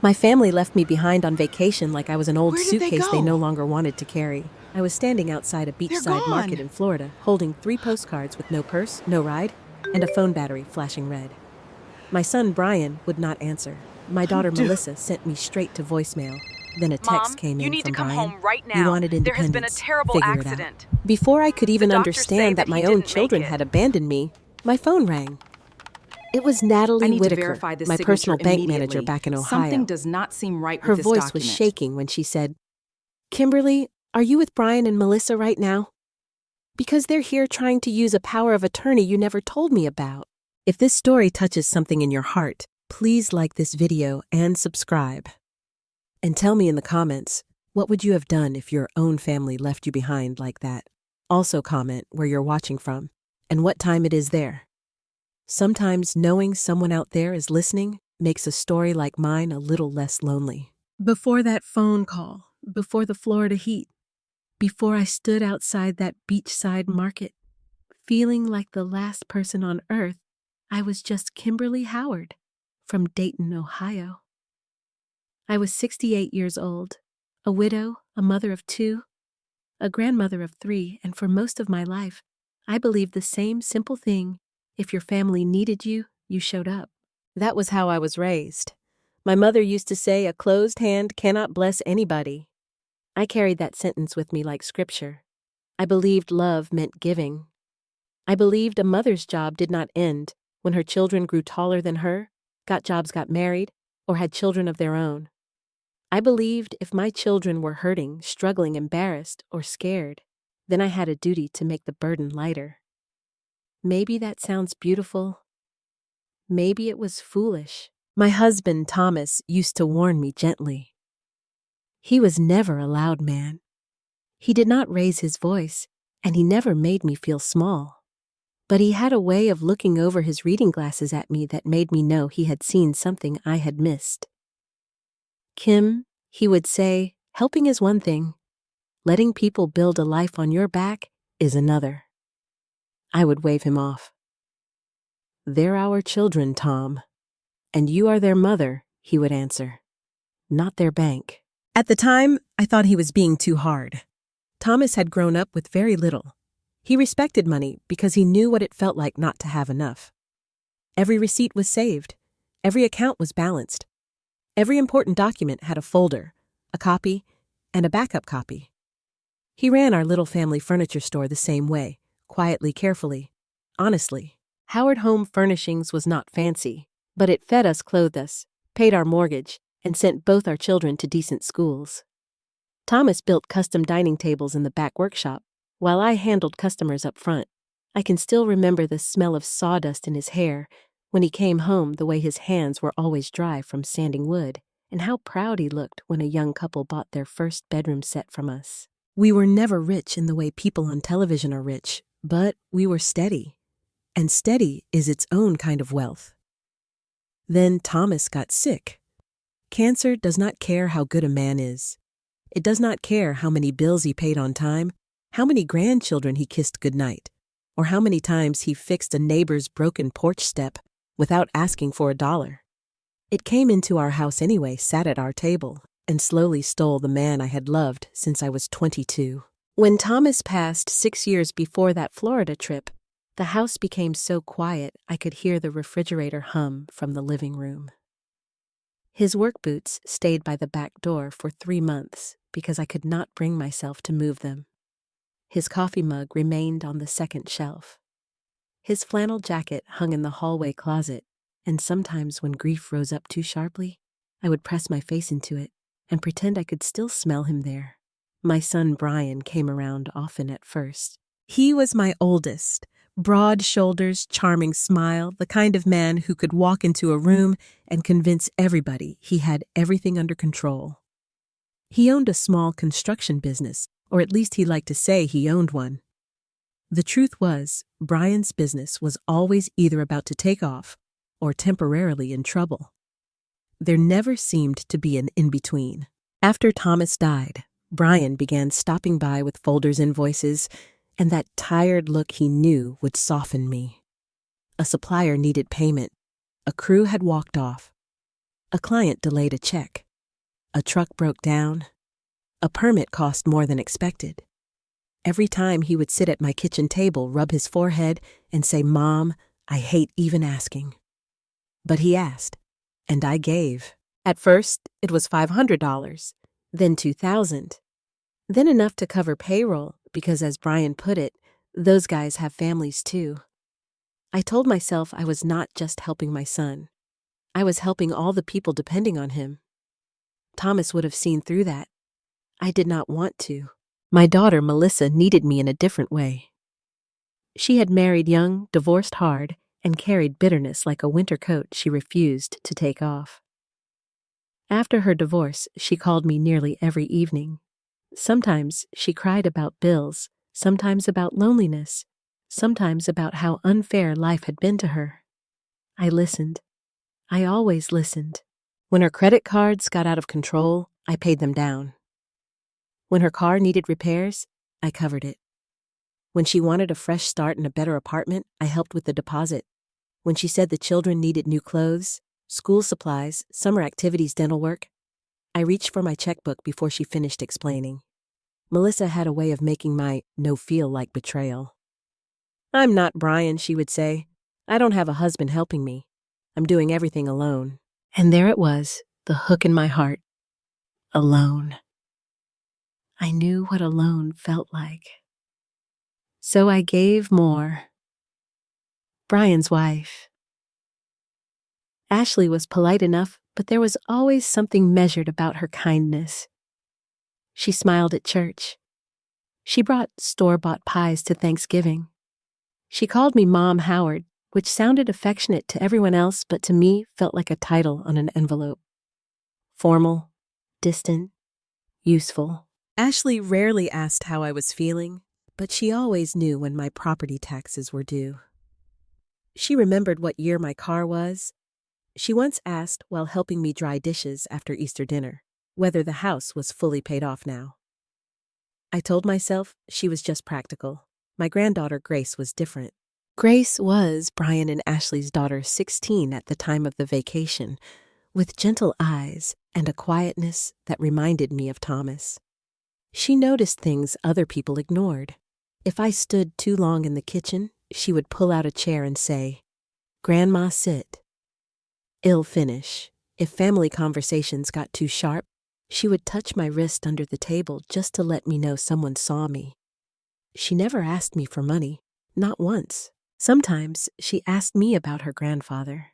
My family left me behind on vacation like I was an old Where did they suitcase they no go? longer wanted to carry. I was standing outside a They're beachside market gone. in Florida, holding 3 postcards with no purse, no ride, and a phone battery flashing red. My son Brian would not answer. My daughter Dude. Melissa sent me straight to voicemail. Then a text Mom, came you in need to from come Brian. home right We now. wanted There has been a independence. terrible Figure accident. it out. Before I could even doctors say understand that that my he own didn't make children it. had abandoned me, my phone rang. It was Natalie I need Whitaker, to verify this my signature personal bank immediately. manager back in Ohio. Something does not seem right Her with this voice document. was shaking when she said, "Kimberly, are you with Brian and Melissa right now? Because they're here trying to use a power of attorney you never told me about." If this story touches something in your heart, please like this video and subscribe. And tell me in the comments, what would you have done if your own family left you behind like that? Also comment where you're watching from and what time it is there. Sometimes knowing someone out there is listening makes a story like mine a little less lonely. Before that phone call, before the Florida heat, before I stood outside that beachside market, feeling like the last person on earth, I was just Kimberly Howard from Dayton, Ohio. I was 68 years old, a widow, a mother of 2, a grandmother of 3, and for most of my life, I believed the same simple thing: if your family needed you, you showed up. That was how I was raised. My mother used to say, "A closed hand cannot bless anybody." I carried that sentence with me like scripture. I believed love meant giving. I believed a mother's job did not end when her children grew taller than her, got married, or had children of their own. I believed if my children were hurting, struggling, embarrassed, or scared, then I had a duty to make the burden lighter. Maybe that sounds beautiful. Maybe it was foolish. My husband, Thomas, used to warn me gently. He was never a loud man. He did not raise his voice, and he never made me feel small. But he had a way of looking over his reading glasses at me that made me know he had seen something I had missed. "Kim," he would say, "helping is one thing. Letting people build a life on your back is another." I would wave him off. "They're our children, Tom. And you are their mother," he would answer. "Not their bank." At the time, I thought he was being too hard. Thomas had grown up with very little. He respected money because he knew what it felt like not to have enough. Every receipt was saved. Every account was balanced. Every important document had a folder, a copy, and a backup copy. He ran our little family furniture store the same way, quietly, carefully, honestly. Howard Home Furnishings was not fancy, but it fed us, clothed us, paid our mortgage, and sent both our children to decent schools. Thomas built custom dining tables in the back workshop, while I handled customers up front. I can still remember the smell of sawdust in his hair when he came home, the way his hands were always dry from sanding wood, and how proud he looked when a young couple bought their first bedroom set from us. We were never rich in the way people on television are rich, but we were steady. And steady is its own kind of wealth. Then Thomas got sick. Cancer does not care how good a man is. It does not care how many bills he paid on time, how many grandchildren he kissed goodnight, or how many times he fixed a neighbor's broken porch step without asking for $1. It came into our house anyway, sat at our table, and slowly stole the man I had loved since I was 22. When Thomas passed 6 years before that Florida trip, the house became so quiet I could hear the refrigerator hum from the living room. His work boots stayed by the back door for 3 months because I could not bring myself to move them. His coffee mug remained on the second shelf. His flannel jacket hung in the hallway closet, and sometimes when grief rose up too sharply, I would press my face into it and pretend I could still smell him there. My son Brian came around often at first. He was my oldest. Broad shoulders, charming smile, the kind of man who could walk into a room and convince everybody he had everything under control. He owned a small construction business, or at least he liked to say he owned one. The truth was, Brian's business was always either about to take off or temporarily in trouble. There never seemed to be an in-between. After Thomas died, Brian began stopping by with folders, invoices, and that tired look he knew would soften me. A supplier needed payment. A crew had walked off. A client delayed a check. A truck broke down. A permit cost more than expected. Every time he would sit at my kitchen table, rub his forehead, and say, "Mom, I hate even asking." But he asked, and I gave. At first, it was $500, then $2,000, then enough to cover payroll because, as Brian put it, those guys have families too. I told myself I was not just helping my son. I was helping all the people depending on him. Thomas would have seen through that. I did not want to. My daughter, Melissa, needed me in a different way. She had married young, divorced hard, and carried bitterness like a winter coat she refused to take off. After her divorce, she called me nearly every evening. Sometimes she cried about bills, sometimes about loneliness, sometimes about how unfair life had been to her. I listened. I always listened. When her credit cards got out of control, I paid them down. When her car needed repairs, I covered it. When she wanted a fresh start in a better apartment, I helped with the deposit. When she said the children needed new clothes, school supplies, summer activities, dental work, I reached for my checkbook before she finished explaining. Melissa had a way of making my no feel like betrayal. "I'm not Brian," she would say. "I don't have a husband helping me. I'm doing everything alone." And there it was, the hook in my heart. Alone. I knew what alone felt like. So I gave more. Brian's wife. Ashley was polite enough, but there was always something measured about her kindness. She smiled at church. She brought store-bought pies to Thanksgiving. She called me Mom Howard, which sounded affectionate to everyone else, but to me felt like a title on an envelope. Formal, distant, useful. Ashley rarely asked how I was feeling, but she always knew when my property taxes were due. She remembered what year my car was. She once asked, while helping me dry dishes after Easter dinner, whether the house was fully paid off now. I told myself she was just practical. My granddaughter Grace was different. Grace was Brian and Ashley's daughter, 16 at the time of the vacation, with gentle eyes and a quietness that reminded me of Thomas. She noticed things other people ignored. If I stood too long in the kitchen, she would pull out a chair and say, "Grandma, sit." Ill finish. If family conversations got too sharp, she would touch my wrist under the table just to let me know someone saw me. She never asked me for money, not once. Sometimes she asked me about her grandfather.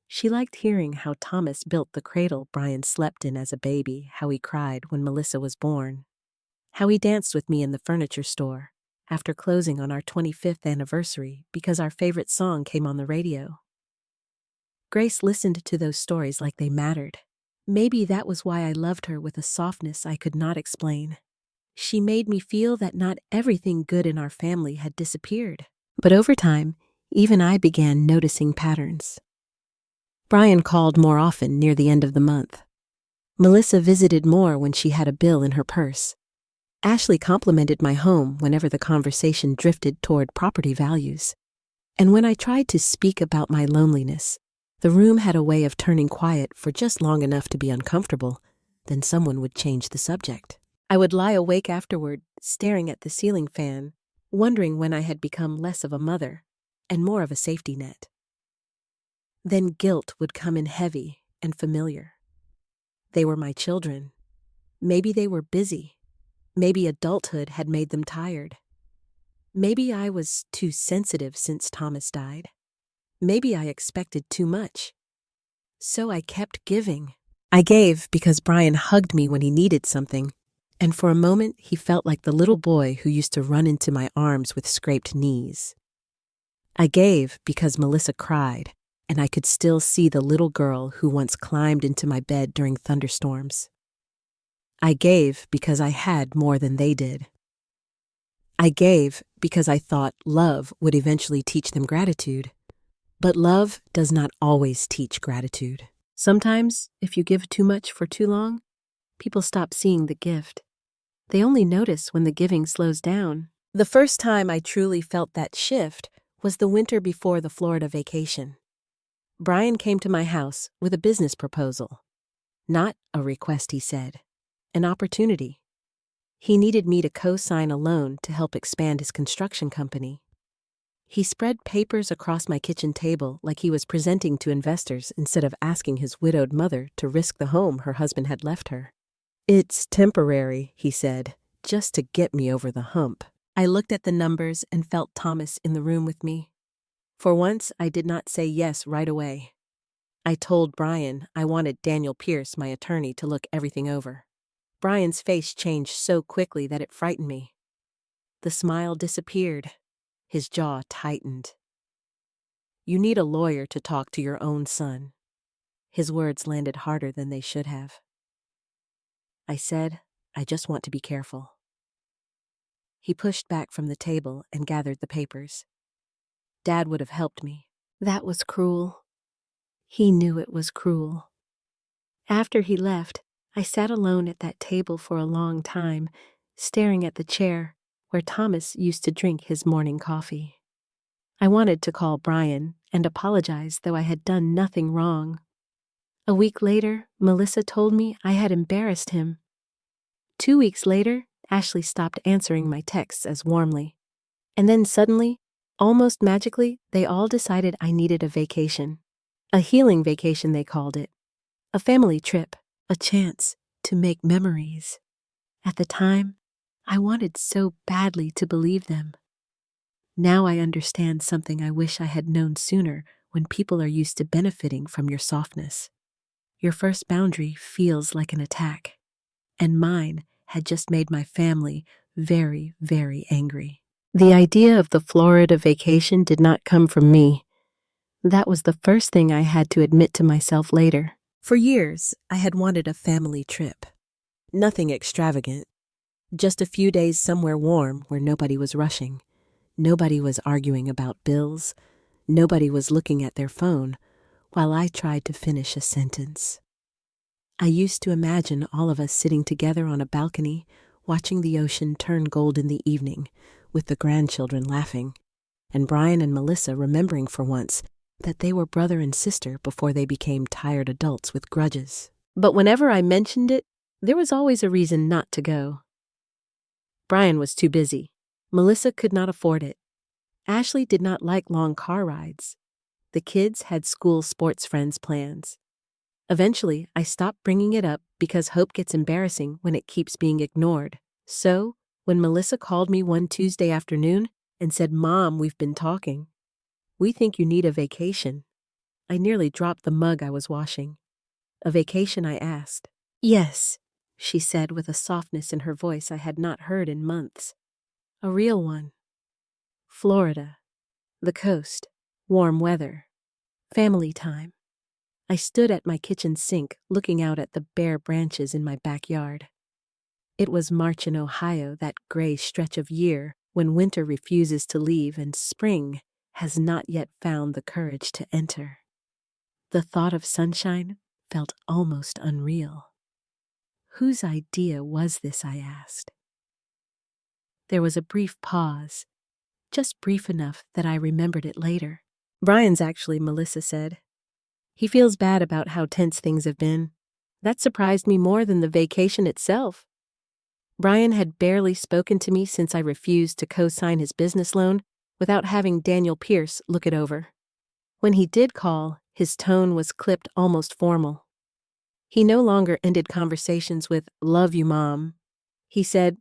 She liked hearing how Thomas built the cradle Brian slept in as a baby, how he cried when Melissa was born, how he danced with me in the furniture store after closing on our 25th anniversary because our favorite song came on the radio. Grace listened to those stories like they mattered. Maybe that was why I loved her with a softness I could not explain. She made me feel that not everything good in our family had disappeared. But over time, even I began noticing patterns. Brian called more often near the end of the month. Melissa visited more when she had a bill in her purse. Ashley complimented my home whenever the conversation drifted toward property values. And when I tried to speak about my loneliness, the room had a way of turning quiet for just long enough to be uncomfortable, then someone would change the subject. I would lie awake afterward, staring at the ceiling fan, wondering when I had become less of a mother and more of a safety net. Then guilt would come in heavy and familiar. They were my children. Maybe they were busy. Maybe adulthood had made them tired. Maybe I was too sensitive since Thomas died. Maybe I expected too much. So I kept giving. I gave because Brian hugged me when he needed something, and for a moment he felt like the little boy who used to run into my arms with scraped knees. I gave because Melissa cried, and I could still see the little girl who once climbed into my bed during thunderstorms. I gave because I had more than they did. I gave because I thought love would eventually teach them gratitude. But love does not always teach gratitude. Sometimes, if you give too much for too long, people stop seeing the gift. They only notice when the giving slows down. The first time I truly felt that shift was the winter before the Florida vacation. Brian came to my house with a business proposal. Not a request, he said. An opportunity. He needed me to co-sign a loan to help expand his construction company. He spread papers across my kitchen table like he was presenting to investors instead of asking his widowed mother to risk the home her husband had left her. "It's temporary," he said, "just to get me over the hump." I looked at the numbers and felt Thomas in the room with me. For once, I did not say yes right away. I told Brian I wanted Daniel Pierce, my attorney, to look everything over. Brian's face changed so quickly that it frightened me. The smile disappeared. His jaw tightened. "You need a lawyer to talk to your own son." His words landed harder than they should have. I said, "I just want to be careful." He pushed back from the table and gathered the papers. Dad would have helped me. That was cruel. He knew it was cruel. After he left, I sat alone at that table for a long time, staring at the chair where Thomas used to drink his morning coffee. I wanted to call Brian and apologize, though I had done nothing wrong. A week later, Melissa told me I had embarrassed him. 2 weeks later, Ashley stopped answering my texts as warmly. And then suddenly, almost magically, they all decided I needed a vacation. A healing vacation, they called it. A family trip. A chance to make memories. At the time, I wanted so badly to believe them. Now I understand something I wish I had known sooner when people are used to benefiting from your softness. Your first boundary feels like an attack, and mine had just made my family very, very angry. The idea of the Florida vacation did not come from me. That was the first thing I had to admit to myself later. For years, I had wanted a family trip. Nothing extravagant. Just a few days somewhere warm where nobody was rushing. Nobody was arguing about bills. Nobody was looking at their phone while I tried to finish a sentence. I used to imagine all of us sitting together on a balcony, watching the ocean turn gold in the evening, with the grandchildren laughing, and Brian and Melissa remembering for once that they were brother and sister before they became tired adults with grudges. But whenever I mentioned it, there was always a reason not to go. Brian was too busy. Melissa could not afford it. Ashley did not like long car rides. The kids had school sports friends plans. Eventually, I stopped bringing it up because hope gets embarrassing when it keeps being ignored. So, when Melissa called me one Tuesday afternoon and said, "Mom, we've been talking. We think you need a vacation," I nearly dropped the mug I was washing. "A vacation?" I asked. "Yes," she said with a softness in her voice I had not heard in months. "A real one. Florida. The coast. Warm weather. Family time." I stood at my kitchen sink, looking out at the bare branches in my backyard. It was March in Ohio, that gray stretch of year when winter refuses to leave and spring has not yet found the courage to enter. The thought of sunshine felt almost unreal. Whose idea was this, I asked. There was a brief pause, just brief enough that I remembered it later. "Brian's actually," Melissa said. "He feels bad about how tense things have been. That surprised me more than the vacation itself. Brian had barely spoken to me since I refused to co-sign his business loan without having Daniel Pierce look it over. When he did call, his tone was clipped almost formal. He no longer ended conversations with, "Love you, Mom." He said,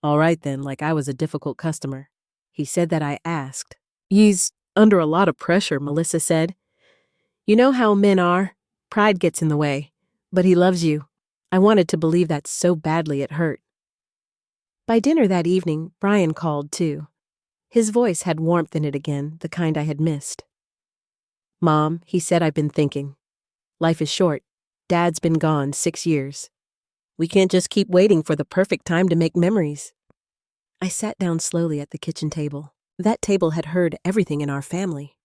"All right then," like I was a difficult customer. He said that I asked. "He's under a lot of pressure," Melissa said. "You know how men are. Pride gets in the way. But he loves you." I wanted to believe that so badly it hurt. By dinner that evening, Brian called too. His voice had warmth in it again, the kind I had missed. "Mom," he said, "I've been thinking. Life is short. Dad's been gone 6 years. We can't just keep waiting for the perfect time to make memories." I sat down slowly at the kitchen table. That table had heard everything in our family.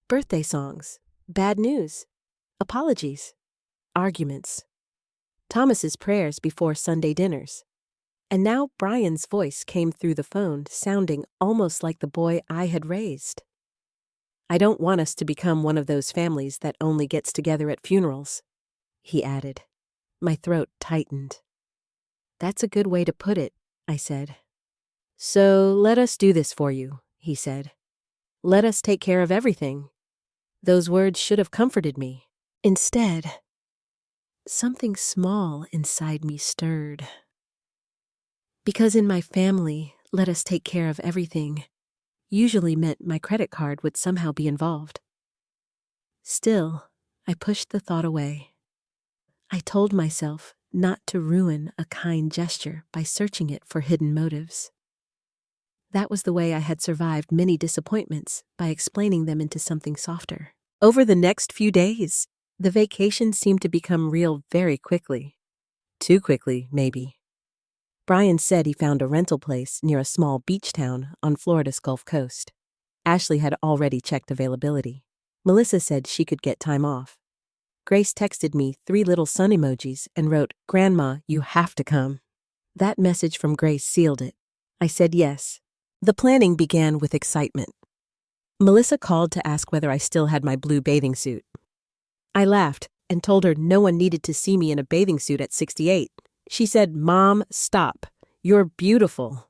Birthday songs, bad news, apologies, arguments, Thomas's prayers before Sunday dinners. And now Brian's voice came through the phone, sounding almost like the boy I had raised. I don't want us to become one of those families that only gets together at funerals," he added. My throat tightened. "That's a good way to put it," I said. "So let us do this for you," he said. "Let us take care of everything." Those words should have comforted me. Instead, something small inside me stirred. Because in my family, "let us take care of everything" usually meant my credit card would somehow be involved. Still, I pushed the thought away. I told myself not to ruin a kind gesture by searching it for hidden motives. That was the way I had survived many disappointments, by explaining them into something softer. Over the next few days, the vacation seemed to become real very quickly. Too quickly, maybe. Brian said he found a rental place near a small beach town on Florida's Gulf Coast. Ashley had already checked availability. Melissa said she could get time off. Grace texted me 3 little sun emojis and wrote, "Grandma, you have to come." That message from Grace sealed it. I said yes. The planning began with excitement. Melissa called to ask whether I still had my blue bathing suit. I laughed and told her no one needed to see me in a bathing suit at 68. She said, "Mom, stop. You're beautiful."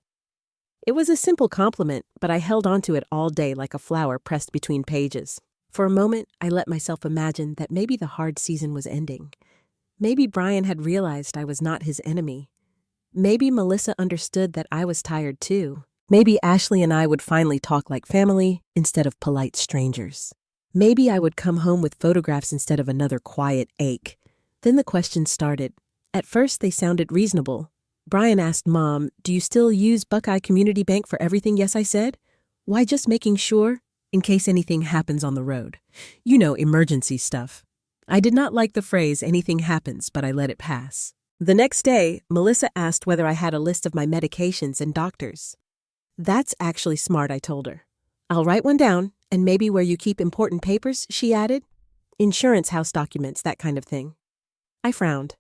It was a simple compliment, but I held onto it all day like a flower pressed between pages. For a moment, I let myself imagine that maybe the hard season was ending. Maybe Brian had realized I was not his enemy. Maybe Melissa understood that I was tired too. Maybe Ashley and I would finally talk like family instead of polite strangers. Maybe I would come home with photographs instead of another quiet ache. Then the questions started. At first, they sounded reasonable. Brian asked Mom, "Do you still use Buckeye Community Bank for everything?" "Yes," I said. "Why, just making sure, in case anything happens on the road. You know, emergency stuff." I did not like the phrase "anything happens," but I let it pass. The next day, Melissa asked whether I had a list of my medications and doctors. "That's actually smart," I told her. "I'll write one down, and maybe where you keep important papers," she added. "Insurance house documents, that kind of thing." I frowned.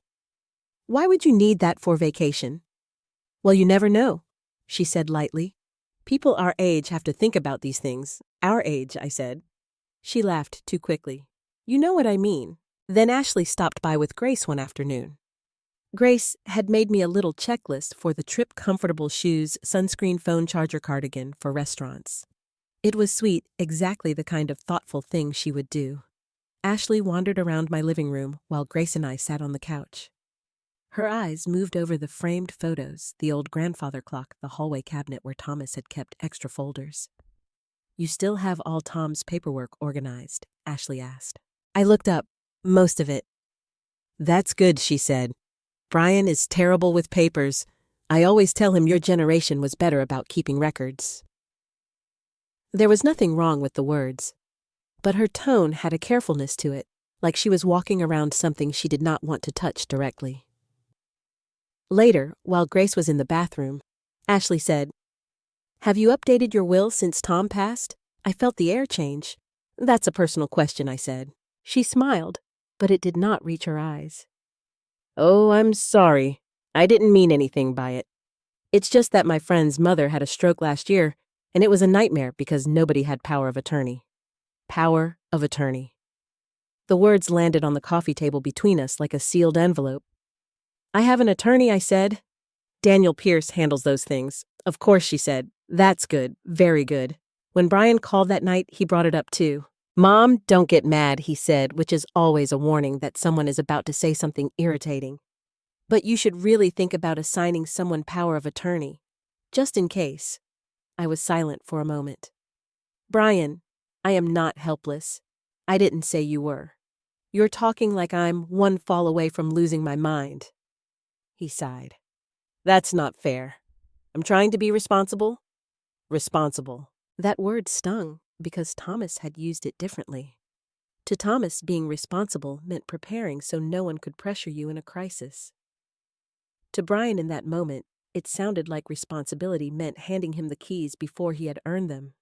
"Why would you need that for vacation?" "Well, you never know," she said lightly. "People our age have to think about these things." "Our age," I said. She laughed too quickly. "You know what I mean." Then Ashley stopped by with Grace one afternoon. Grace had made me a little checklist for the trip: comfortable shoes, sunscreen, phone charger, cardigan for restaurants. It was sweet, exactly the kind of thoughtful thing she would do. Ashley wandered around my living room while Grace and I sat on the couch. Her eyes moved over the framed photos, the old grandfather clock, the hallway cabinet where Thomas had kept extra folders. "You still have all Tom's paperwork organized?" Ashley asked. I looked up. "Most of it." "That's good," she said. "Brian is terrible with papers. I always tell him your generation was better about keeping records." There was nothing wrong with the words, but her tone had a carefulness to it, like she was walking around something she did not want to touch directly. Later, while Grace was in the bathroom, Ashley said, "Have you updated your will since Tom passed? I felt the air change." "That's a personal question," I said. She smiled, but it did not reach her eyes. "Oh, I'm sorry. I didn't mean anything by it. It's just that my friend's mother had a stroke last year, and it was a nightmare because nobody had power of attorney." Power of attorney. The words landed on the coffee table between us like a sealed envelope. "I have an attorney," I said. "Daniel Pierce handles those things." "Of course," she said. "That's good, very good." When Brian called that night, he brought it up too. "Mom, don't get mad," he said, which is always a warning that someone is about to say something irritating. "But you should really think about assigning someone power of attorney, just in case." I was silent for a moment. "Brian, I am not helpless. I didn't say you were. You're talking like I'm one fall away from losing my mind." He sighed. "That's not fair. I'm trying to be responsible." Responsible. That word stung because Thomas had used it differently. To Thomas, being responsible meant preparing so no one could pressure you in a crisis. To Brian in that moment, it sounded like responsibility meant handing him the keys before he had earned them.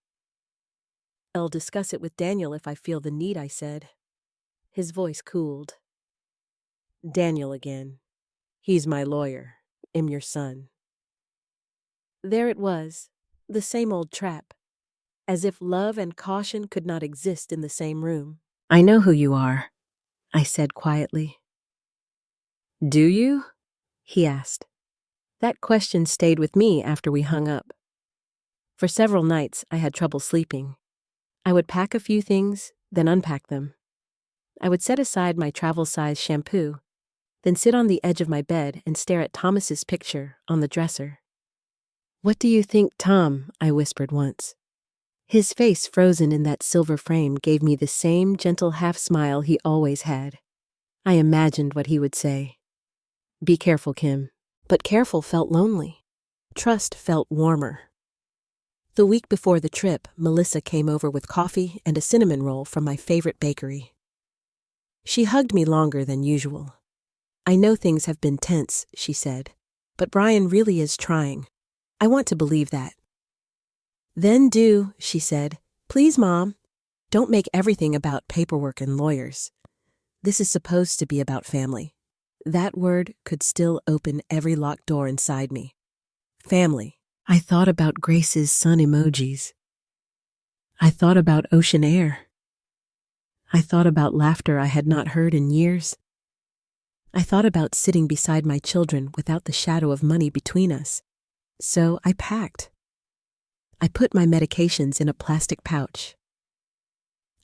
"I'll discuss it with Daniel if I feel the need," I said. His voice cooled. "Daniel again. He's my lawyer. I'm your son." There it was, the same old trap. as if love and caution could not exist in the same room. "I know who you are," I said quietly. "Do you?" he asked. That question stayed with me after we hung up. For several nights, I had trouble sleeping. I would pack a few things, then unpack them. I would set aside my travel-size shampoo, then sit on the edge of my bed and stare at Thomas's picture on the dresser. "What do you think, Tom?" I whispered once. His face frozen in that silver frame gave me the same gentle half-smile he always had. I imagined what he would say. "Be careful, Kim." But careful felt lonely. Trust felt warmer. The week before the trip, Melissa came over with coffee and a cinnamon roll from my favorite bakery. She hugged me longer than usual. "I know things have been tense," she said, "but Brian really is trying. I want to believe that." "Then do," she said. "Please, Mom, don't make everything about paperwork and lawyers. This is supposed to be about family." That word could still open every locked door inside me. Family. I thought about Grace's sun emojis. I thought about ocean air. I thought about laughter I had not heard in years. I thought about sitting beside my children without the shadow of money between us. So I packed. I put my medications in a plastic pouch.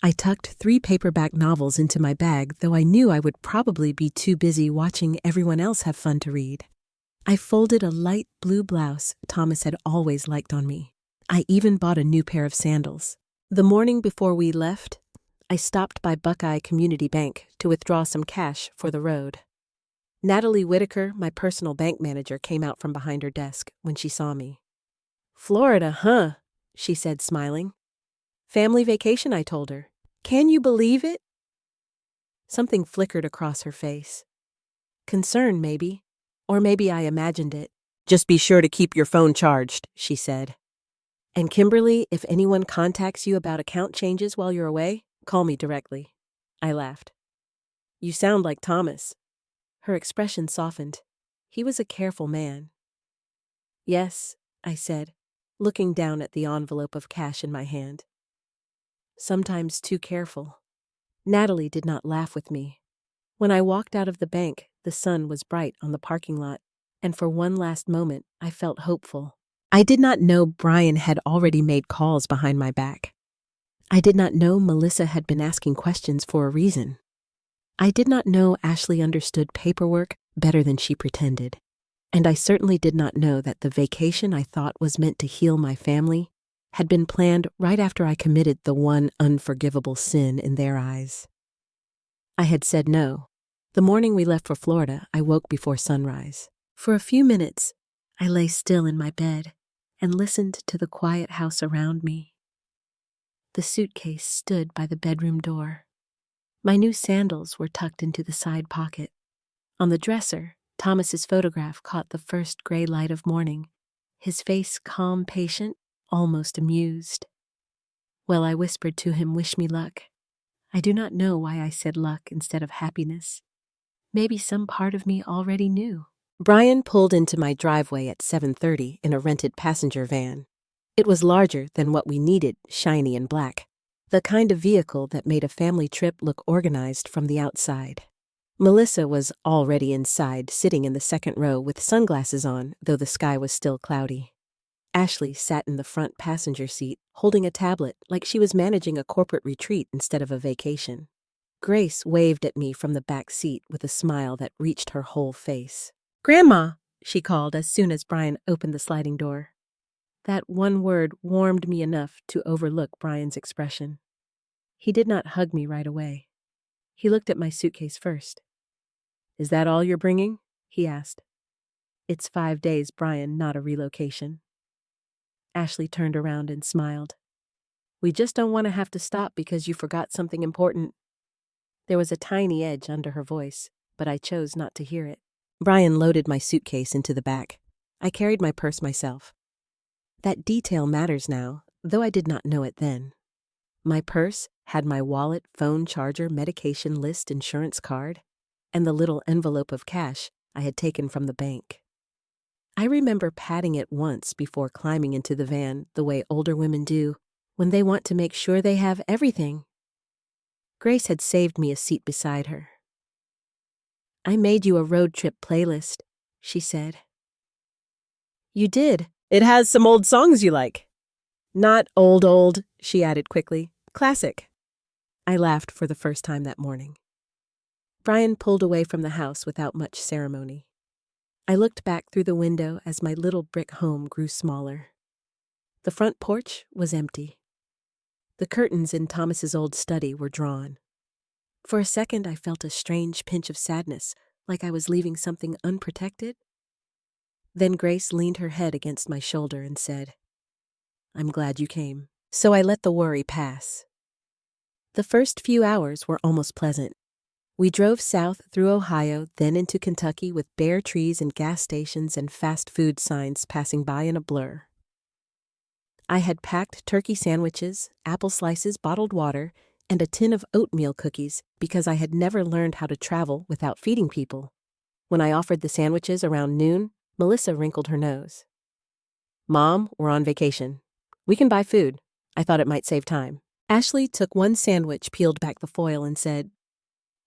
I tucked 3 paperback novels into my bag, though I knew I would probably be too busy watching everyone else have fun to read. I folded a light blue blouse Thomas had always liked on me. I even bought a new pair of sandals. The morning before we left, I stopped by Buckeye Community Bank to withdraw some cash for the road. Natalie Whitaker, my personal bank manager, came out from behind her desk when she saw me. "Florida, huh?" she said, smiling. "Family vacation," I told her. "Can you believe it?" Something flickered across her face. Concern, maybe. Or maybe I imagined it. "Just be sure to keep your phone charged," she said. "And Kimberly, if anyone contacts you about account changes while you're away, call me directly." I laughed. "You sound like Thomas." Her expression softened. He was a careful man. "Yes," I said, looking down at the envelope of cash in my hand. "Sometimes too careful." Natalie did not laugh with me. When I walked out of the bank, the sun was bright on the parking lot, and for one last moment, I felt hopeful. I did not know Brian had already made calls behind my back. I did not know Melissa had been asking questions for a reason. I did not know Ashley understood paperwork better than she pretended. And I certainly did not know that the vacation I thought was meant to heal my family had been planned right after I committed the one unforgivable sin in their eyes. I had said no. The morning we left for Florida, I woke before sunrise. For a few minutes, I lay still in my bed and listened to the quiet house around me. The suitcase stood by the bedroom door. My new sandals were tucked into the side pocket. On the dresser, Thomas's photograph caught the first gray light of morning, his face calm, patient, almost amused. Well, I whispered to him, "Wish me luck." I do not know why I said luck instead of happiness. Maybe some part of me already knew. Brian pulled into my driveway at 7:30 in a rented passenger van. It was larger than what we needed, shiny and black, the kind of vehicle that made a family trip look organized from the outside. Melissa was already inside, sitting in the second row with sunglasses on, though the sky was still cloudy. Ashley sat in the front passenger seat, holding a tablet like she was managing a corporate retreat instead of a vacation. Grace waved at me from the back seat with a smile that reached her whole face. "Grandma," she called as soon as Brian opened the sliding door. That one word warmed me enough to overlook Brian's expression. He did not hug me right away. He looked at my suitcase first. "Is that all you're bringing?" he asked. "It's 5 days, Brian, not a relocation." Ashley turned around and smiled. "We just don't want to have to stop because you forgot something important." There was a tiny edge under her voice, but I chose not to hear it. Brian loaded my suitcase into the back. I carried my purse myself. That detail matters now, though I did not know it then. My purse had my wallet, phone charger, medication list, insurance card, and the little envelope of cash I had taken from the bank. I remember patting it once before climbing into the van the way older women do, when they want to make sure they have everything. Grace had saved me a seat beside her. I made you a road trip playlist, she said. You did. It has some old songs you like. Not old, she added quickly. Classic. I laughed for the first time that morning. Brian pulled away from the house without much ceremony. I looked back through the window as my little brick home grew smaller. The front porch was empty. The curtains in Thomas's old study were drawn. For a second, I felt a strange pinch of sadness, like I was leaving something unprotected. Then Grace leaned her head against my shoulder and said, I'm glad you came. So I let the worry pass. The first few hours were almost pleasant. We drove south through Ohio, then into Kentucky with bare trees and gas stations and fast food signs passing by in a blur. I had packed turkey sandwiches, apple slices, bottled water, and a tin of oatmeal cookies because I had never learned how to travel without feeding people. When I offered the sandwiches around noon, Melissa wrinkled her nose. Mom, we're on vacation. We can buy food. I thought it might save time. Ashley took one sandwich, peeled back the foil, and said,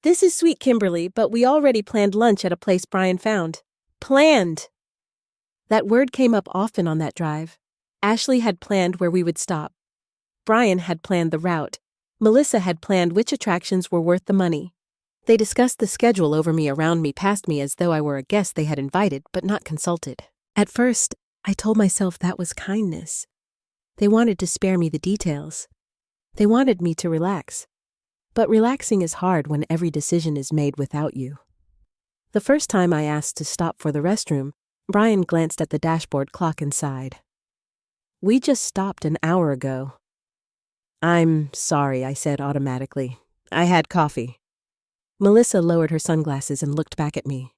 This is sweet, Kimberly, but we already planned lunch at a place Brian found. Planned! That word came up often on that drive. Ashley had planned where we would stop. Brian had planned the route. Melissa had planned which attractions were worth the money. They discussed the schedule over me, around me, past me, as though I were a guest they had invited but not consulted. At first, I told myself that was kindness. They wanted to spare me the details. They wanted me to relax. But relaxing is hard when every decision is made without you. The first time I asked to stop for the restroom, Brian glanced at the dashboard clock and sighed. We just stopped an hour ago. I'm sorry, I said automatically. I had coffee. Melissa lowered her sunglasses and looked back at me.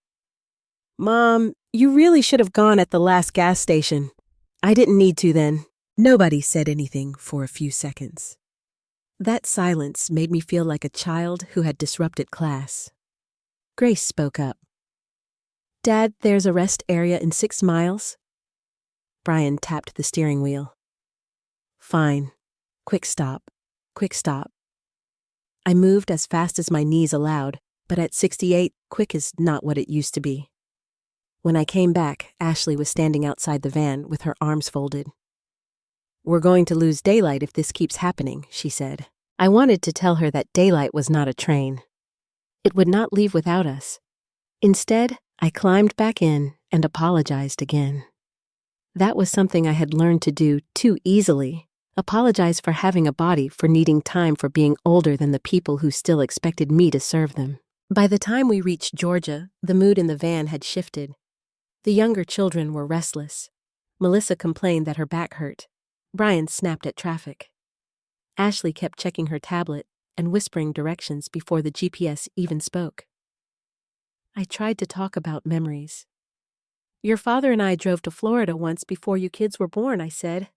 Mom, you really should have gone at the last gas station. I didn't need to then. Nobody said anything for a few seconds. That silence made me feel like a child who had disrupted class. Grace spoke up. Dad, there's a rest area in 6 miles. Brian tapped the steering wheel. Fine. Quick stop. Quick stop. I moved as fast as my knees allowed, but at 68, quick is not what it used to be. When I came back, Ashley was standing outside the van with her arms folded. We're going to lose daylight if this keeps happening, she said. I wanted to tell her that daylight was not a train. It would not leave without us. Instead, I climbed back in and apologized again. That was something I had learned to do too easily. Apologize for having a body, for needing time, for being older than the people who still expected me to serve them. By the time we reached Georgia, the mood in the van had shifted. The younger children were restless. Melissa complained that her back hurt. Brian snapped at traffic. Ashley kept checking her tablet and whispering directions before the GPS even spoke. I tried to talk about memories. Your father and I drove to Florida once before you kids were born, I said.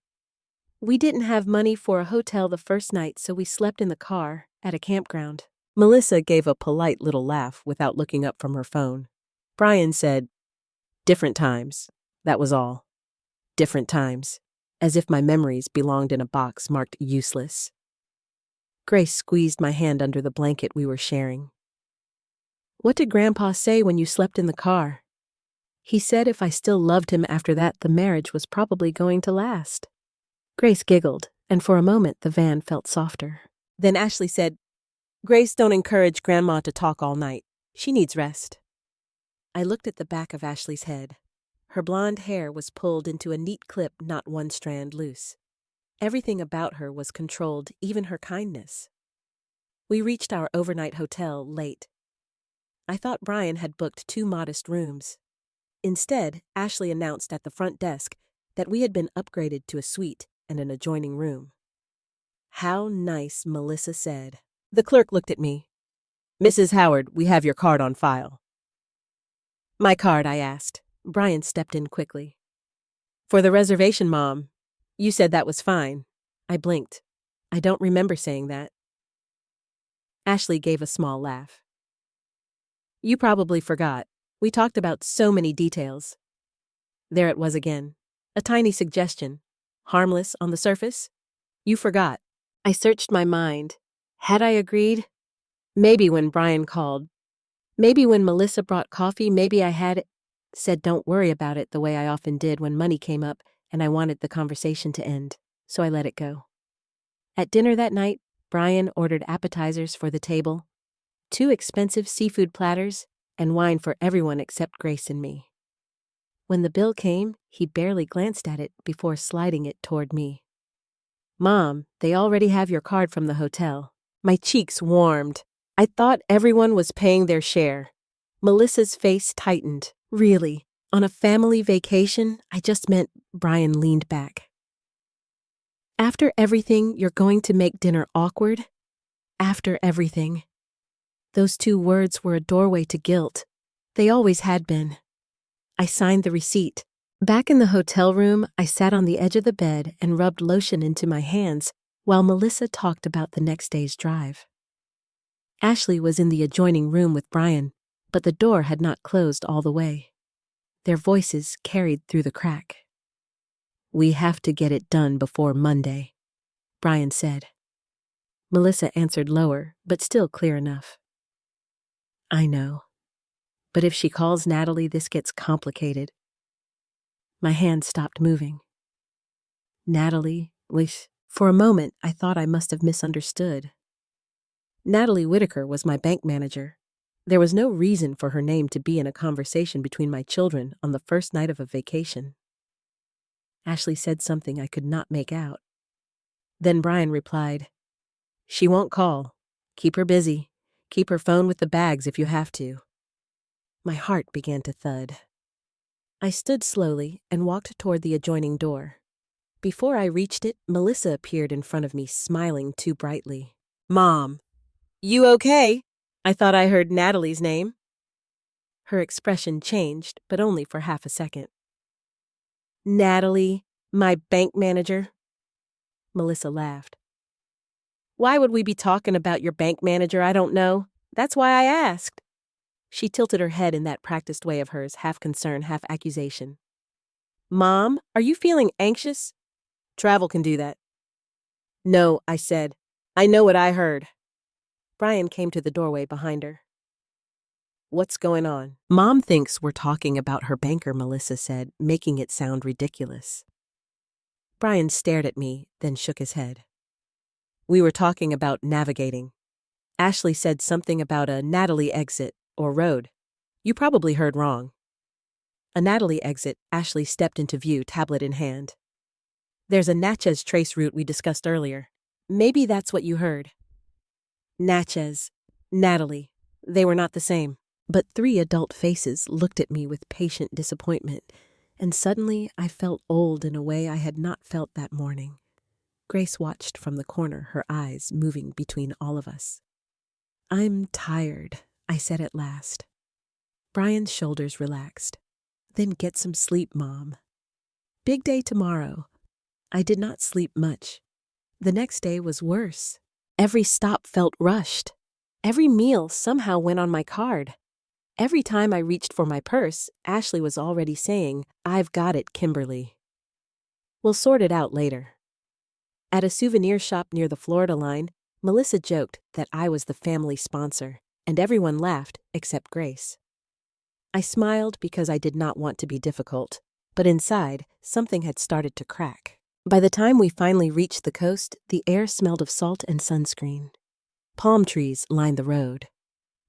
We didn't have money for a hotel the first night, so we slept in the car at a campground. Melissa gave a polite little laugh without looking up from her phone. Brian said, Different times. That was all. Different times. As if my memories belonged in a box marked useless. Grace squeezed my hand under the blanket we were sharing. What did Grandpa say when you slept in the car? He said if I still loved him after that, the marriage was probably going to last. Grace giggled, and for a moment the van felt softer. Then Ashley said, Grace, don't encourage Grandma to talk all night. She needs rest. I looked at the back of Ashley's head. Her blonde hair was pulled into a neat clip, not one strand loose. Everything about her was controlled, even her kindness. We reached our overnight hotel late. I thought Brian had booked 2 modest rooms. Instead, Ashley announced at the front desk that we had been upgraded to a suite and an adjoining room. How nice, Melissa said. The clerk looked at me. Mrs. Howard, we have your card on file. My card, I asked. Brian stepped in quickly. For the reservation, Mom. You said that was fine. I blinked. I don't remember saying that. Ashley gave a small laugh. You probably forgot. We talked about so many details. There it was again. A tiny suggestion. Harmless on the surface, You forgot. I searched my mind. Had I agreed? Maybe when Brian called. Maybe when Melissa brought coffee, maybe I had said don't worry about it the way I often did when money came up and I wanted the conversation to end, so I let it go. At dinner that night, Brian ordered appetizers for the table, 2 expensive seafood platters, and wine for everyone except Grace and me. When the bill came, he barely glanced at it before sliding it toward me. Mom, they already have your card from the hotel. My cheeks warmed. I thought everyone was paying their share. Melissa's face tightened. Really? On a family vacation? I just meant Brian leaned back. After everything, you're going to make dinner awkward? After everything. Those 2 words were a doorway to guilt. They always had been. I signed the receipt. Back in the hotel room, I sat on the edge of the bed and rubbed lotion into my hands while Melissa talked about the next day's drive. Ashley was in the adjoining room with Brian, but the door had not closed all the way. Their voices carried through the crack. We have to get it done before Monday, Brian said. Melissa answered lower, but still clear enough. I know. But if she calls Natalie, this gets complicated. My hand stopped moving. Natalie, for a moment, I thought I must have misunderstood. Natalie Whitaker was my bank manager. There was no reason for her name to be in a conversation between my children on the first night of a vacation. Ashley said something I could not make out. Then Brian replied, She won't call. Keep her busy. Keep her phone with the bags if you have to. My heart began to thud. I stood slowly and walked toward the adjoining door. Before I reached it, Melissa appeared in front of me, smiling too brightly. Mom, you okay? I thought I heard Natalie's name. Her expression changed, but only for half a second. Natalie, my bank manager? Melissa laughed. Why would we be talking about your bank manager? I don't know. That's why I asked. She tilted her head in that practiced way of hers, half concern, half accusation. Mom, are you feeling anxious? Travel can do that. No, I said. I know what I heard. Brian came to the doorway behind her. What's going on? Mom thinks we're talking about her banker, Melissa said, making it sound ridiculous. Brian stared at me, then shook his head. We were talking about navigating. Ashley said something about a Natalie exit, or road. You probably heard wrong. A Natalie exit, Ashley stepped into view, tablet in hand. There's a Natchez Trace route we discussed earlier. Maybe that's what you heard. Natchez, Natalie, they were not the same. But 3 adult faces looked at me with patient disappointment, and suddenly I felt old in a way I had not felt that morning. Grace watched from the corner, her eyes moving between all of us. I'm tired, I said at last. Brian's shoulders relaxed. Then get some sleep, Mom. Big day tomorrow. I did not sleep much. The next day was worse. Every stop felt rushed. Every meal somehow went on my card. Every time I reached for my purse, Ashley was already saying, I've got it, Kimberly. We'll sort it out later. At a souvenir shop near the Florida line, Melissa joked that I was the family sponsor, and everyone laughed except Grace. I smiled because I did not want to be difficult, but inside, something had started to crack. By the time we finally reached the coast, the air smelled of salt and sunscreen. Palm trees lined the road.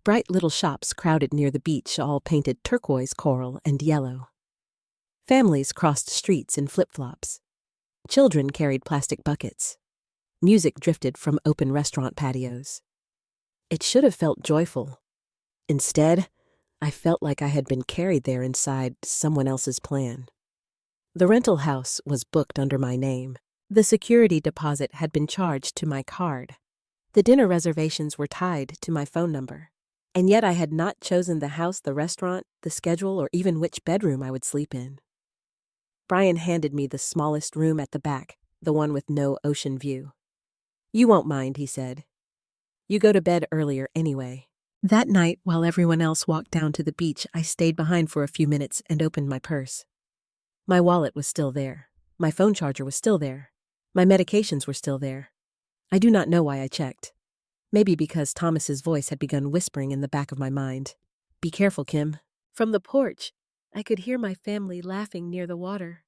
Bright little shops crowded near the beach, all painted turquoise, coral, and yellow. Families crossed streets in flip-flops. Children carried plastic buckets. Music drifted from open restaurant patios. It should have felt joyful. Instead, I felt like I had been carried there inside someone else's plan. The rental house was booked under my name. The security deposit had been charged to my card. The dinner reservations were tied to my phone number. And yet I had not chosen the house, the restaurant, the schedule, or even which bedroom I would sleep in. Brian handed me the smallest room at the back, the one with no ocean view. You won't mind, he said. You go to bed earlier anyway. That night, while everyone else walked down to the beach, I stayed behind for a few minutes and opened my purse. My wallet was still there. My phone charger was still there. My medications were still there. I do not know why I checked. Maybe because Thomas's voice had begun whispering in the back of my mind. Be careful, Kim. From the porch, I could hear my family laughing near the water.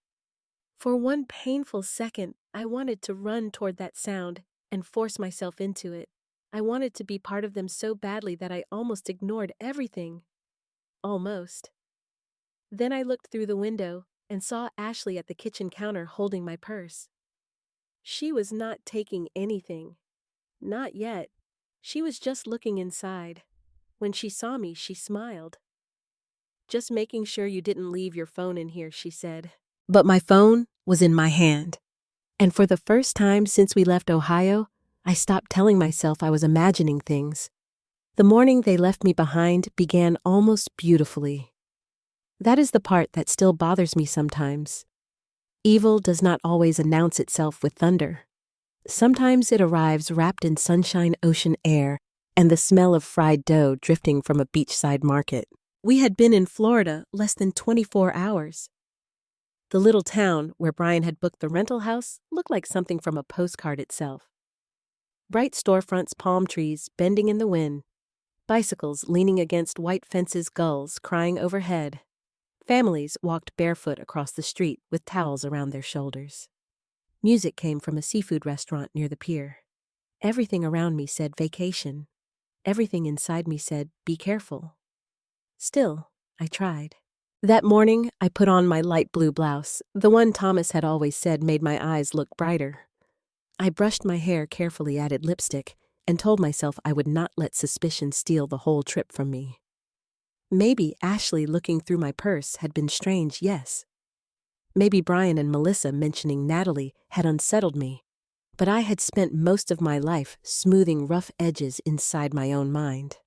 For one painful second, I wanted to run toward that sound and force myself into it. I wanted to be part of them so badly that I almost ignored everything. Almost. Then I looked through the window and saw Ashley at the kitchen counter holding my purse. She was not taking anything. Not yet. She was just looking inside. When she saw me, she smiled. Just making sure you didn't leave your phone in here, she said. But my phone was in my hand. And for the first time since we left Ohio, I stopped telling myself I was imagining things. The morning they left me behind began almost beautifully. That is the part that still bothers me sometimes. Evil does not always announce itself with thunder. Sometimes it arrives wrapped in sunshine ocean air and the smell of fried dough drifting from a beachside market. We had been in Florida less than 24 hours. The little town where Brian had booked the rental house looked like something from a postcard itself. Bright storefronts, palm trees bending in the wind, bicycles leaning against white fences, gulls crying overhead. Families walked barefoot across the street with towels around their shoulders. Music came from a seafood restaurant near the pier. Everything around me said vacation. Everything inside me said, be careful. Still, I tried. That morning, I put on my light blue blouse, the one Thomas had always said made my eyes look brighter. I brushed my hair, carefully added lipstick, and told myself I would not let suspicion steal the whole trip from me. Maybe Ashley looking through my purse had been strange, yes. Maybe Brian and Melissa mentioning Natalie had unsettled me, but I had spent most of my life smoothing rough edges inside my own mind.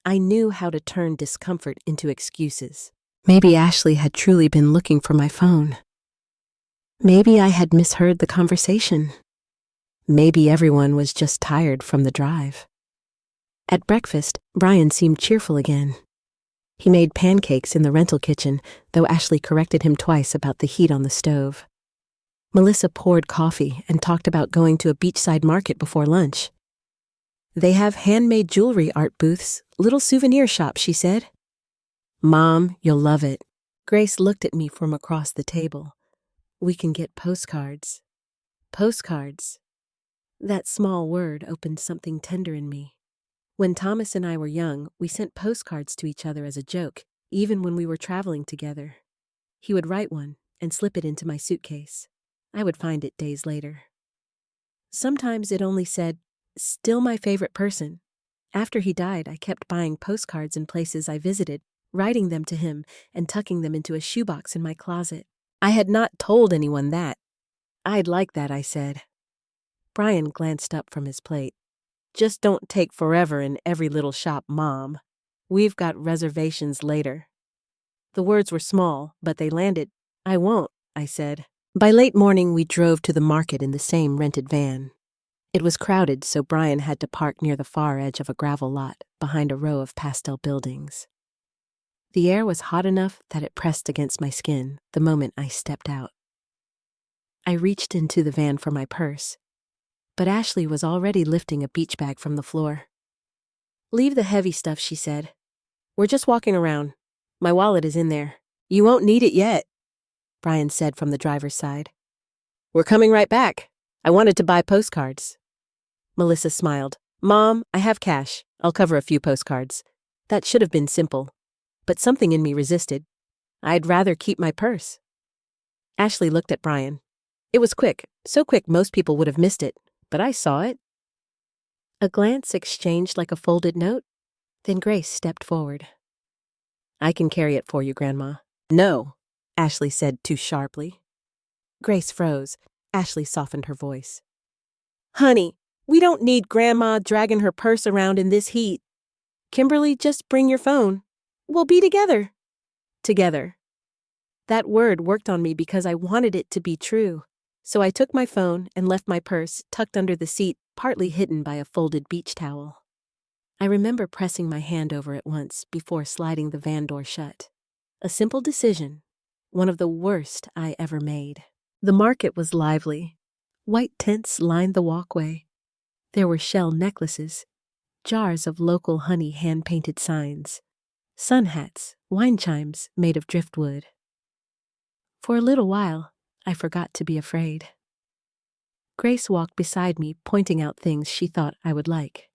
I knew how to turn discomfort into excuses. Maybe Ashley had truly been looking for my phone. Maybe I had misheard the conversation. Maybe everyone was just tired from the drive. At breakfast, Brian seemed cheerful again. He made pancakes in the rental kitchen, though Ashley corrected him twice about the heat on the stove. Melissa poured coffee and talked about going to a beachside market before lunch. They have handmade jewelry art booths, little souvenir shops, she said. Mom, you'll love it. Grace looked at me from across the table. We can get postcards. Postcards. That small word opened something tender in me. When Thomas and I were young, we sent postcards to each other as a joke, even when we were traveling together. He would write one and slip it into my suitcase. I would find it days later. Sometimes it only said, still my favorite person. After he died, I kept buying postcards in places I visited, writing them to him and tucking them into a shoebox in my closet. I had not told anyone that. I'd like that, I said. Brian glanced up from his plate. Just don't take forever in every little shop, Mom. We've got reservations later. The words were small, but they landed. I won't, I said. By late morning, we drove to the market in the same rented van. It was crowded, so Brian had to park near the far edge of a gravel lot, behind a row of pastel buildings. The air was hot enough that it pressed against my skin the moment I stepped out. I reached into the van for my purse, but Ashley was already lifting a beach bag from the floor. Leave the heavy stuff, she said. We're just walking around. My wallet is in there. You won't need it yet, Brian said from the driver's side. We're coming right back. I wanted to buy postcards. Melissa smiled. Mom, I have cash. I'll cover a few postcards. That should have been simple, but something in me resisted. I'd rather keep my purse. Ashley looked at Brian. It was quick, so quick most people would have missed it, but I saw it. A glance exchanged like a folded note. Then Grace stepped forward. I can carry it for you, Grandma. No, Ashley said too sharply. Grace froze. Ashley softened her voice. Honey, we don't need Grandma dragging her purse around in this heat. Kimberly, just bring your phone. We'll be together. Together. That word worked on me because I wanted it to be true. So I took my phone and left my purse tucked under the seat, partly hidden by a folded beach towel. I remember pressing my hand over it once before sliding the van door shut. A simple decision, one of the worst I ever made. The market was lively. White tents lined the walkway. There were shell necklaces, jars of local honey hand-painted signs, sun hats, wine chimes made of driftwood. For a little while, I forgot to be afraid. Grace walked beside me, pointing out things she thought I would like.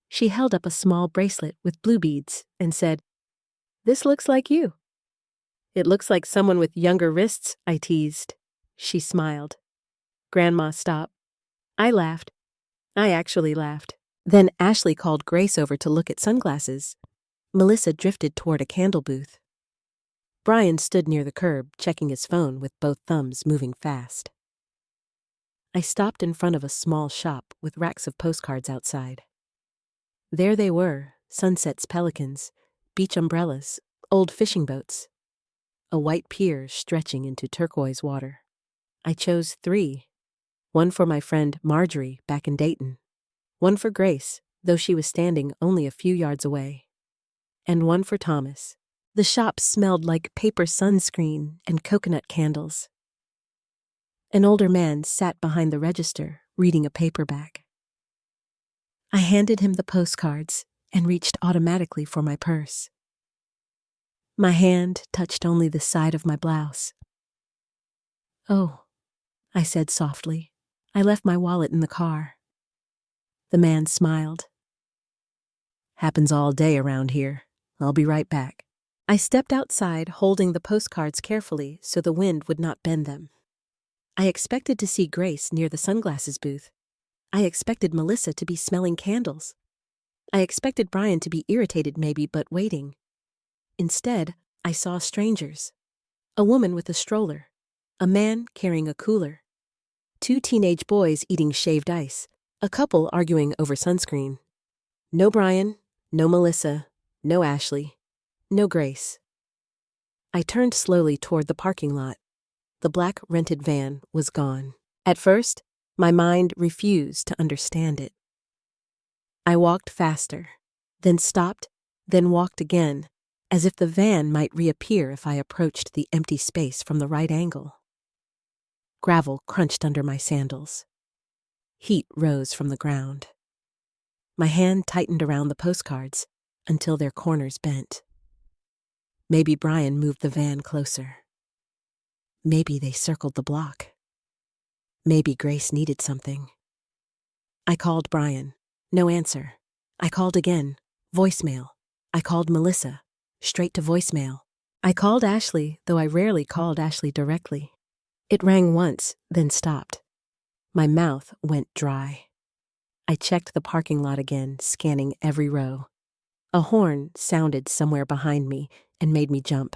She held up a small bracelet with blue beads and said, "This looks like you." "It looks like someone with younger wrists," I teased. She smiled. Grandma stopped. I laughed. I actually laughed. Then Ashley called Grace over to look at sunglasses. Melissa drifted toward a candle booth. Brian stood near the curb, checking his phone with both thumbs moving fast. I stopped in front of a small shop with racks of postcards outside. There they were, sunsets, pelicans, beach umbrellas, old fishing boats. A white pier stretching into turquoise water. I chose 3. One for my friend Marjorie back in Dayton. One for Grace, though she was standing only a few yards away. And one for Thomas. The shop smelled like paper sunscreen and coconut candles. An older man sat behind the register, reading a paperback. I handed him the postcards and reached automatically for my purse. My hand touched only the side of my blouse. "Oh," I said softly. "I left my wallet in the car." The man smiled. "Happens all day around here. I'll be right back." I stepped outside, holding the postcards carefully so the wind would not bend them. I expected to see Grace near the sunglasses booth. I expected Melissa to be smelling candles. I expected Brian to be irritated maybe, but waiting. Instead, I saw strangers. A woman with a stroller. A man carrying a cooler. 2 teenage boys eating shaved ice. A couple arguing over sunscreen. No Brian, no Melissa, no Ashley, no Grace. I turned slowly toward the parking lot. The black rented van was gone. At first, my mind refused to understand it. I walked faster, then stopped, then walked again, as if the van might reappear if I approached the empty space from the right angle. Gravel crunched under my sandals. Heat rose from the ground. My hand tightened around the postcards until their corners bent. Maybe Brian moved the van closer. Maybe they circled the block. Maybe Grace needed something. I called Brian. No answer. I called again. Voicemail. I called Melissa. Straight to voicemail. I called Ashley, though I rarely called Ashley directly. It rang once, then stopped. My mouth went dry. I checked the parking lot again, scanning every row. A horn sounded somewhere behind me and made me jump.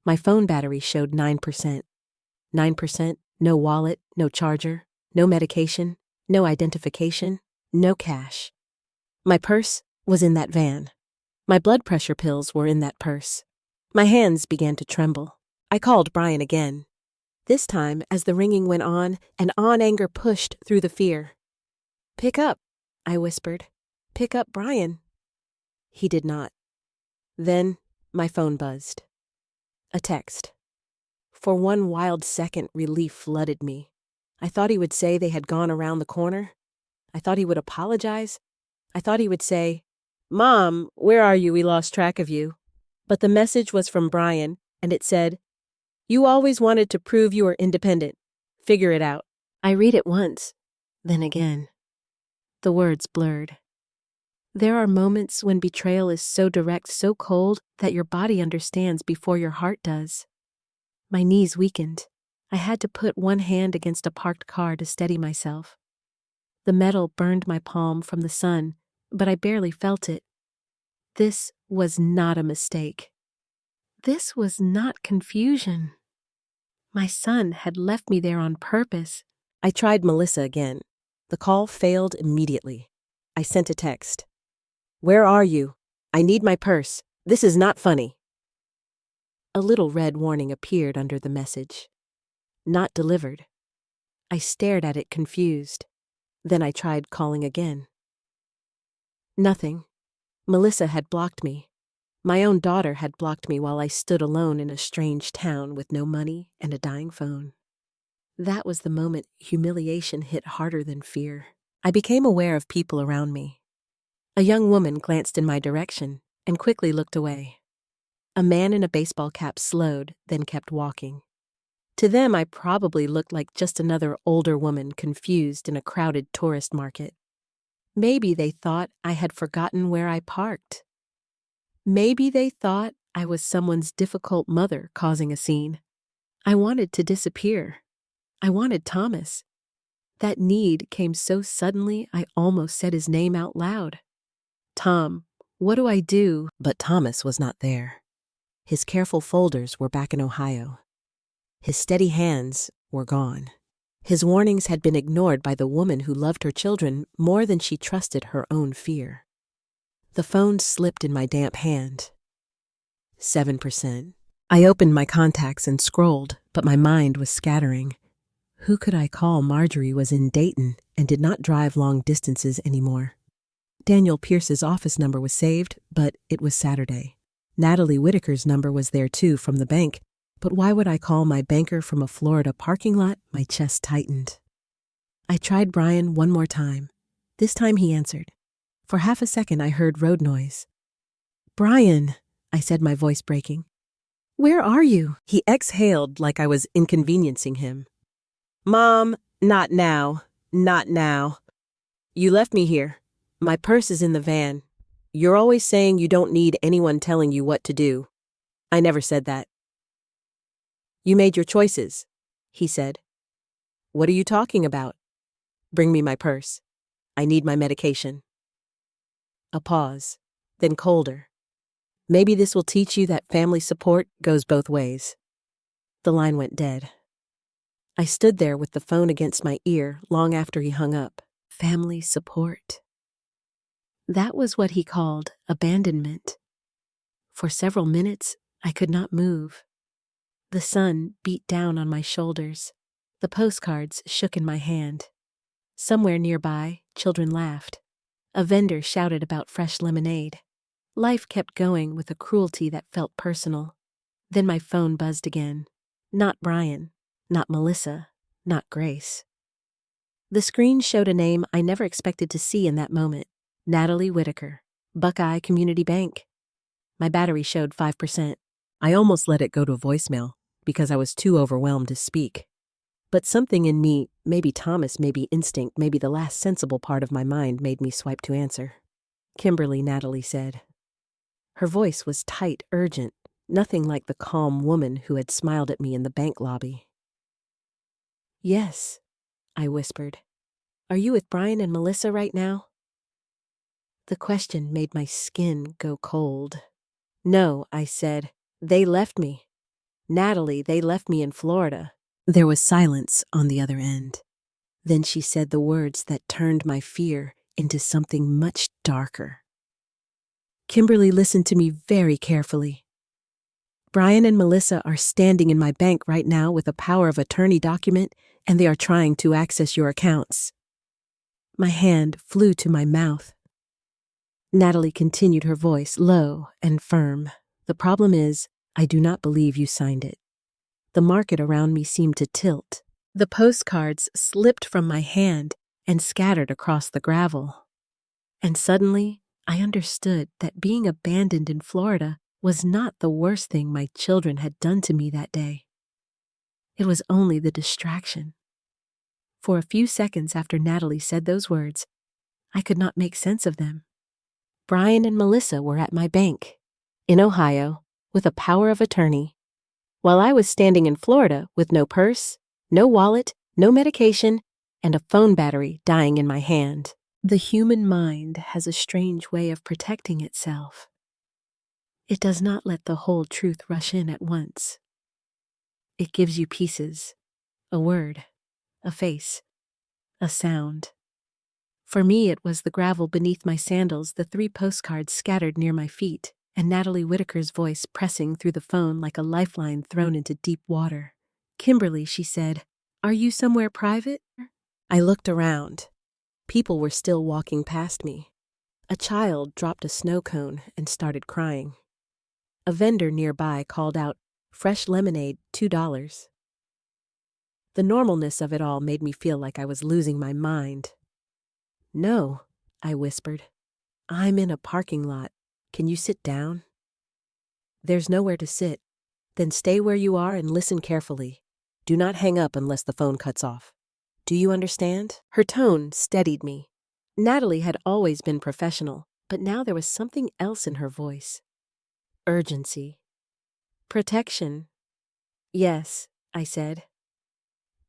My phone battery showed 9%. 9%, no wallet, no charger, no medication, no identification, no cash. My purse was in that van. My blood pressure pills were in that purse. My hands began to tremble. I called Brian again. This time, as the ringing went on, and anger pushed through the fear. "Pick up," I whispered. "Pick up Brian." He did not. Then my phone buzzed. A text. For one wild second, relief flooded me. I thought he would say they had gone around the corner. I thought he would apologize. I thought he would say, "Mom, where are you? We lost track of you." But the message was from Brian, and it said, "You always wanted to prove you were independent. Figure it out." I read it once, then again. The words blurred. There are moments when betrayal is so direct, so cold, that your body understands before your heart does. My knees weakened. I had to put one hand against a parked car to steady myself. The metal burned my palm from the sun, but I barely felt it. This was not a mistake. This was not confusion. My son had left me there on purpose. I tried Melissa again. The call failed immediately. I sent a text. "Where are you? I need my purse. This is not funny." A little red warning appeared under the message. Not delivered. I stared at it confused. Then I tried calling again. Nothing. Melissa had blocked me. My own daughter had blocked me while I stood alone in a strange town with no money and a dying phone. That was the moment humiliation hit harder than fear. I became aware of people around me. A young woman glanced in my direction and quickly looked away. A man in a baseball cap slowed, then kept walking. To them, I probably looked like just another older woman confused in a crowded tourist market. Maybe they thought I had forgotten where I parked. Maybe they thought I was someone's difficult mother causing a scene. I wanted to disappear. I wanted Thomas. That need came so suddenly I almost said his name out loud. Tom, what do I do? But Thomas was not there. His careful folders were back in Ohio. His steady hands were gone. His warnings had been ignored by the woman who loved her children more than she trusted her own fear. The phone slipped in my damp hand. 7%. I opened my contacts and scrolled, but my mind was scattering. Who could I call? Marjorie was in Dayton and did not drive long distances anymore. Daniel Pierce's office number was saved, but it was Saturday. Natalie Whitaker's number was there too from the bank, but why would I call my banker from a Florida parking lot? My chest tightened. I tried Brian one more time. This time he answered. For half a second I heard road noise. Brian, I said, my voice breaking. Where are you? He exhaled like I was inconveniencing him. Mom, not now. Not now. You left me here. My purse is in the van. You're always saying you don't need anyone telling you what to do. I never said that. You made your choices, he said. What are you talking about? Bring me my purse. I need my medication. A pause, then colder. Maybe this will teach you that family support goes both ways. The line went dead. I stood there with the phone against my ear long after he hung up. Family support. That was what he called abandonment. For several minutes, I could not move. The sun beat down on my shoulders. The postcards shook in my hand. Somewhere nearby, children laughed. A vendor shouted about fresh lemonade. Life kept going with a cruelty that felt personal. Then my phone buzzed again. Not Brian, not Melissa, not Grace. The screen showed a name I never expected to see in that moment. Natalie Whitaker, Buckeye Community Bank. My battery showed 5%. I almost let it go to voicemail because I was too overwhelmed to speak. But something in me, maybe Thomas, maybe instinct, maybe the last sensible part of my mind made me swipe to answer. Kimberly, Natalie said. Her voice was tight, urgent, nothing like the calm woman who had smiled at me in the bank lobby. Yes, I whispered. Are you with Brian and Melissa right now? The question made my skin go cold. No, I said. They left me. Natalie, they left me in Florida. There was silence on the other end. Then she said the words that turned my fear into something much darker. Kimberly listened to me very carefully. Brian and Melissa are standing in my bank right now with a power of attorney document, and they are trying to access your accounts. My hand flew to my mouth. Natalie continued, her voice low and firm. The problem is, I do not believe you signed it. The market around me seemed to tilt. The postcards slipped from my hand and scattered across the gravel. And suddenly, I understood that being abandoned in Florida was not the worst thing my children had done to me that day. It was only the distraction. For a few seconds after Natalie said those words, I could not make sense of them. Brian and Melissa were at my bank, in Ohio, with a power of attorney, while I was standing in Florida with no purse, no wallet, no medication, and a phone battery dying in my hand. The human mind has a strange way of protecting itself. It does not let the whole truth rush in at once. It gives you pieces, a word, a face, a sound. For me, it was the gravel beneath my sandals, the 3 postcards scattered near my feet, and Natalie Whitaker's voice pressing through the phone like a lifeline thrown into deep water. Kimberly, she said, are you somewhere private? I looked around. People were still walking past me. A child dropped a snow cone and started crying. A vendor nearby called out, fresh lemonade, $2. The normalness of it all made me feel like I was losing my mind. "No," I whispered. "I'm in a parking lot. Can you sit down?" "There's nowhere to sit." "Then stay where you are and listen carefully. Do not hang up unless the phone cuts off. Do you understand?" Her tone steadied me. Natalie had always been professional, but now there was something else in her voice. Urgency. Protection. "Yes," I said.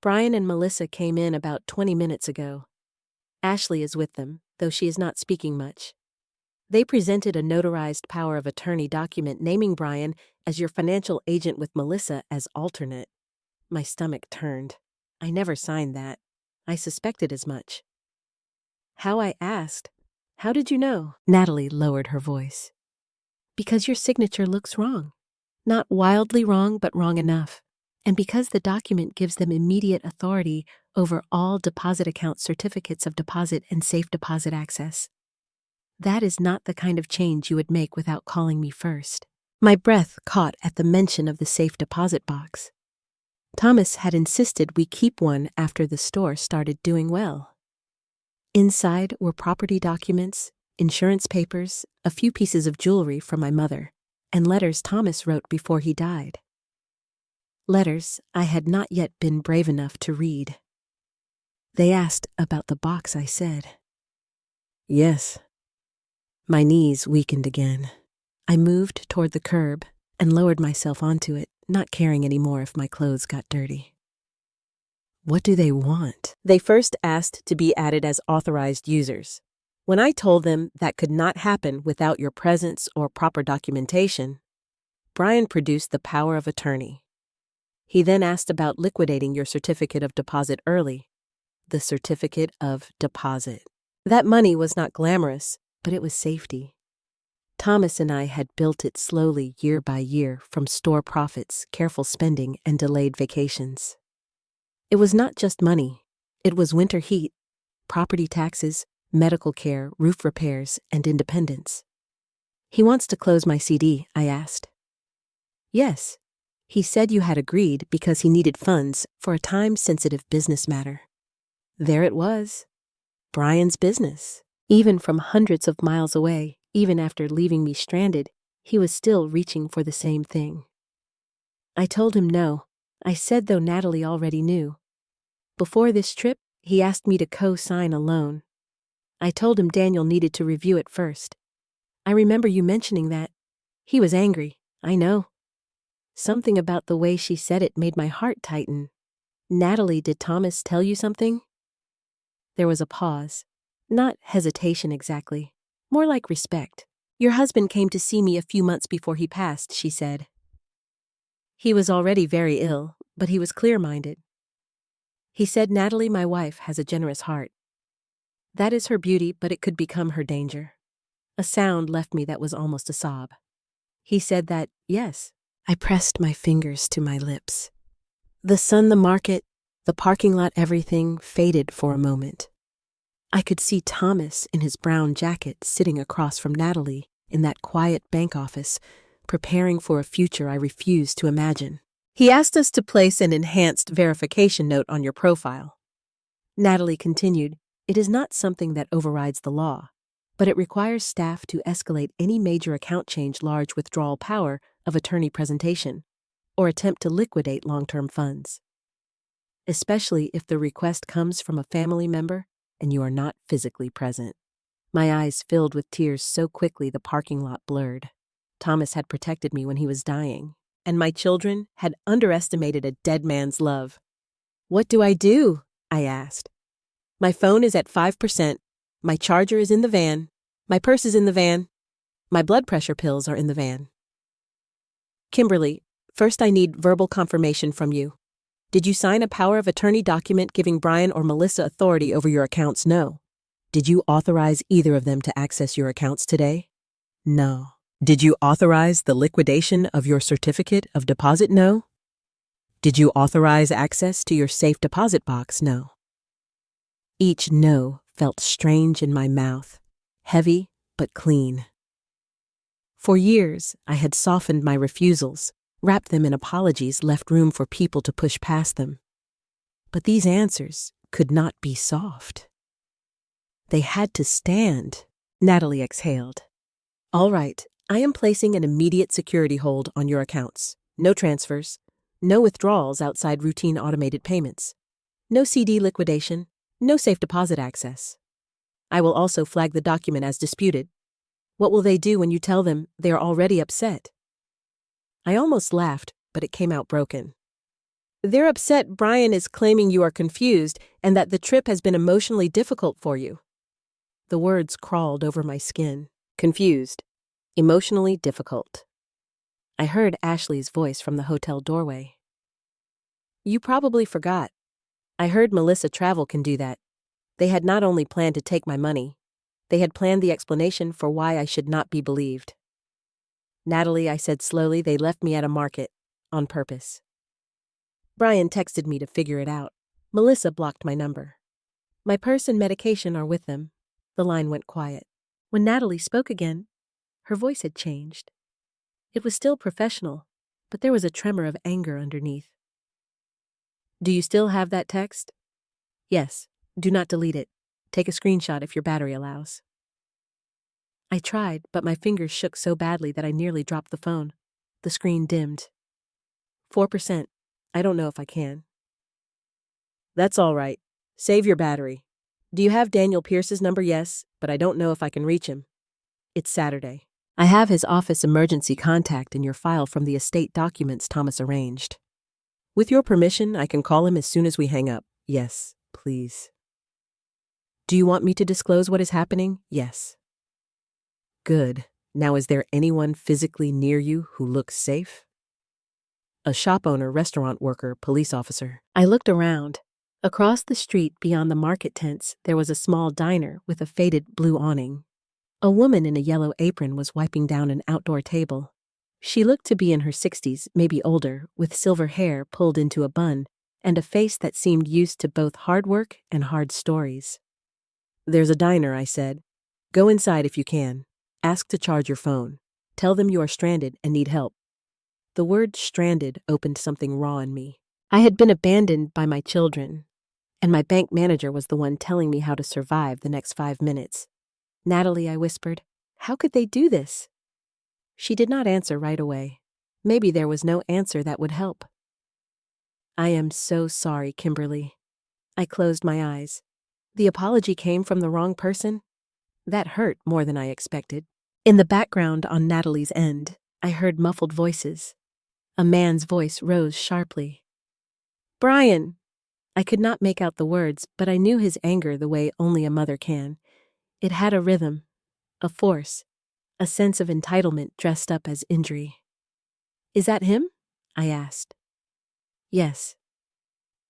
"Brian and Melissa came in about 20 minutes ago. Ashley is with them, though she is not speaking much. They presented a notarized power of attorney document naming Brian as your financial agent with Melissa as alternate." My stomach turned. I never signed that. I suspected as much. "How?" I asked. "How did you know?" Natalie lowered her voice. "Because your signature looks wrong. Not wildly wrong, but wrong enough. And because the document gives them immediate authority over all deposit account certificates of deposit and safe deposit access. That is not the kind of change you would make without calling me first." My breath caught at the mention of the safe deposit box. Thomas had insisted we keep one after the store started doing well. Inside were property documents, insurance papers, a few pieces of jewelry from my mother, and letters Thomas wrote before he died. Letters I had not yet been brave enough to read. They asked about the box. I said, "Yes." My knees weakened again. I moved toward the curb and lowered myself onto it, not caring anymore if my clothes got dirty. "What do they want?" They first asked to be added as authorized users. When I told them that could not happen without your presence or proper documentation, Brian produced the power of attorney. He then asked about liquidating your certificate of deposit early, the certificate of deposit. That money was not glamorous, but it was safety. Thomas and I had built it slowly year by year from store profits, careful spending, and delayed vacations. It was not just money. It was winter heat, property taxes, medical care, roof repairs, and independence. "He wants to close my CD," I asked. "Yes. He said you had agreed because he needed funds for a time-sensitive business matter." There it was. Brian's business. Even from hundreds of miles away, even after leaving me stranded, he was still reaching for the same thing. I told him no. I said, though Natalie already knew. Before this trip, he asked me to co-sign a loan. I told him Daniel needed to review it first. I remember you mentioning that. He was angry, I know. Something about the way she said it made my heart tighten. "Natalie, did Thomas tell you something?" There was a pause. Not hesitation exactly. More like respect. "Your husband came to see me a few months before he passed," she said. He was already very ill, but he was clear-minded. He said, "Natalie, my wife, has a generous heart. That is her beauty, but it could become her danger." A sound left me that was almost a sob. He said that, yes. I pressed my fingers to my lips. The sun, the market, the parking lot, everything faded for a moment. I could see Thomas in his brown jacket sitting across from Natalie in that quiet bank office, preparing for a future I refused to imagine. "He asked us to place an enhanced verification note on your profile." Natalie continued, "It is not something that overrides the law, but it requires staff to escalate any major account change large withdrawal power of attorney presentation, or attempt to liquidate long-term funds. Especially if the request comes from a family member and you are not physically present." My eyes filled with tears so quickly the parking lot blurred. Thomas had protected me when he was dying, and my children had underestimated a dead man's love. "What do I do?" I asked. "My phone is at 5%. My charger is in the van. My purse is in the van. My blood pressure pills are in the van." "Kimberly, first I need verbal confirmation from you. Did you sign a power of attorney document giving Brian or Melissa authority over your accounts?" "No." "Did you authorize either of them to access your accounts today?" "No." "Did you authorize the liquidation of your certificate of deposit?" "No." "Did you authorize access to your safe deposit box?" "No." Each no felt strange in my mouth, heavy but clean. For years, I had softened my refusals, wrapped them in apologies, left room for people to push past them. But these answers could not be soft. They had to stand. Natalie exhaled. All right, I am placing an immediate security hold on your accounts. No transfers, no withdrawals outside routine automated payments, no CD liquidation, no safe deposit access. I will also flag the document as disputed. What will they do when you tell them they are already upset? I almost laughed, but it came out broken. They're upset Brian is claiming you are confused and that the trip has been emotionally difficult for you. The words crawled over my skin. Confused. Emotionally difficult. I heard Ashley's voice from the hotel doorway. You probably forgot. I heard Melissa Travel can do that. They had not only planned to take my money, they had planned the explanation for why I should not be believed. Natalie, I said slowly, they left me at a market, on purpose. Brian texted me to figure it out. Melissa blocked my number. My purse and medication are with them. The line went quiet. When Natalie spoke again, her voice had changed. It was still professional, but there was a tremor of anger underneath. Do you still have that text? Yes. Do not delete it. Take a screenshot if your battery allows. I tried, but my fingers shook so badly that I nearly dropped the phone. The screen dimmed. 4%. I don't know if I can. That's all right. Save your battery. Do you have Daniel Pierce's number? Yes, but I don't know if I can reach him. It's Saturday. I have his office emergency contact in your file from the estate documents Thomas arranged. With your permission, I can call him as soon as we hang up. Yes, please. Do you want me to disclose what is happening? Yes. Good. Now, is there anyone physically near you who looks safe? A shop owner, restaurant worker, police officer. I looked around. Across the street beyond the market tents, there was a small diner with a faded blue awning. A woman in a yellow apron was wiping down an outdoor table. She looked to be in her 60s, maybe older, with silver hair pulled into a bun and a face that seemed used to both hard work and hard stories. There's a diner, I said. Go inside if you can. Ask to charge your phone. Tell them you are stranded and need help. The word stranded opened something raw in me. I had been abandoned by my children, and my bank manager was the one telling me how to survive the next 5 minutes. Natalie, I whispered, how could they do this? She did not answer right away. Maybe there was no answer that would help. I am so sorry, Kimberly. I closed my eyes. The apology came from the wrong person? That hurt more than I expected. In the background on Natalie's end, I heard muffled voices. A man's voice rose sharply. Brian! I could not make out the words, but I knew his anger the way only a mother can. It had a rhythm, a force, a sense of entitlement dressed up as injury. Is that him? I asked. Yes.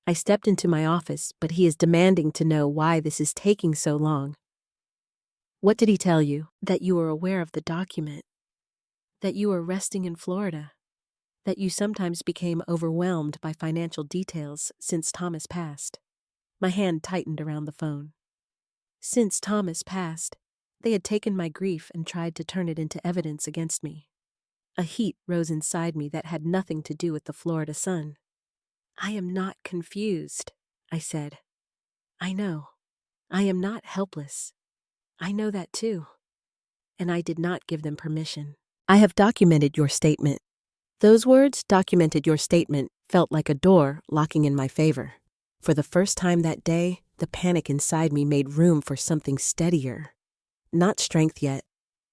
I stepped into my office, but he is demanding to know why this is taking so long. What did he tell you? That you were aware of the document. That you were resting in Florida. That you sometimes became overwhelmed by financial details since Thomas passed. My hand tightened around the phone. Since Thomas passed, they had taken my grief and tried to turn it into evidence against me. A heat rose inside me that had nothing to do with the Florida sun. I am not confused, I said. I know. I am not helpless. I know that too. And I did not give them permission. I have documented your statement. Those words, documented your statement, felt like a door locking in my favor. For the first time that day, the panic inside me made room for something steadier. Not strength yet,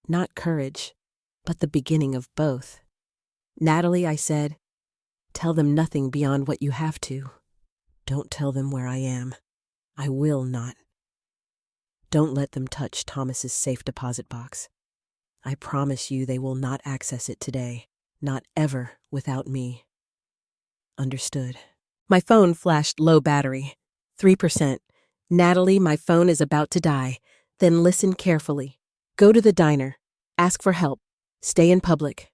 not courage, but the beginning of both. Natalie, I said, tell them nothing beyond what you have to. Don't tell them where I am. I will not. Don't let them touch Thomas's safe deposit box. I promise you they will not access it today. Not ever without me. Understood. My phone flashed low battery. 3%. Natalie, my phone is about to die. Then listen carefully. Go to the diner. Ask for help. Stay in public.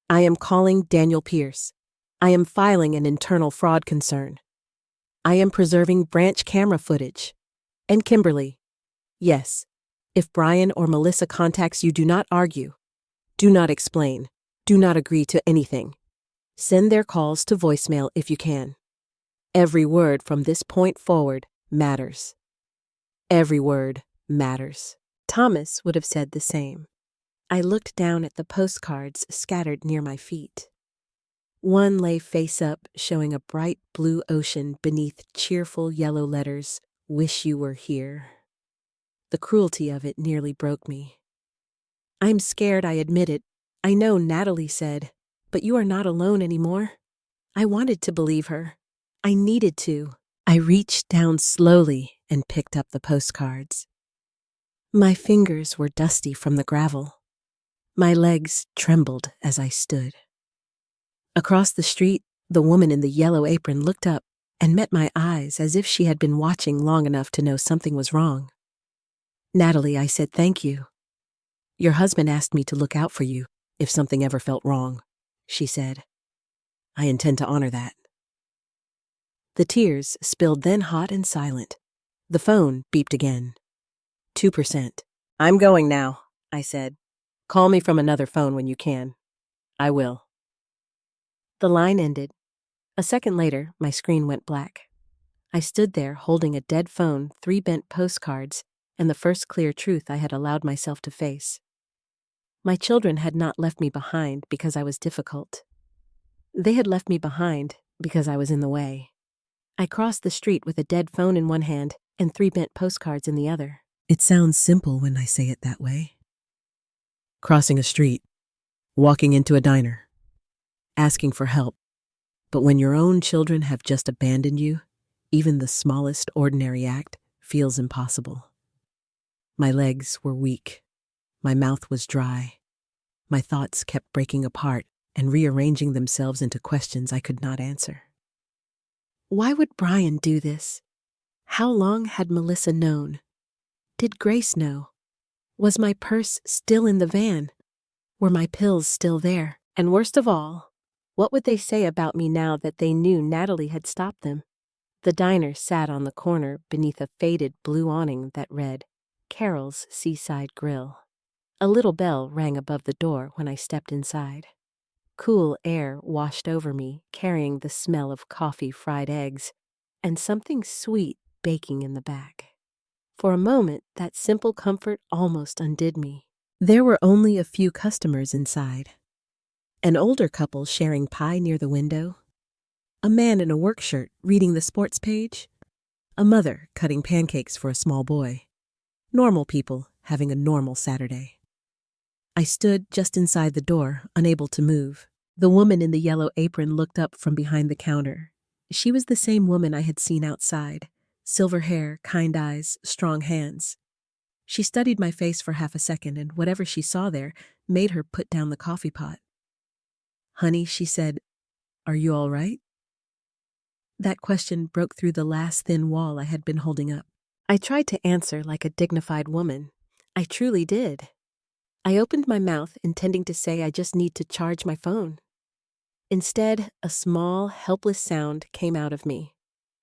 I am calling Daniel Pierce. I am filing an internal fraud concern. I am preserving branch camera footage. And Kimberly. Yes. If Brian or Melissa contacts you, do not argue. Do not explain. Do not agree to anything. Send their calls to voicemail if you can. Every word from this point forward matters. Every word matters. Thomas would have said the same. I looked down at the postcards scattered near my feet. One lay face up, showing a bright blue ocean beneath cheerful yellow letters, "Wish you were here." The cruelty of it nearly broke me. "I'm scared, I admit it. I know," Natalie said, "but you are not alone anymore." I wanted to believe her. I needed to. I reached down slowly and picked up the postcards. My fingers were dusty from the gravel. My legs trembled as I stood. Across the street, the woman in the yellow apron looked up and met my eyes as if she had been watching long enough to know something was wrong. "Natalie," I said, "thank you. Your husband asked me to look out for you if something ever felt wrong," she said. "I intend to honor that." The tears spilled, then hot and silent. The phone beeped again. 2%. "I'm going now," I said. "Call me from another phone when you can." "I will." The line ended. A second later, my screen went black. I stood there holding a dead phone, 3 bent postcards, and the first clear truth I had allowed myself to face. My children had not left me behind because I was difficult. They had left me behind because I was in the way. I crossed the street with a dead phone in one hand and 3 bent postcards in the other. It sounds simple when I say it that way. Crossing a street, walking into a diner, asking for help. But when your own children have just abandoned you, even the smallest ordinary act feels impossible. My legs were weak. My mouth was dry. My thoughts kept breaking apart and rearranging themselves into questions I could not answer. Why would Brian do this? How long had Melissa known? Did Grace know? Was my purse still in the van? Were my pills still there? And worst of all, what would they say about me now that they knew Natalie had stopped them? The diner sat on the corner beneath a faded blue awning that read, "Carol's Seaside Grill." A little bell rang above the door when I stepped inside. Cool air washed over me, carrying the smell of coffee, fried eggs, and something sweet baking in the back. For a moment, that simple comfort almost undid me. There were only a few customers inside. An older couple sharing pie near the window, a man in a work shirt reading the sports page, a mother cutting pancakes for a small boy. Normal people having a normal Saturday. I stood just inside the door, unable to move. The woman in the yellow apron looked up from behind the counter. She was the same woman I had seen outside. Silver hair, kind eyes, strong hands. She studied my face for half a second, and whatever she saw there made her put down the coffee pot. "Honey," she said, "are you all right?" That question broke through the last thin wall I had been holding up. I tried to answer like a dignified woman. I truly did. I opened my mouth, intending to say I just need to charge my phone. Instead, a small, helpless sound came out of me.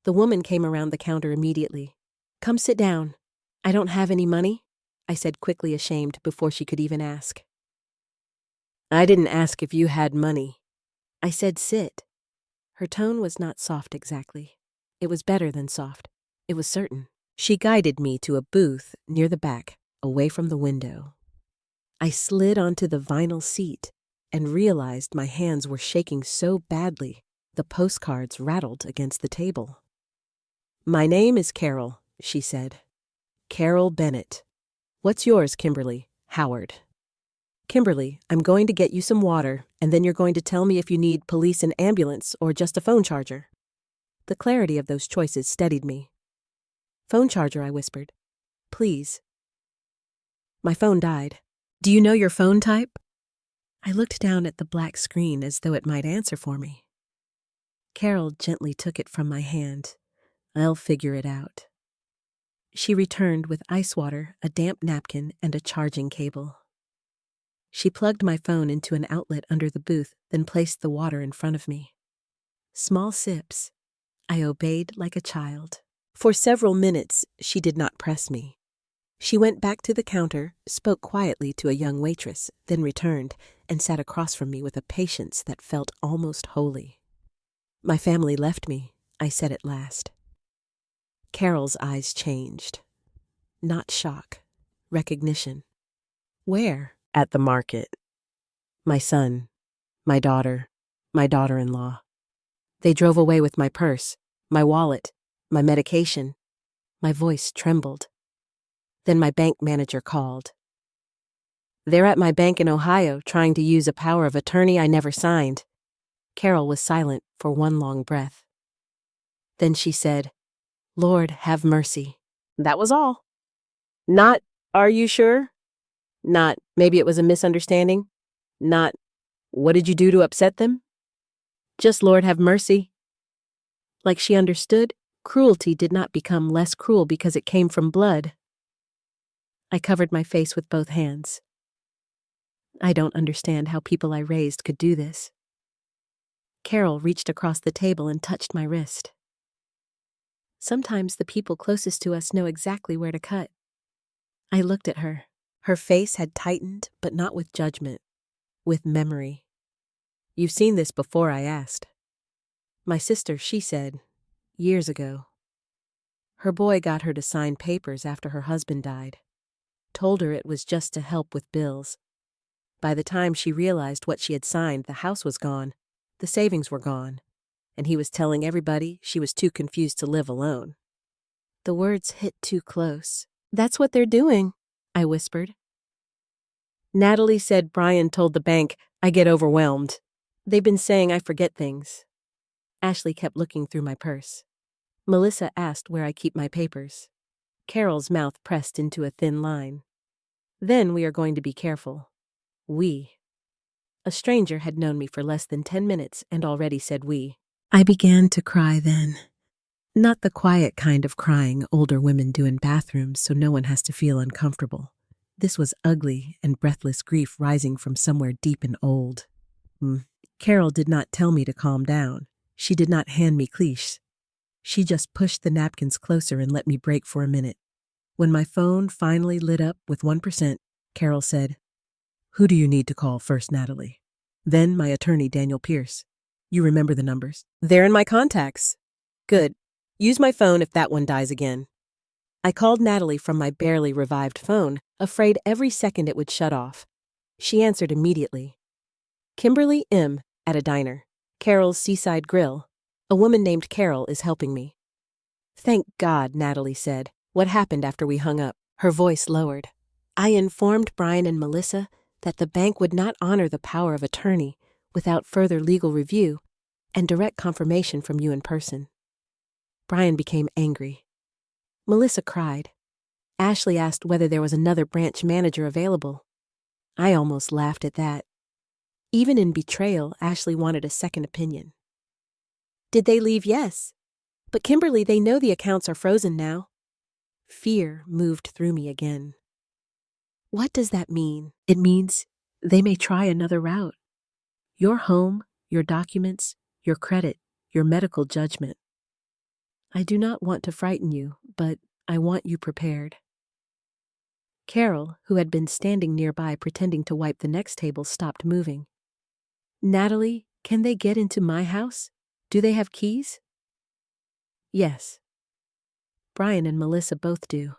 The woman came around the counter immediately. "Come sit down." "I don't have any money," I said, quickly, ashamed before she could even ask. "I didn't ask if you had money. I said sit." Her tone was not soft exactly. It was better than soft. It was certain. She guided me to a booth near the back, away from the window. I slid onto the vinyl seat and realized my hands were shaking so badly the postcards rattled against the table. "My name is Carol," she said. "Carol Bennett. What's yours, Kimberly Howard?" "Kimberly, I'm going to get you some water, and then you're going to tell me if you need police and ambulance or just a phone charger." The clarity of those choices steadied me. "Phone charger," I whispered. "Please." My phone died. "Do you know your phone type?" I looked down at the black screen as though it might answer for me. Carol gently took it from my hand. "I'll figure it out." She returned with ice water, a damp napkin, and a charging cable. She plugged my phone into an outlet under the booth, then placed the water in front of me. Small sips. I obeyed like a child. For several minutes, she did not press me. She went back to the counter, spoke quietly to a young waitress, then returned and sat across from me with a patience that felt almost holy. "My family left me," I said at last. Carol's eyes changed. Not shock. Recognition. Where? At the market. My son, my daughter-in-law. They drove away with my purse, my wallet, my medication. My voice trembled. Then my bank manager called. They're at my bank in Ohio trying to use a power of attorney I never signed. Carol was silent for one long breath. Then she said, Lord, have mercy. That was all. Not, are you sure? Not, maybe it was a misunderstanding. Not, what did you do to upset them? Just, Lord, have mercy. Like she understood, cruelty did not become less cruel because it came from blood. I covered my face with both hands. I don't understand how people I raised could do this. Carol reached across the table and touched my wrist. Sometimes the people closest to us know exactly where to cut. I looked at her. Her face had tightened, but not with judgment, with memory. You've seen this before, I asked. My sister, she said, years ago. Her boy got her to sign papers after her husband died. Told her it was just to help with bills. By the time she realized what she had signed, the house was gone, the savings were gone, and he was telling everybody she was too confused to live alone. The words hit too close. That's what they're doing, I whispered. Natalie said Brian told the bank, I get overwhelmed. They've been saying I forget things. Ashley kept looking through my purse. Melissa asked where I keep my papers. Carol's mouth pressed into a thin line. Then we are going to be careful. We. A stranger had known me for less than 10 minutes and already said we. I began to cry then. Not the quiet kind of crying older women do in bathrooms so no one has to feel uncomfortable. This was ugly and breathless grief rising from somewhere deep and old. Carol did not tell me to calm down. She did not hand me cleaches. She just pushed the napkins closer and let me break for a minute. When my phone finally lit up with 1%, Carol said, Who do you need to call first, Natalie? Then my attorney, Daniel Pierce. You remember the numbers? They're in my contacts. Good. Use my phone if that one dies again. I called Natalie from my barely revived phone, afraid every second it would shut off. She answered immediately. Kimberly M. at a diner. Carol's Seaside Grill. A woman named Carol is helping me. Thank God, Natalie said. What happened after we hung up? Her voice lowered. I informed Brian and Melissa that the bank would not honor the power of attorney without further legal review and direct confirmation from you in person. Brian became angry. Melissa cried. Ashley asked whether there was another branch manager available. I almost laughed at that. Even in betrayal, Ashley wanted a second opinion. Did they leave? Yes. But Kimberly, they know the accounts are frozen now. Fear moved through me again. What does that mean? It means they may try another route. Your home, your documents, your credit, your medical judgment. I do not want to frighten you, but I want you prepared. Carol, who had been standing nearby pretending to wipe the next table, stopped moving. Natalie, can they get into my house? Do they have keys? Yes. Brian and Melissa both do.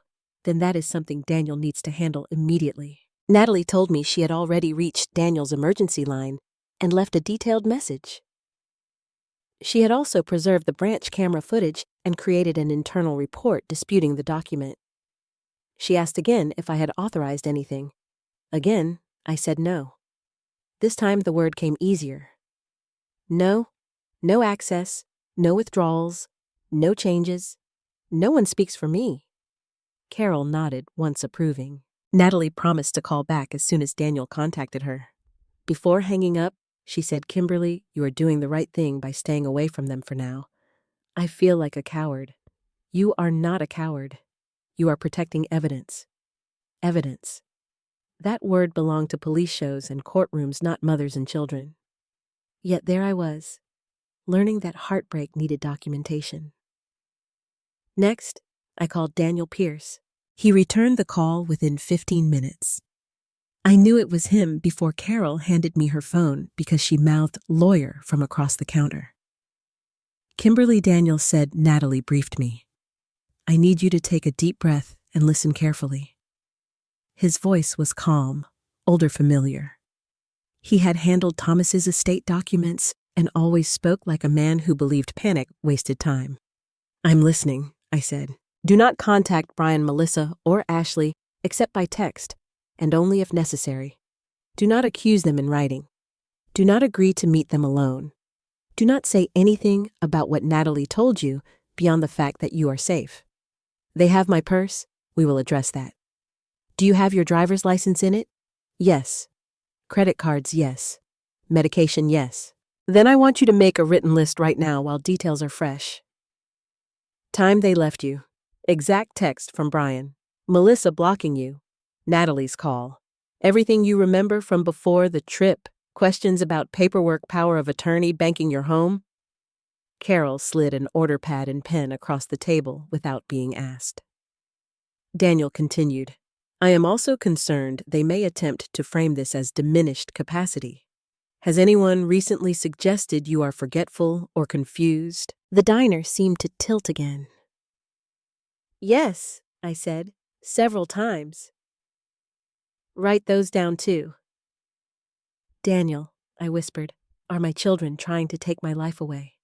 Then that is something Daniel needs to handle immediately. Natalie told me she had already reached Daniel's emergency line and left a detailed message. She had also preserved the branch camera footage and created an internal report disputing the document. She asked again if I had authorized anything. Again, I said no. This time the word came easier. No, no access, no withdrawals, no changes. No one speaks for me. Carol nodded, once approving. Natalie promised to call back as soon as Daniel contacted her. Before hanging up, she said, Kimberly, you are doing the right thing by staying away from them for now. I feel like a coward. You are not a coward. You are protecting evidence. Evidence. That word belonged to police shows and courtrooms, not mothers and children. Yet there I was, learning that heartbreak needed documentation. Next, I called Daniel Pierce. He returned the call within 15 minutes. I knew it was him before Carol handed me her phone because she mouthed lawyer from across the counter. Kimberly Daniels said Natalie briefed me. I need you to take a deep breath and listen carefully. His voice was calm, older familiar. He had handled Thomas's estate documents and always spoke like a man who believed panic wasted time. I'm listening, I said. Do not contact Brian, Melissa, or Ashley except by text, and only if necessary. Do not accuse them in writing. Do not agree to meet them alone. Do not say anything about what Natalie told you beyond the fact that you are safe. They have my purse. We will address that. Do you have your driver's license in it? Yes. Credit cards, yes. Medication, yes. Then I want you to make a written list right now while details are fresh. Time they left you. Exact text from Brian. Melissa blocking you. Natalie's call. Everything you remember from before the trip. Questions about paperwork, power of attorney, banking your home. Carol slid an order pad and pen across the table without being asked. Daniel continued. I am also concerned they may attempt to frame this as diminished capacity. Has anyone recently suggested you are forgetful or confused? The diner seemed to tilt again. Yes, I said, several times. Write those down too. Daniel, I whispered, are my children trying to take my life away?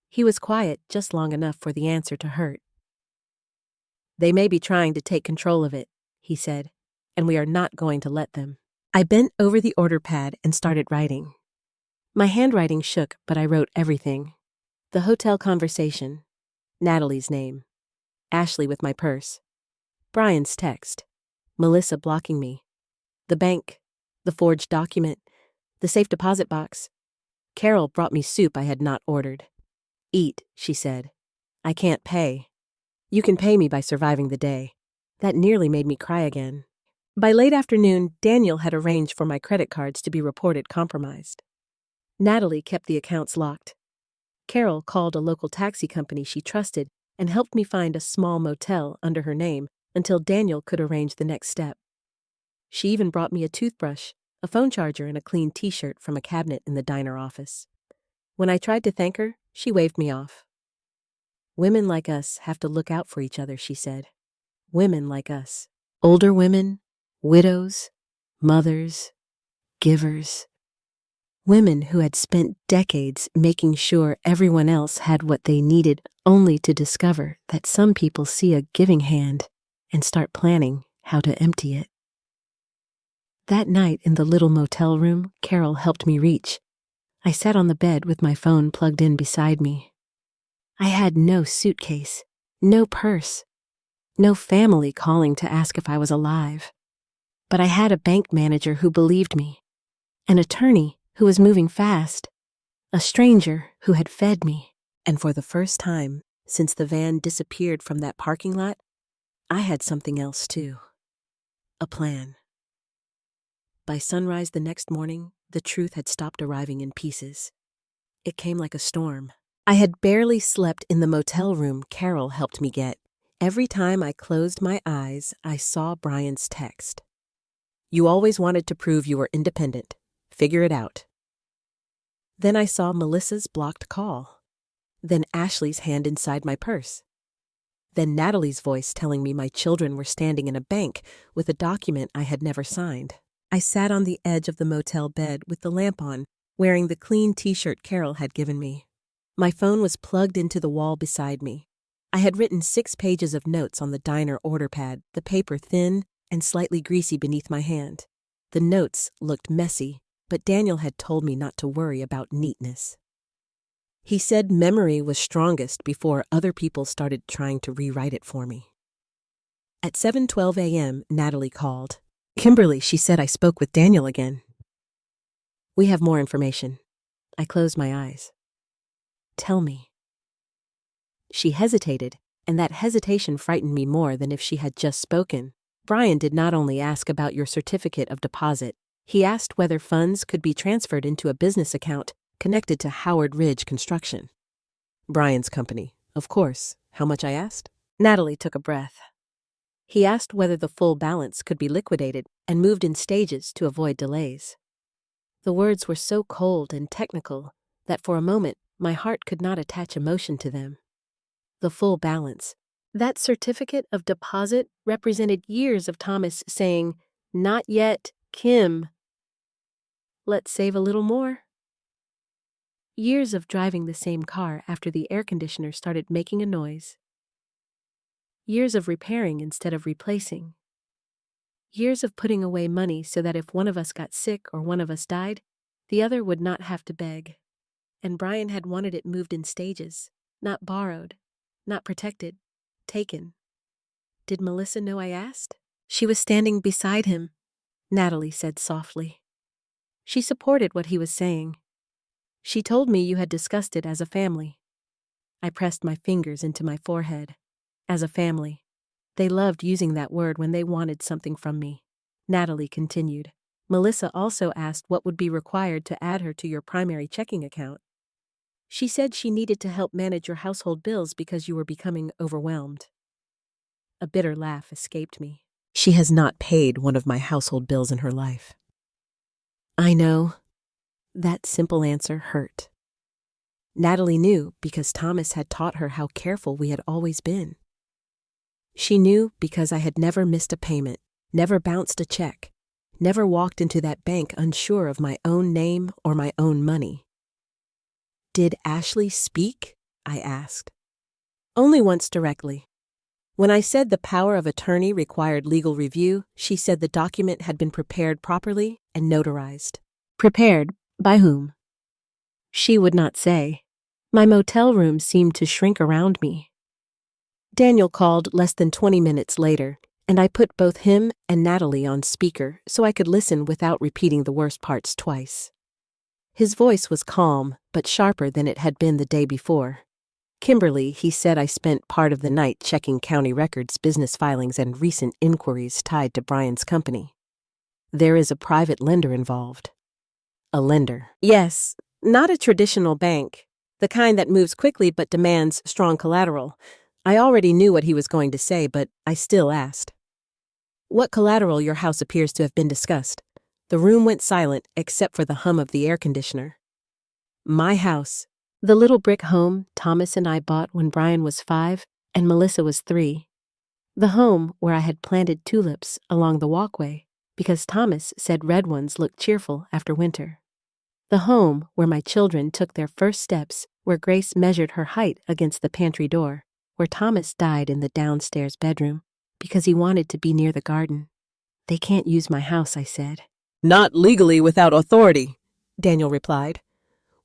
He was quiet just long enough for the answer to hurt. They may be trying to take control of it, he said, and we are not going to let them. I bent over the order pad and started writing. My handwriting shook, but I wrote everything. The hotel conversation, Natalie's name, Ashley with my purse, Brian's text, Melissa blocking me, the bank, the forged document, the safe deposit box. Carol brought me soup I had not ordered. Eat, she said. I can't pay. You can pay me by surviving the day. That nearly made me cry again. By late afternoon, Daniel had arranged for my credit cards to be reported compromised. Natalie kept the accounts locked. Carol called a local taxi company she trusted and helped me find a small motel under her name until Daniel could arrange the next step. She even brought me a toothbrush, a phone charger, and a clean t-shirt from a cabinet in the diner office. When I tried to thank her, she waved me off. Women like us have to look out for each other, she said. Women like us. Older women, widows, mothers, givers. Women who had spent decades making sure everyone else had what they needed, only to discover that some people see a giving hand and start planning how to empty it. That night in the little motel room Carol helped me reach, I sat on the bed with my phone plugged in beside me. I had no suitcase, no purse, no family calling to ask if I was alive. But I had a bank manager who believed me, an attorney who was moving fast, a stranger who had fed me, and for the first time since the van disappeared from that parking lot, I had something else too. A plan. By sunrise the next morning, the truth had stopped arriving in pieces. It came like a storm. I had barely slept in the motel room Carol helped me get. Every time I closed my eyes, I saw Brian's text. You always wanted to prove you were independent. Figure it out. Then I saw Melissa's blocked call. Then Ashley's hand inside my purse. Then Natalie's voice telling me my children were standing in a bank with a document I had never signed. I sat on the edge of the motel bed with the lamp on, wearing the clean t-shirt Carol had given me. My phone was plugged into the wall beside me. I had written 6 pages of notes on the diner order pad, the paper thin and slightly greasy beneath my hand. The notes looked messy, but Daniel had told me not to worry about neatness. He said memory was strongest before other people started trying to rewrite it for me. At 7:12 a.m., Natalie called. Kimberly, she said, I spoke with Daniel again. We have more information. I closed my eyes. Tell me. She hesitated, and that hesitation frightened me more than if she had just spoken. Brian did not only ask about your certificate of deposit, he asked whether funds could be transferred into a business account connected to Howard Ridge Construction. Brian's company, of course. How much, I asked? Natalie took a breath. He asked whether the full balance could be liquidated and moved in stages to avoid delays. The words were so cold and technical that for a moment My heart could not attach emotion to them. The full balance. That certificate of deposit represented years of Thomas saying, "Not yet, Kim. Let's save a little more." Years of driving the same car after the air conditioner started making a noise. Years of repairing instead of replacing. Years of putting away money so that if one of us got sick or one of us died, the other would not have to beg. And Brian had wanted it moved in stages, not borrowed, not protected, taken. Did Melissa know I asked? She was standing beside him, Natalie said softly. She supported what he was saying. She told me you had discussed it as a family. I pressed my fingers into my forehead. As a family. They loved using that word when they wanted something from me. Natalie continued. Melissa also asked what would be required to add her to your primary checking account. She said she needed to help manage your household bills because you were becoming overwhelmed. A bitter laugh escaped me. She has not paid one of my household bills in her life. I know. That simple answer hurt. Natalie knew because Thomas had taught her how careful we had always been. She knew because I had never missed a payment, never bounced a check, never walked into that bank unsure of my own name or my own money. Did Ashley speak? I asked. Only once directly. When I said the power of attorney required legal review, she said the document had been prepared properly and notarized. Prepared? By whom? She would not say. My motel room seemed to shrink around me. Daniel called less than 20 minutes later, and I put both him and Natalie on speaker so I could listen without repeating the worst parts twice. His voice was calm, but sharper than it had been the day before. Kimberly, he said I spent part of the night checking county records, business filings, and recent inquiries tied to Brian's company. There is a private lender involved. A lender. Yes, not a traditional bank, the kind that moves quickly but demands strong collateral. I already knew what he was going to say, but I still asked. What collateral your house appears to have been discussed? The room went silent except for the hum of the air conditioner. My house. The little brick home Thomas and I bought when Brian was 5 and Melissa was 3. The home where I had planted tulips along the walkway because Thomas said red ones looked cheerful after winter. The home where my children took their first steps, where Grace measured her height against the pantry door, where Thomas died in the downstairs bedroom because he wanted to be near the garden. They can't use my house, I said. Not legally without authority, Daniel replied,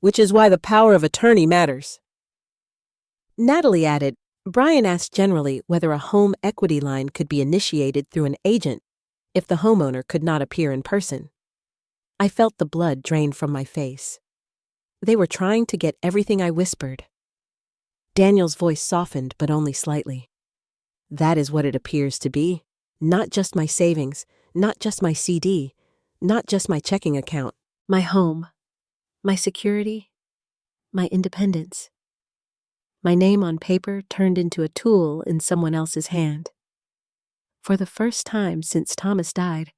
which is why the power of attorney matters. Natalie added, Brian asked generally whether a home equity line could be initiated through an agent if the homeowner could not appear in person. I felt the blood drain from my face. They were trying to get everything I whispered. Daniel's voice softened, but only slightly. That is what it appears to be. Not just my savings, not just my CD, not just my checking account. My home, my security, my independence. My name on paper turned into a tool in someone else's hand. For the first time since Thomas died,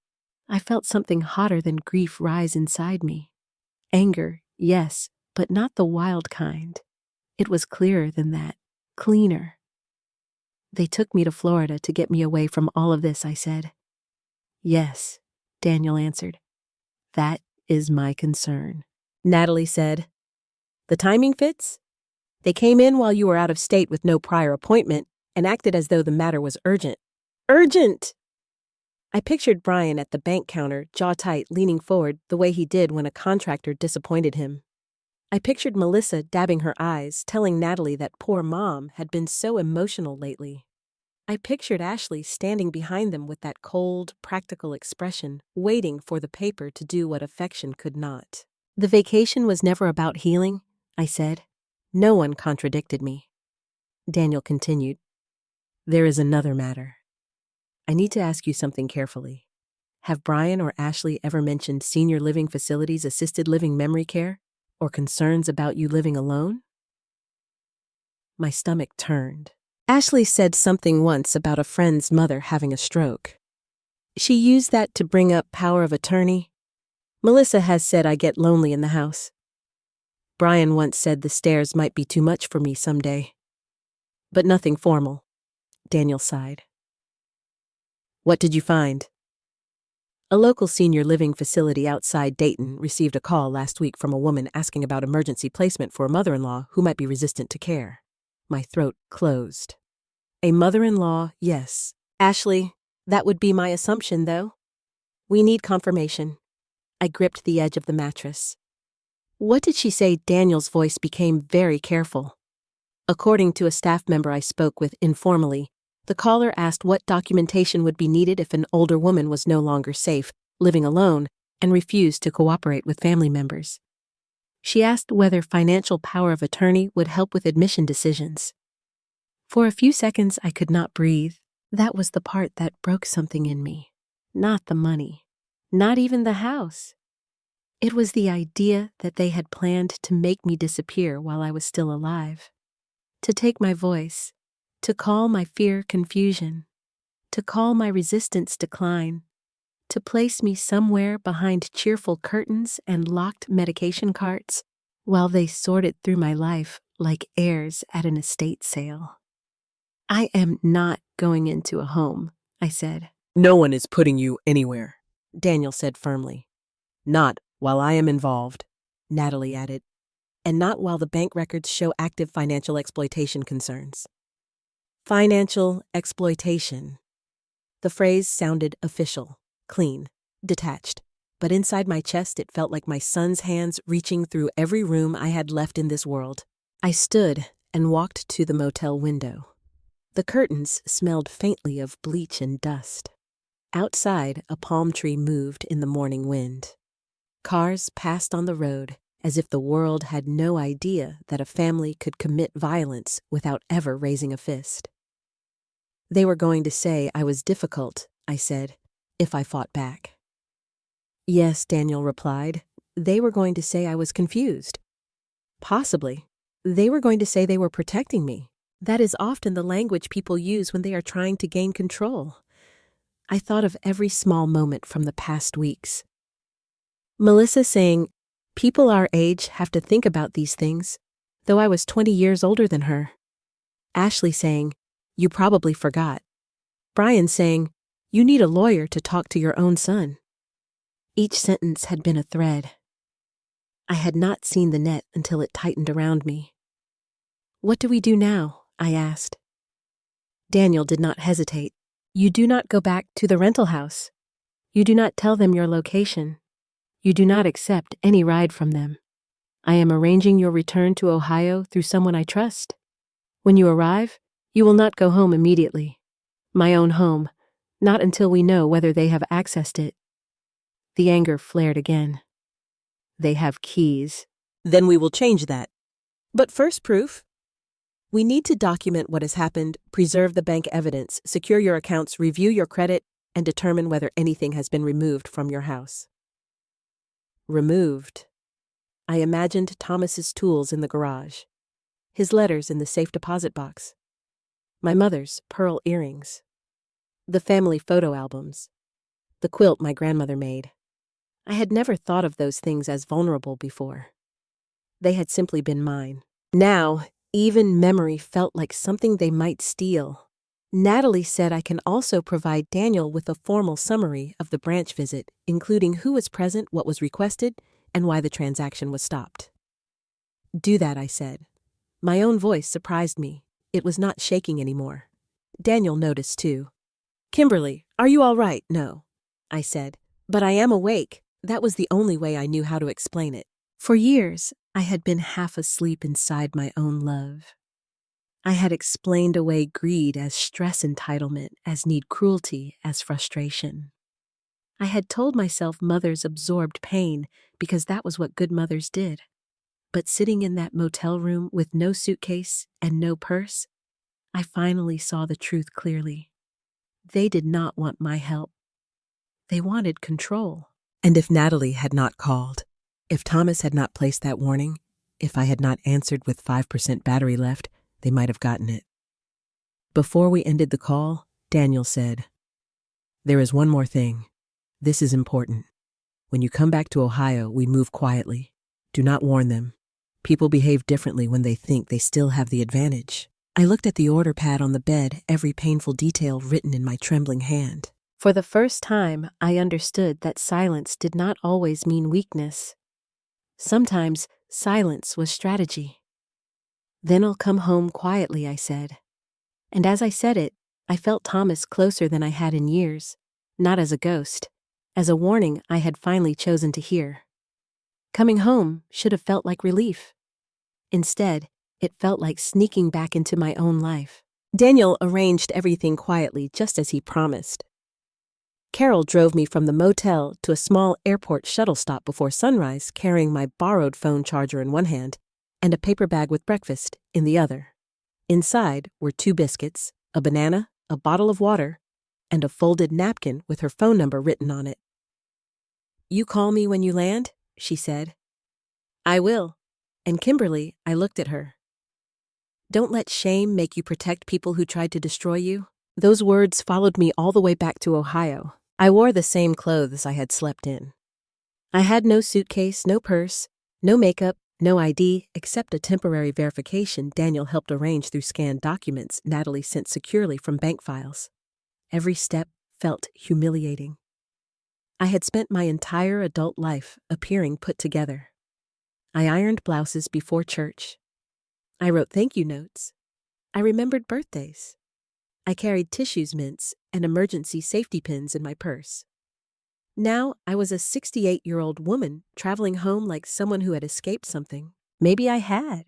I felt something hotter than grief rise inside me. Anger, yes, but not the wild kind. It was clearer than that, cleaner. They took me to Florida to get me away from all of this, I said. Yes, Daniel answered. That is my concern. Natalie said, the timing fits? They came in while you were out of state with no prior appointment and acted as though the matter was urgent. Urgent! I pictured Brian at the bank counter, jaw tight, leaning forward the way he did when a contractor disappointed him. I pictured Melissa dabbing her eyes, telling Natalie that poor Mom had been so emotional lately. I pictured Ashley standing behind them with that cold, practical expression, waiting for the paper to do what affection could not. The vacation was never about healing, I said. No one contradicted me. Daniel continued. There is another matter. I need to ask you something carefully. Have Brian or Ashley ever mentioned senior living facilities, assisted living, memory care, or concerns about you living alone? My stomach turned. Ashley said something once about a friend's mother having a stroke. She used that to bring up power of attorney. Melissa has said I get lonely in the house. Brian once said the stairs might be too much for me someday. But nothing formal. Daniel sighed. What did you find? A local senior living facility outside Dayton received a call last week from a woman asking about emergency placement for a mother-in-law who might be resistant to care. My throat closed. A mother-in-law, yes. Ashley, that would be my assumption, though. We need confirmation. I gripped the edge of the mattress. What did she say? Daniel's voice became very careful. According to a staff member I spoke with informally, the caller asked what documentation would be needed if an older woman was no longer safe, living alone, and refused to cooperate with family members. She asked whether financial power of attorney would help with admission decisions. For a few seconds, I could not breathe. That was the part that broke something in me. Not the money. Not even the house. It was the idea that they had planned to make me disappear while I was still alive. To take my voice. To call my fear confusion. To call my resistance decline. To place me somewhere behind cheerful curtains and locked medication carts while they sorted through my life like heirs at an estate sale. I am not going into a home, I said. No one is putting you anywhere, Daniel said firmly. not while I am involved. Natalie added, and not while the bank records show active financial exploitation concerns. Financial exploitation. The phrase sounded official, clean, detached, but inside my chest it felt like my son's hands reaching through every room I had left in this world. I stood and walked to the motel window. The curtains smelled faintly of bleach and dust. Outside, a palm tree moved in the morning wind. Cars passed on the road as if the world had no idea that a family could commit violence without ever raising a fist. They were going to say I was difficult, I said, if I fought back. Yes, Daniel replied. They were going to say I was confused. Possibly. They were going to say they were protecting me. That is often the language people use when they are trying to gain control. I thought of every small moment from the past weeks. Melissa saying, people our age have to think about these things, though I was 20 years older than her. Ashley saying, you probably forgot. Brian saying, you need a lawyer to talk to your own son. Each sentence had been a thread. I had not seen the net until it tightened around me. What do we do now? I asked. Daniel did not hesitate. You do not go back to the rental house. You do not tell them your location. You do not accept any ride from them. I am arranging your return to Ohio through someone I trust. When you arrive, you will not go home immediately. My own home, not until we know whether they have accessed it. The anger flared again. They have keys. Then we will change that. But first proof. We need to document what has happened, preserve the bank evidence, secure your accounts, review your credit, and determine whether anything has been removed from your house. Removed. I imagined Thomas's tools in the garage, his letters in the safe deposit box, my mother's pearl earrings, the family photo albums, the quilt my grandmother made. I had never thought of those things as vulnerable before. They had simply been mine. Now, even memory felt like something they might steal. Natalie said I can also provide Daniel with a formal summary of the branch visit, including who was present, what was requested, and why the transaction was stopped. Do that, I said. My own voice surprised me. It was not shaking anymore. Daniel noticed, too. Kimberly, are you all right? No, I said. But I am awake. That was the only way I knew how to explain it. For years, I had been half asleep inside my own love. I had explained away greed as stress entitlement, as need cruelty, as frustration. I had told myself mothers absorbed pain because that was what good mothers did. But sitting in that motel room with no suitcase and no purse, I finally saw the truth clearly. They did not want my help. They wanted control. And if Natalie had not called, if Thomas had not placed that warning, if I had not answered with 5% battery left, they might have gotten it. Before we ended the call, Daniel said, "There is one more thing. This is important. When you come back to Ohio, we move quietly. Do not warn them. People behave differently when they think they still have the advantage. I looked at the order pad on the bed, every painful detail written in my trembling hand. For the first time, I understood that silence did not always mean weakness. Sometimes silence was strategy. "Then I'll come home quietly," I said. And as I said it, I felt Thomas closer than I had in years, not as a ghost, as a warning I had finally chosen to hear. Coming home should have felt like relief. Instead, it felt like sneaking back into my own life. Daniel arranged everything quietly, just as he promised. Carol drove me from the motel to a small airport shuttle stop before sunrise, carrying my borrowed phone charger in one hand and a paper bag with breakfast in the other. Inside were 2 biscuits, a banana, a bottle of water, and a folded napkin with her phone number written on it. "You call me when you land," she said. "I will." And Kimberly, I looked at her. "Don't let shame make you protect people who tried to destroy you." Those words followed me all the way back to Ohio. I wore the same clothes I had slept in. I had no suitcase, no purse, no makeup, no ID, except a temporary verification Daniel helped arrange through scanned documents Natalie sent securely from bank files. Every step felt humiliating. I had spent my entire adult life appearing put together. I ironed blouses before church. I wrote thank you notes. I remembered birthdays. I carried tissues, mints, and emergency safety pins in my purse. Now I was a 68-year-old woman traveling home like someone who had escaped something. Maybe I had.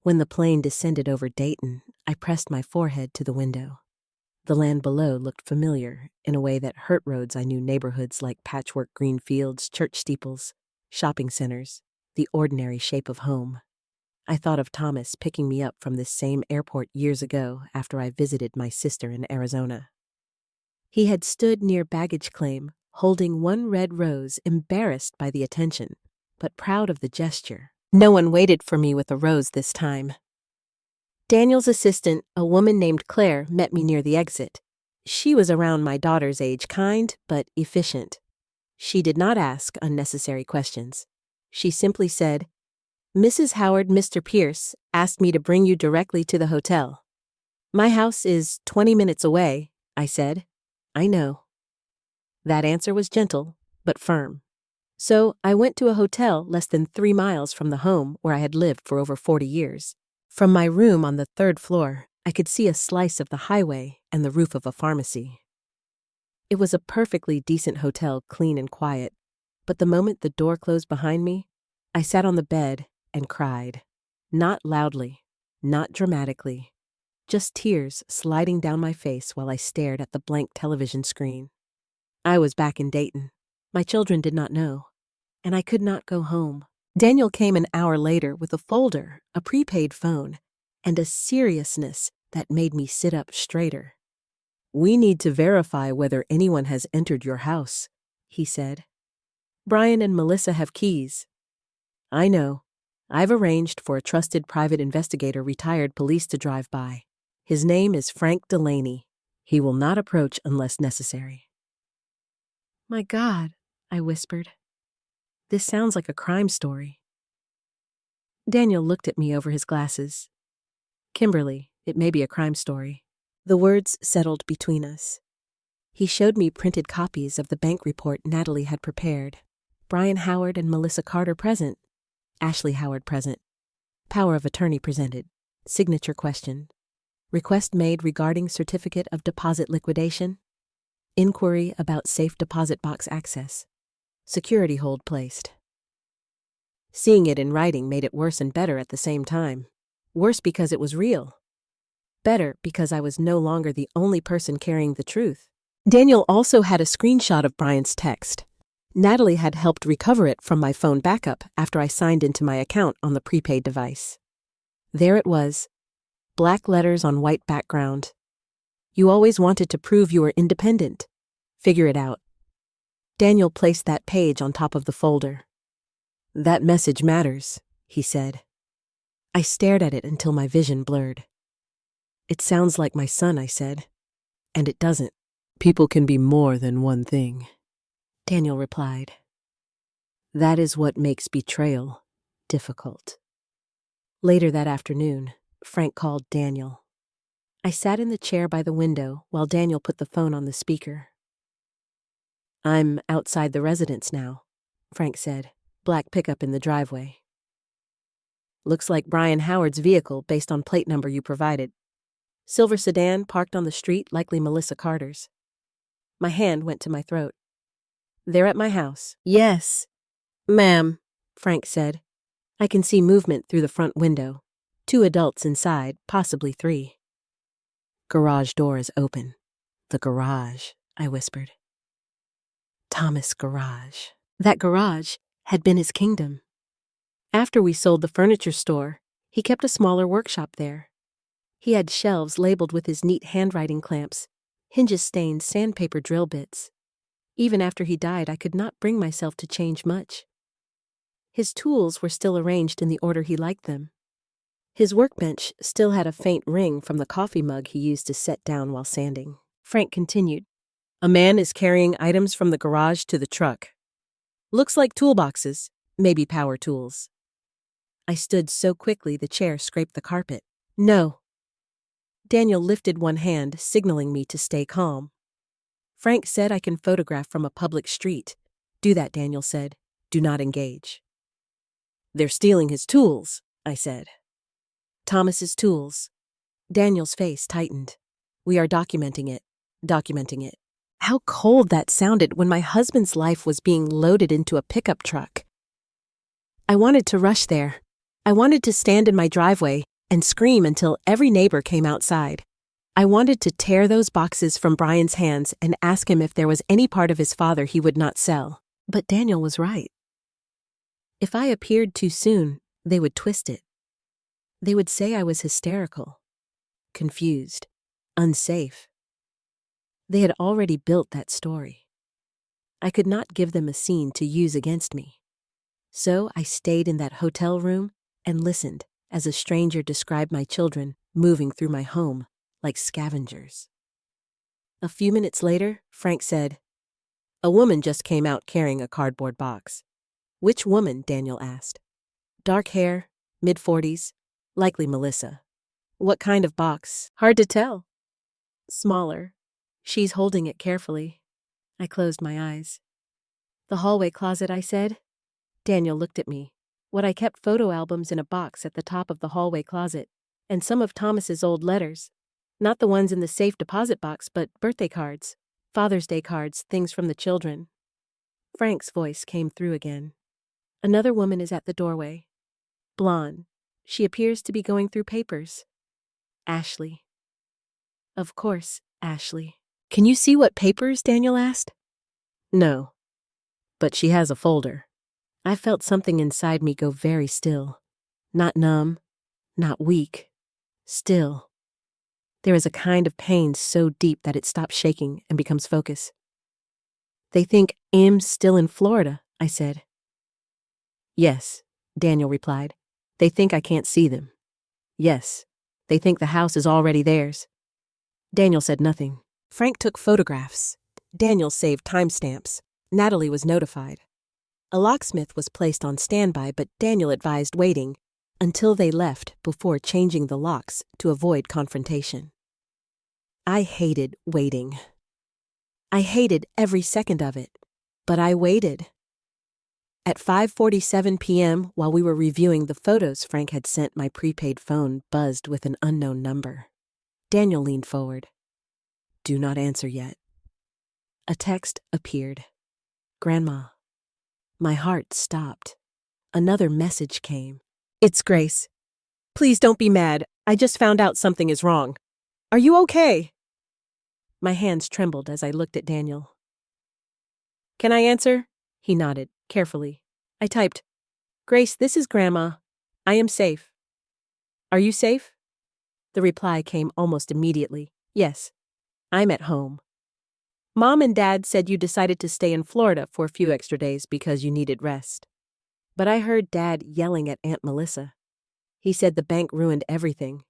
When the plane descended over Dayton, I pressed my forehead to the window. The land below looked familiar in a way that hurt roads I knew, neighborhoods like patchwork green fields, church steeples, shopping centers, the ordinary shape of home. I thought of Thomas picking me up from this same airport years ago after I visited my sister in Arizona. He had stood near baggage claim, holding one red rose, embarrassed by the attention, but proud of the gesture. No one waited for me with a rose this time. Daniel's assistant, a woman named Claire, met me near the exit. She was around my daughter's age, kind but efficient. She did not ask unnecessary questions. She simply said, "Mrs. Howard, Mr. Pierce asked me to bring you directly to the hotel." "My house is 20 minutes away," I said. "I know." That answer was gentle, but firm. So I went to a hotel less than 3 miles from the home where I had lived for over 40 years. From my room on the 3rd floor, I could see a slice of the highway and the roof of a pharmacy. It was a perfectly decent hotel, clean and quiet, but the moment the door closed behind me, I sat on the bed and cried. Not loudly, not dramatically, just tears sliding down my face while I stared at the blank television screen. I was back in Dayton. My children did not know, and I could not go home. Daniel came an hour later with a folder, a prepaid phone, and a seriousness that made me sit up straighter. "We need to verify whether anyone has entered your house," he said. "Brian and Melissa have keys." "I know. I've arranged for a trusted private investigator, retired police, to drive by. His name is Frank Delaney. He will not approach unless necessary." "My God," I whispered. "This sounds like a crime story." Daniel looked at me over his glasses. "Kimberly, it may be a crime story." The words settled between us. He showed me printed copies of the bank report Natalie had prepared. Brian Howard and Melissa Carter present. Ashley Howard present. Power of attorney presented. Signature questioned. Request made regarding certificate of deposit liquidation. Inquiry about safe deposit box access. Security hold placed. Seeing it in writing made it worse and better at the same time. Worse because it was real. Better because I was no longer the only person carrying the truth. Daniel also had a screenshot of Brian's text. Natalie had helped recover it from my phone backup after I signed into my account on the prepaid device. There it was, black letters on white background. "You always wanted to prove you were independent. Figure it out." Daniel placed that page on top of the folder. "That message matters," he said. I stared at it until my vision blurred. "It sounds like my son," I said. "And it doesn't." "People can be more than one thing," Daniel replied. "That is what makes betrayal difficult." Later that afternoon, Frank called Daniel. I sat in the chair by the window while Daniel put the phone on the speaker. "I'm outside the residence now," Frank said. "Black pickup in the driveway. Looks like Brian Howard's vehicle based on plate number you provided. Silver sedan parked on the street, likely Melissa Carter's." My hand went to my throat. "They're at my house." "Yes, ma'am," Frank said. "I can see movement through the front window. 2 adults inside, possibly 3. Garage door is open." "The garage," I whispered. Thomas' garage. That garage had been his kingdom. After we sold the furniture store, he kept a smaller workshop there. He had shelves labeled with his neat handwriting clamps, hinges stained, sandpaper drill bits. Even after he died, I could not bring myself to change much. His tools were still arranged in the order he liked them. His workbench still had a faint ring from the coffee mug he used to set down while sanding. Frank continued. "A man is carrying items from the garage to the truck. Looks like toolboxes, maybe power tools." I stood so quickly the chair scraped the carpet. "No." Daniel lifted one hand, signaling me to stay calm. "Frank said I can photograph from a public street." "Do that," Daniel said. "Do not engage." "They're stealing his tools," I said. "Thomas's tools." Daniel's face tightened. "We are documenting it. Documenting it." How cold that sounded when my husband's life was being loaded into a pickup truck. I wanted to rush there. I wanted to stand in my driveway and scream until every neighbor came outside. I wanted to tear those boxes from Brian's hands and ask him if there was any part of his father he would not sell. But Daniel was right. If I appeared too soon, they would twist it. They would say I was hysterical, confused, unsafe. They had already built that story. I could not give them a scene to use against me. So I stayed in that hotel room and listened as a stranger described my children moving through my home like scavengers. A few minutes later, Frank said, "A woman just came out carrying a cardboard box." "Which woman?" Daniel asked. "Dark hair, mid-40s, likely Melissa." "What kind of box?" "Hard to tell." "Smaller. She's holding it carefully." I closed my eyes. "The hallway closet," I said. Daniel looked at me. "What I kept photo albums in a box at the top of the hallway closet, and some of Thomas's old letters. Not the ones in the safe deposit box, but birthday cards, Father's Day cards, things from the children." Frank's voice came through again. "Another woman is at the doorway. Blonde. She appears to be going through papers. Ashley." "Of course, Ashley." "Can you see what papers?" Daniel asked. "No. But she has a folder." I felt something inside me go very still. Not numb, not weak. Still. There is a kind of pain so deep that it stops shaking and becomes focus. "They think Am's still in Florida," I said. "Yes," Daniel replied. "They think I can't see them. Yes, they think the house is already theirs." Daniel said nothing. Frank took photographs. Daniel saved timestamps. Natalie was notified. A locksmith was placed on standby, but Daniel advised waiting until they left before changing the locks to avoid confrontation. I hated waiting. I hated every second of it, but I waited. At 5:47 p.m., while we were reviewing the photos Frank had sent, my prepaid phone buzzed with an unknown number. Daniel leaned forward. "Do not answer yet." A text appeared. "Grandma." My heart stopped. Another message came. "It's Grace. Please don't be mad. I just found out something is wrong. Are you okay?" My hands trembled as I looked at Daniel. "Can I answer?" He nodded, carefully. I typed, "Grace, this is Grandma. I am safe. Are you safe?" The reply came almost immediately. "Yes, I'm at home. Mom and Dad said you decided to stay in Florida for a few extra days because you needed rest. But I heard Dad yelling at Aunt Melissa. He said the bank ruined everything."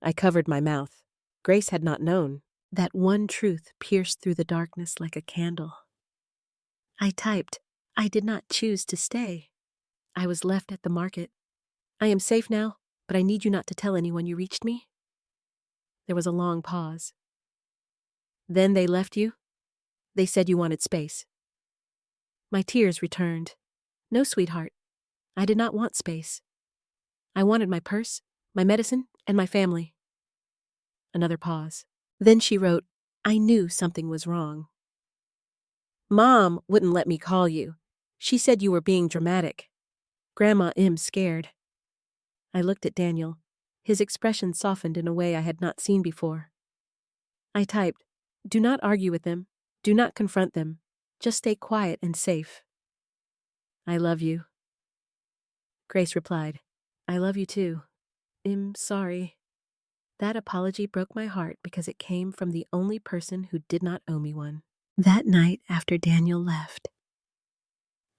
I covered my mouth. Grace had not known. That one truth pierced through the darkness like a candle. I typed, "I did not choose to stay. I was left at the market. I am safe now. but I need you not to tell anyone you reached me." There was a long pause. "Then they left you? They said you wanted space." My tears returned. "No, sweetheart. I did not want space. I wanted my purse, my medicine, and my family." Another pause. Then she wrote, "I knew something was wrong. Mom wouldn't let me call you. She said you were being dramatic. Grandma M's scared." I looked at Daniel. His expression softened in a way I had not seen before. I typed, "Do not argue with them. Do not confront them. Just stay quiet and safe. I love you." Grace replied, "I love you too. I'm sorry." That apology broke my heart because it came from the only person who did not owe me one. That night after Daniel left,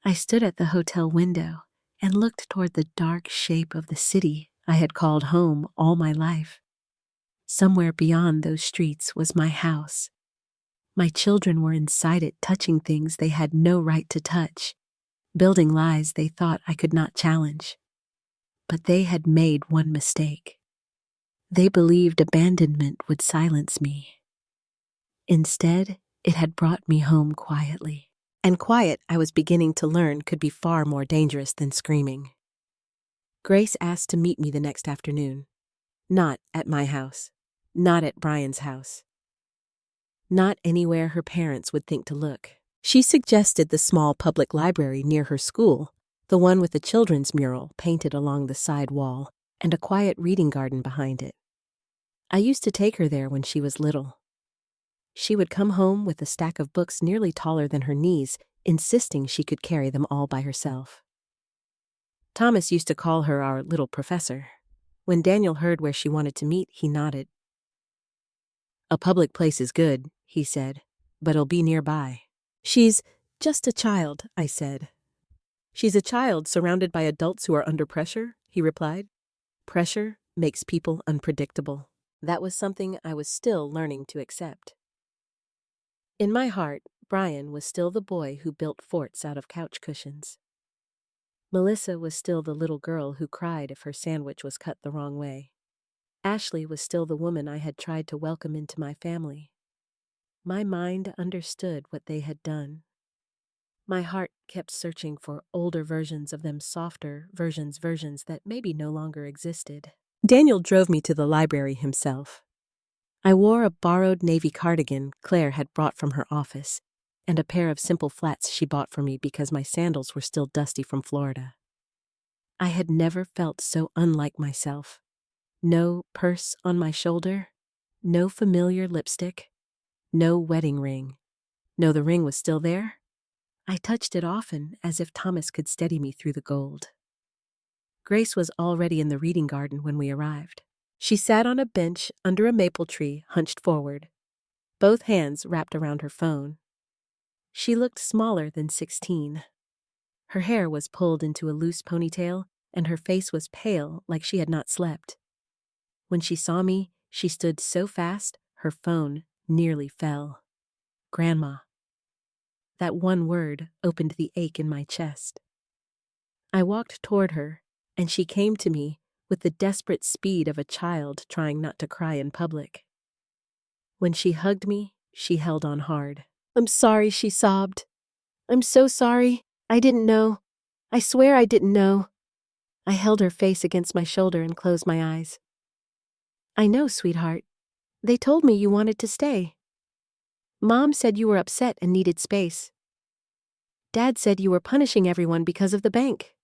I stood at the hotel window and looked toward the dark shape of the city I had called home all my life. Somewhere beyond those streets was my house. My children were inside it, touching things they had no right to touch, building lies they thought I could not challenge. But they had made one mistake. They believed abandonment would silence me. Instead, it had brought me home quietly. And quiet, I was beginning to learn, could be far more dangerous than screaming. Grace asked to meet me the next afternoon. Not at my house. Not at Brian's house. Not anywhere her parents would think to look. She suggested the small public library near her school, the one with a children's mural painted along the side wall and a quiet reading garden behind it. I used to take her there when she was little. She would come home with a stack of books nearly taller than her knees, insisting she could carry them all by herself. Thomas used to call her our little professor. When Daniel heard where she wanted to meet, he nodded. "A public place is good," he said, "but it'll be nearby." "She's just a child," I said. "She's a child surrounded by adults who are under pressure," he replied. Pressure makes people unpredictable. That was something I was still learning to accept. In my heart, Brian was still the boy who built forts out of couch cushions. Melissa was still the little girl who cried if her sandwich was cut the wrong way. Ashley was still the woman I had tried to welcome into my family. My mind understood what they had done. My heart kept searching for older versions of them, softer versions that maybe no longer existed. Daniel drove me to the library himself. I wore a borrowed navy cardigan Claire had brought from her office, and a pair of simple flats she bought for me because my sandals were still dusty from Florida. I had never felt so unlike myself. No purse on my shoulder, no familiar lipstick, no wedding ring. No, the ring was still there. I touched it often, as if Thomas could steady me through the gold. Grace was already in the reading garden when we arrived. She sat on a bench under a maple tree, hunched forward, both hands wrapped around her phone. She looked smaller than 16. Her hair was pulled into a loose ponytail, and her face was pale like she had not slept. When she saw me, she stood so fast, her phone nearly fell. "Grandma." That one word opened the ache in my chest. I walked toward her, and she came to me with the desperate speed of a child trying not to cry in public. When she hugged me, she held on hard. "I'm sorry," she sobbed. "I'm so sorry. I didn't know. I swear I didn't know." I held her face against my shoulder and closed my eyes. "I know, sweetheart. They told me you wanted to stay. Mom said you were upset and needed space. Dad said you were punishing everyone because of the bank.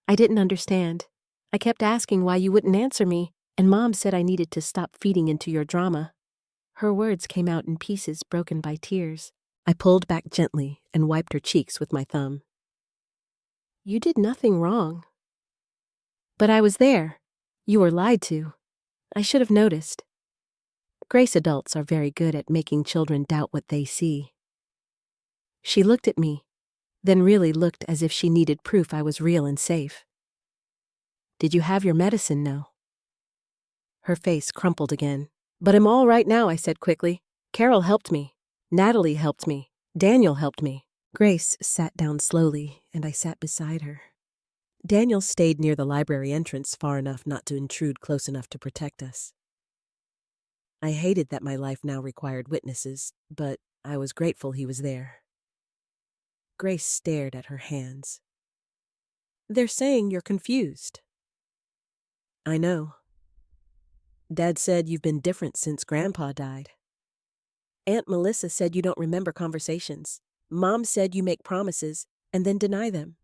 I didn't understand. I kept asking why you wouldn't answer me, and Mom said I needed to stop feeding into your drama." Her words came out in pieces broken by tears. I pulled back gently and wiped her cheeks with my thumb. "You did nothing wrong." "But I was there. You were lied to. I should have noticed." Grace adults are very good at making children doubt what they see. She looked at me, then really looked as if she needed proof I was real and safe. "Did you have your medicine now?" Her face crumpled again. "But I'm all right now," I said quickly. "Carol helped me. Natalie helped me. Daniel helped me." Grace sat down slowly, and I sat beside her. Daniel stayed near the library entrance far enough not to intrude close enough to protect us. I hated that my life now required witnesses, but I was grateful he was there. Grace stared at her hands. "They're saying you're confused." "I know. Dad said you've been different since Grandpa died. Aunt Melissa said you don't remember conversations. Mom said you make promises and then deny them."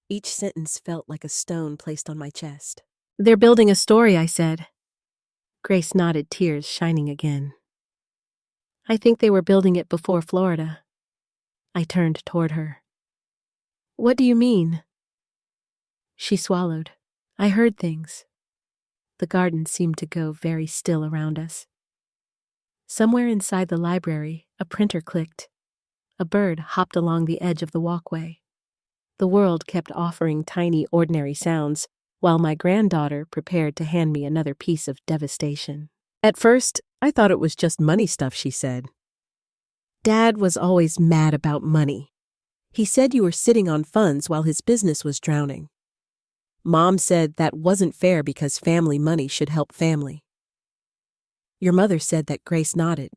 Each sentence felt like a stone placed on my chest. "They're building a story," I said. Grace nodded, tears shining again. "I think they were building it before Florida." I turned toward her. "What do you mean?" She swallowed. "I heard things." The garden seemed to go very still around us. Somewhere inside the library, a printer clicked. A bird hopped along the edge of the walkway. The world kept offering tiny, ordinary sounds, while my granddaughter prepared to hand me another piece of devastation. At first, I thought it was just money stuff, she said. "Dad was always mad about money. He said you were sitting on funds while his business was drowning. Mom said that wasn't fair because family money should help family." Your mother said that. Grace nodded.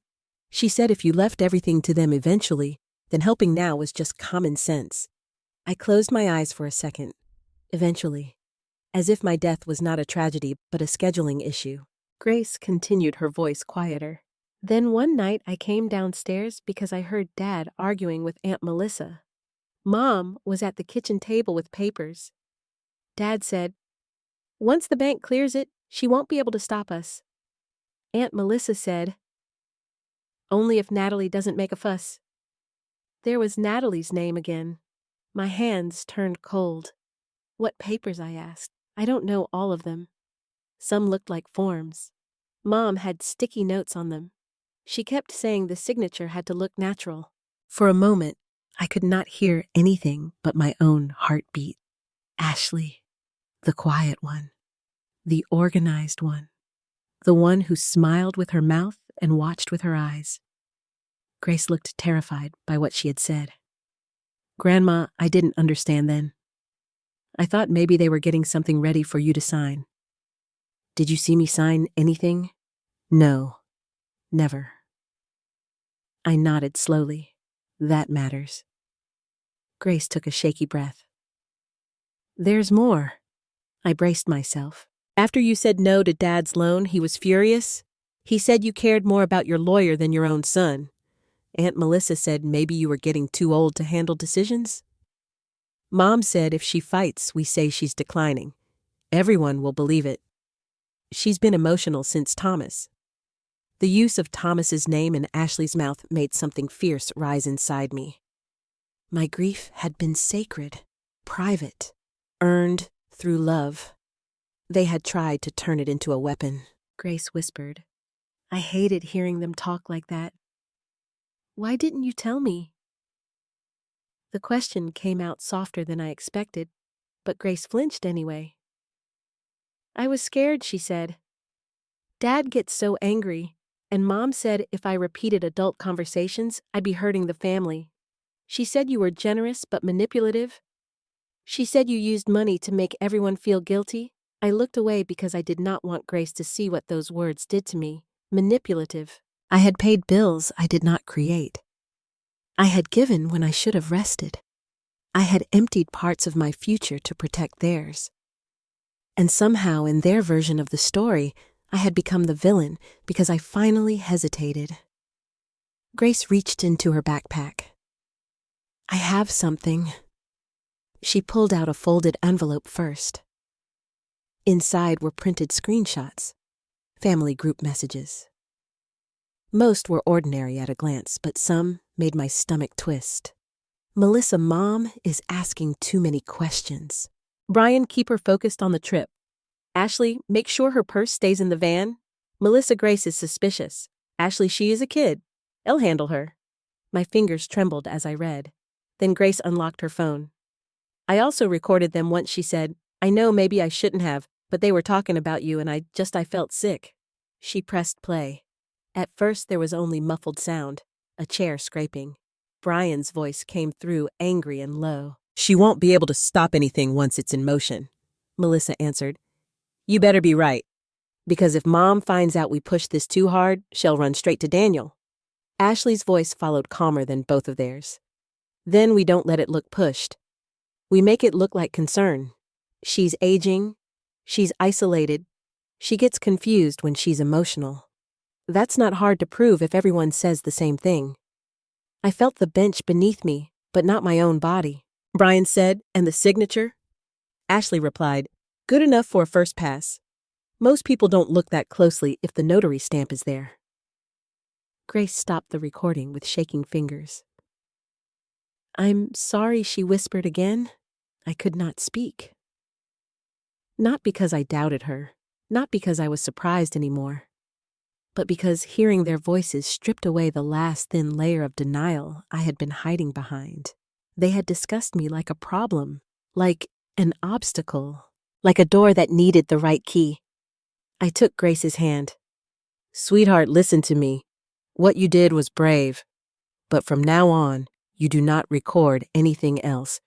She said if you left everything to them eventually, then helping now was just common sense. I closed my eyes for a second. Eventually. As if my death was not a tragedy, but a scheduling issue. Grace continued, her voice quieter. "Then one night I came downstairs because I heard Dad arguing with Aunt Melissa. Mom was at the kitchen table with papers. Dad said, 'Once the bank clears it, she won't be able to stop us.' Aunt Melissa said, 'Only if Natalie doesn't make a fuss.' There was Natalie's name again. My hands turned cold. 'What papers?' I asked. 'I don't know all of them.' Some looked like forms. Mom had sticky notes on them. She kept saying the signature had to look natural. For a moment, I could not hear anything but my own heartbeat. Ashley, the quiet one, the organized one, the one who smiled with her mouth and watched with her eyes. Grace looked terrified by what she had said. "Grandma, I didn't understand then. I thought maybe they were getting something ready for you to sign." "Did you see me sign anything?" "No, never." I nodded slowly. "That matters." Grace took a shaky breath. "There's more." I braced myself. "After you said no to Dad's loan, he was furious. He said you cared more about your lawyer than your own son. Aunt Melissa said maybe you were getting too old to handle decisions. Mom said if she fights, we say she's declining. Everyone will believe it. She's been emotional since Thomas." The use of Thomas's name in Ashley's mouth made something fierce rise inside me. My grief had been sacred, private, earned through love. They had tried to turn it into a weapon. Grace whispered. I hated hearing them talk like that. "Why didn't you tell me?" The question came out softer than I expected, but Grace flinched anyway. "I was scared," she said. "Dad gets so angry, and Mom said if I repeated adult conversations, I'd be hurting the family. She said you were generous but manipulative. She said you used money to make everyone feel guilty." I looked away because I did not want Grace to see what those words did to me. Manipulative. I had paid bills I did not create. I had given when I should have rested. I had emptied parts of my future to protect theirs. And somehow, in their version of the story, I had become the villain because I finally hesitated. Grace reached into her backpack. "I have something." She pulled out a folded envelope first. Inside were printed screenshots, family group messages. Most were ordinary at a glance, but some made my stomach twist. "Melissa, Mom is asking too many questions." "Brian, keep her focused on the trip. Ashley, make sure her purse stays in the van. Melissa, Grace is suspicious. Ashley, she is a kid. I'll handle her." My fingers trembled as I read. Then Grace unlocked her phone. "I also recorded them once," she said. "I know maybe I shouldn't have, but they were talking about you and I felt sick." She pressed play. At first there was only muffled sound, a chair scraping. Brian's voice came through angry and low. She won't be able to stop anything once it's in motion, Melissa answered. You better be right, because if Mom finds out we push this too hard, she'll run straight to Daniel. Ashley's voice followed calmer than both of theirs. Then we don't let it look pushed. We make it look like concern. She's aging. She's isolated. She gets confused when she's emotional. That's not hard to prove if everyone says the same thing. I felt the bench beneath me, but not my own body. Brian said, and the signature? Ashley replied, good enough for a first pass. Most people don't look that closely if the notary stamp is there. Grace stopped the recording with shaking fingers. I'm sorry, she whispered again. I could not speak. Not because I doubted her, not because I was surprised anymore, but because hearing their voices stripped away the last thin layer of denial I had been hiding behind. They had discussed me like a problem, like an obstacle, like a door that needed the right key. I took Grace's hand. Sweetheart, listen to me. What you did was brave, but from now on, you do not record anything else.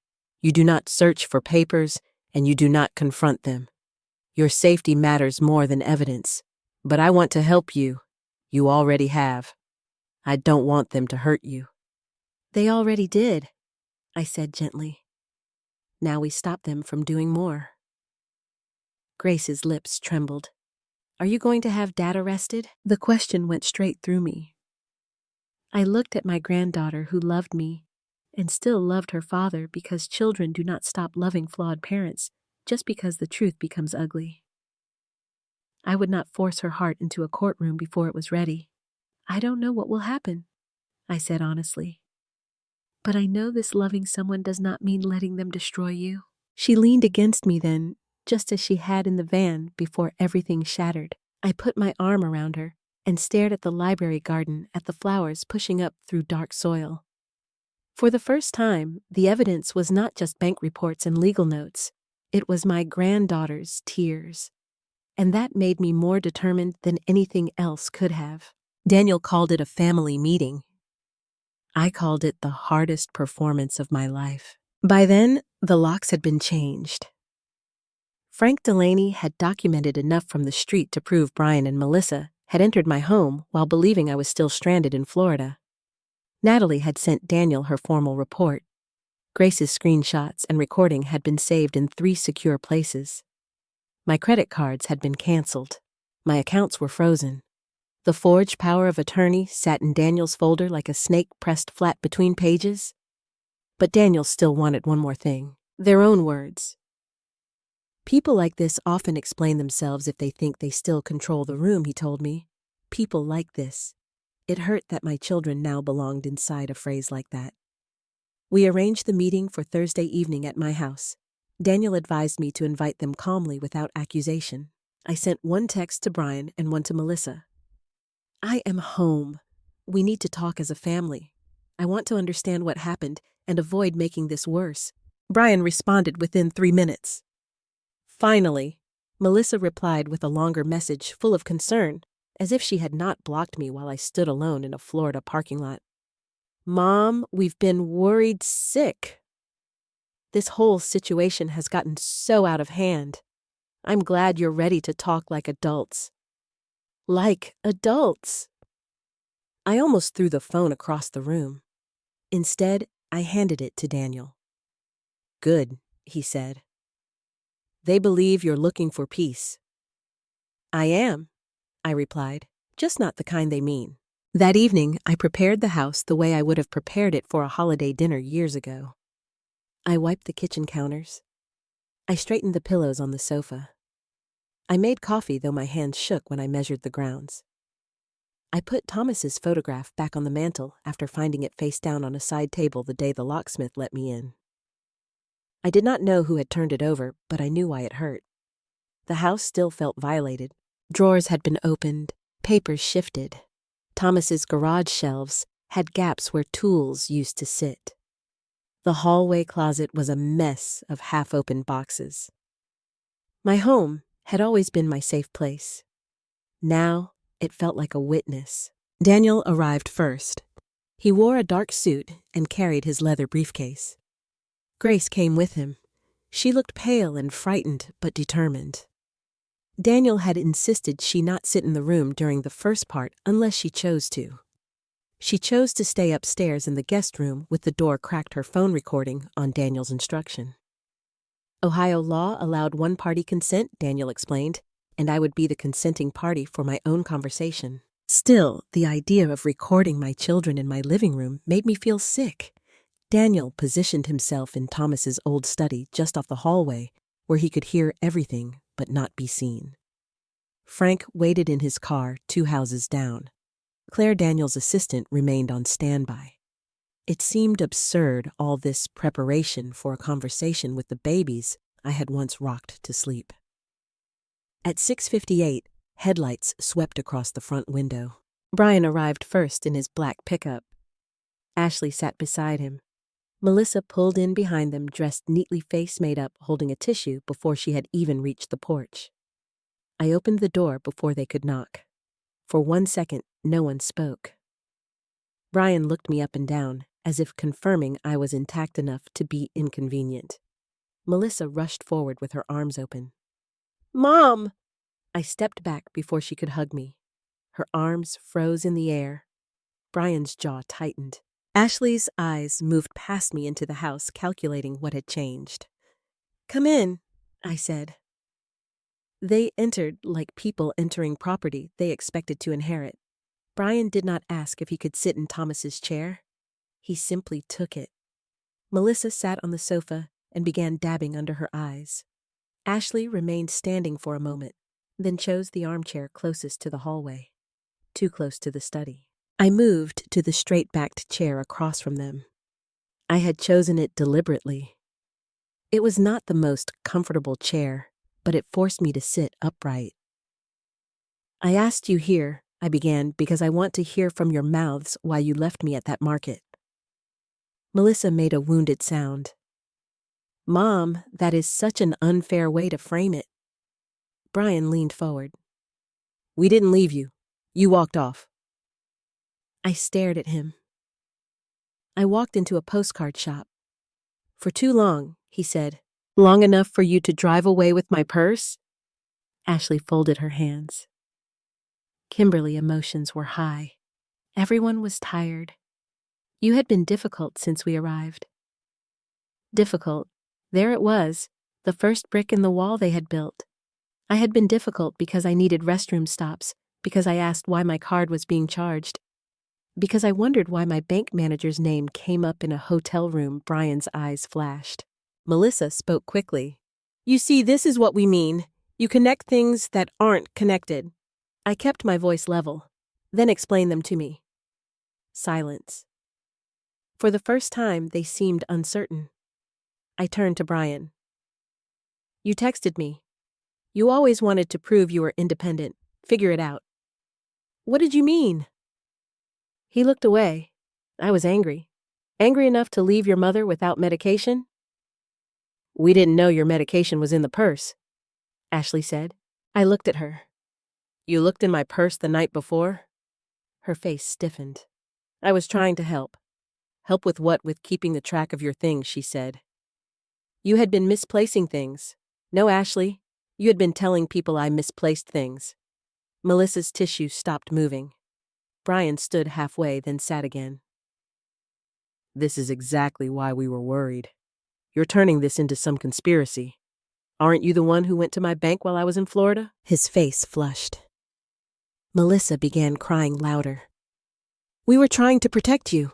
You do not search for papers, and you do not confront them. Your safety matters more than evidence, but I want to help you. You already have. I don't want them to hurt you. They already did, I said gently. Now we stop them from doing more. Grace's lips trembled. Are you going to have Dad arrested? The question went straight through me. I looked at my granddaughter who loved me and still loved her father because children do not stop loving flawed parents just because the truth becomes ugly. I would not force her heart into a courtroom before it was ready. I don't know what will happen, I said honestly. But I know this loving someone does not mean letting them destroy you. She leaned against me then, just as she had in the van before everything shattered. I put my arm around her and stared at the library garden, at the flowers pushing up through dark soil. For the first time, the evidence was not just bank reports and legal notes. It was my granddaughter's tears. And that made me more determined than anything else could have. Daniel called it a family meeting. I called it the hardest performance of my life. By then, the locks had been changed. Frank Delaney had documented enough from the street to prove Brian and Melissa had entered my home while believing I was still stranded in Florida. Natalie had sent Daniel her formal report. Grace's screenshots and recording had been saved in 3 secure places. My credit cards had been canceled. My accounts were frozen. The forged power of attorney sat in Daniel's folder like a snake pressed flat between pages. But Daniel still wanted one more thing. Their own words. People like this often explain themselves if they think they still control the room, he told me. People like this. It hurt that my children now belonged inside a phrase like that. We arranged the meeting for Thursday evening at my house. Daniel advised me to invite them calmly without accusation. I sent one text to Brian and one to Melissa. I am home. We need to talk as a family. I want to understand what happened and avoid making this worse. Brian responded within 3 minutes. Finally, Melissa replied with a longer message full of concern, as if she had not blocked me while I stood alone in a Florida parking lot. Mom, we've been worried sick. This whole situation has gotten so out of hand. I'm glad you're ready to talk like adults. Like adults. I almost threw the phone across the room. Instead, I handed it to Daniel. Good, he said. They believe you're looking for peace. I am, I replied, just not the kind they mean. That evening, I prepared the house the way I would have prepared it for a holiday dinner years ago. I wiped the kitchen counters. I straightened the pillows on the sofa. I made coffee, though my hands shook when I measured the grounds. I put Thomas's photograph back on the mantel after finding it face down on a side table the day the locksmith let me in. I did not know who had turned it over, but I knew why it hurt. The house still felt violated. Drawers had been opened, papers shifted. Thomas's garage shelves had gaps where tools used to sit. The hallway closet was a mess of half-opened boxes. My home had always been my safe place. Now it felt like a witness. Daniel arrived first. He wore a dark suit and carried his leather briefcase. Grace came with him. She looked pale and frightened, but determined. Daniel had insisted she not sit in the room during the first part unless she chose to. She chose to stay upstairs in the guest room with the door cracked her phone recording on Daniel's instruction. Ohio law allowed one-party consent, Daniel explained, and I would be the consenting party for my own conversation. Still, the idea of recording my children in my living room made me feel sick. Daniel positioned himself in Thomas's old study just off the hallway, where he could hear everything but not be seen. Frank waited in his car 2 houses down. Claire, Daniel's assistant, remained on standby. It seemed absurd, all this preparation for a conversation with the babies I had once rocked to sleep. At 6:58, headlights swept across the front window. Brian arrived first in his black pickup. Ashley sat beside him. Melissa pulled in behind them, dressed neatly, face made up, holding a tissue before she had even reached the porch. I opened the door before they could knock. For 1 second, no one spoke. Brian looked me up and down, as if confirming I was intact enough to be inconvenient. Melissa rushed forward with her arms open. "Mom!" I stepped back before she could hug me. Her arms froze in the air. Brian's jaw tightened. Ashley's eyes moved past me into the house, calculating what had changed. "Come in," I said. They entered like people entering property they expected to inherit. Brian did not ask if he could sit in Thomas's chair. He simply took it. Melissa sat on the sofa and began dabbing under her eyes. Ashley remained standing for a moment, then chose the armchair closest to the hallway, too close to the study. I moved to the straight-backed chair across from them. I had chosen it deliberately. It was not the most comfortable chair, but it forced me to sit upright. "I asked you here," I began, "because I want to hear from your mouths why you left me at that market." Melissa made a wounded sound. "Mom, that is such an unfair way to frame it." Brian leaned forward. "We didn't leave you. You walked off." I stared at him. I walked into a postcard shop. "For too long," he said. "Long enough for you to drive away with my purse?" Ashley folded her hands. Kimberly, emotions were high. Everyone was tired. You had been difficult since we arrived. Difficult. There it was, the first brick in the wall they had built. I had been difficult because I needed restroom stops, because I asked why my card was being charged, because I wondered why my bank manager's name came up in a hotel room. Brian's eyes flashed. Melissa spoke quickly. "You see, this is what we mean. You connect things that aren't connected." I kept my voice level, then explained them to me. Silence. For the first time, they seemed uncertain. I turned to Brian. "You texted me. You always wanted to prove you were independent. Figure it out." "What did you mean?" He looked away. I was angry. "Angry enough to leave your mother without medication?" "We didn't know your medication was in the purse," Ashley said. I looked at her. "You looked in my purse the night before?" Her face stiffened. "I was trying to help." "Help with what? With keeping the track of your things," she said. "You had been misplacing things." "No, Ashley. You had been telling people I misplaced things." Melissa's tissue stopped moving. Brian stood halfway, then sat again. "This is exactly why we were worried. You're turning this into some conspiracy. Aren't you the one who went to my bank while I was in Florida?" His face flushed. Melissa began crying louder. "We were trying to protect you."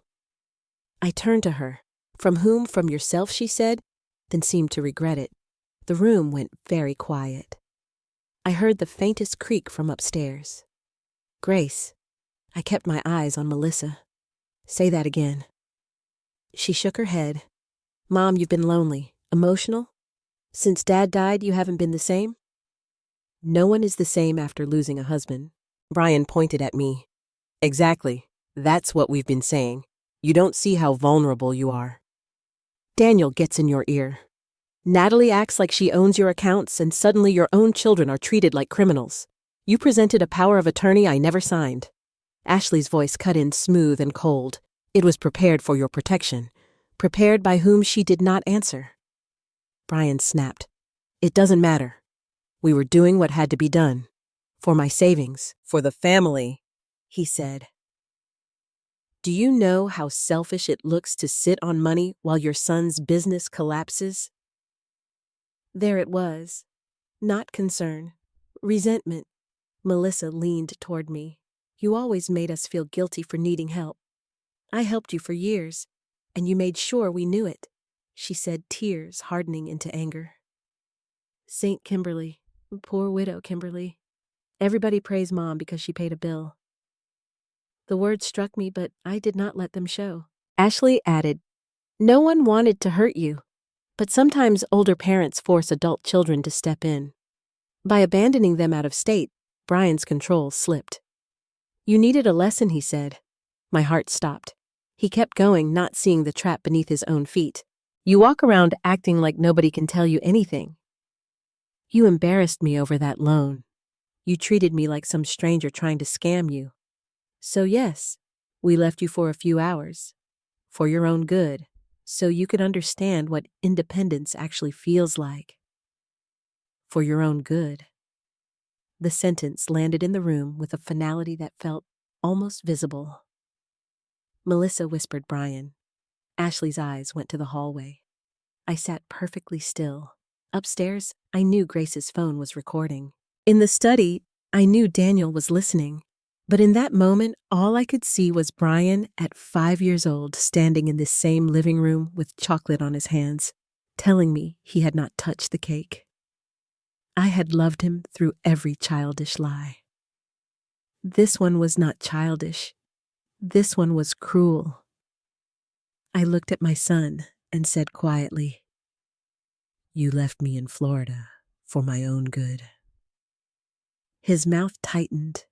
I turned to her. "From whom? From yourself," she said, then seemed to regret it. The room went very quiet. I heard the faintest creak from upstairs. "Grace." I kept my eyes on Melissa. "Say that again." She shook her head. "Mom, you've been lonely. Emotional? Since Dad died, you haven't been the same?" "No one is the same after losing a husband." Brian pointed at me. "Exactly. That's what we've been saying. You don't see how vulnerable you are." Daniel gets in your ear. "Natalie acts like she owns your accounts, and suddenly your own children are treated like criminals. You presented a power of attorney I never signed." Ashley's voice cut in smooth and cold. "It was prepared for your protection. prepared by whom she did not answer. Brian snapped. It doesn't matter. We were doing what had to be done. For my savings, for the family, he said. Do you know how selfish it looks to sit on money while your son's business collapses? There it was. Not concern. Resentment. Melissa leaned toward me. You always made us feel guilty for needing help. I helped you for years, and you made sure we knew it, she said, tears hardening into anger. Saint Kimberly. Poor widow Kimberly. Everybody praised Mom because she paid a bill. The words struck me, but I did not let them show. Ashley added, No one wanted to hurt you, but sometimes older parents force adult children to step in. By abandoning them out of state, Brian's control slipped. You needed a lesson, he said. My heart stopped. He kept going, not seeing the trap beneath his own feet. You walk around acting like nobody can tell you anything. You embarrassed me over that loan. You treated me like some stranger trying to scam you. So yes, we left you for a few hours. For your own good, so you could understand what independence actually feels like. For your own good. The sentence landed in the room with a finality that felt almost visible. Melissa whispered Brian. Ashley's eyes went to the hallway. I sat perfectly still. Upstairs, I knew Grace's phone was recording. In the study, I knew Daniel was listening. But in that moment, all I could see was Brian at 5 years old standing in this same living room with chocolate on his hands, telling me he had not touched the cake. I had loved him through every childish lie. This one was not childish. This one was cruel. I looked at my son and said quietly, You left me in Florida for my own good. His mouth tightened.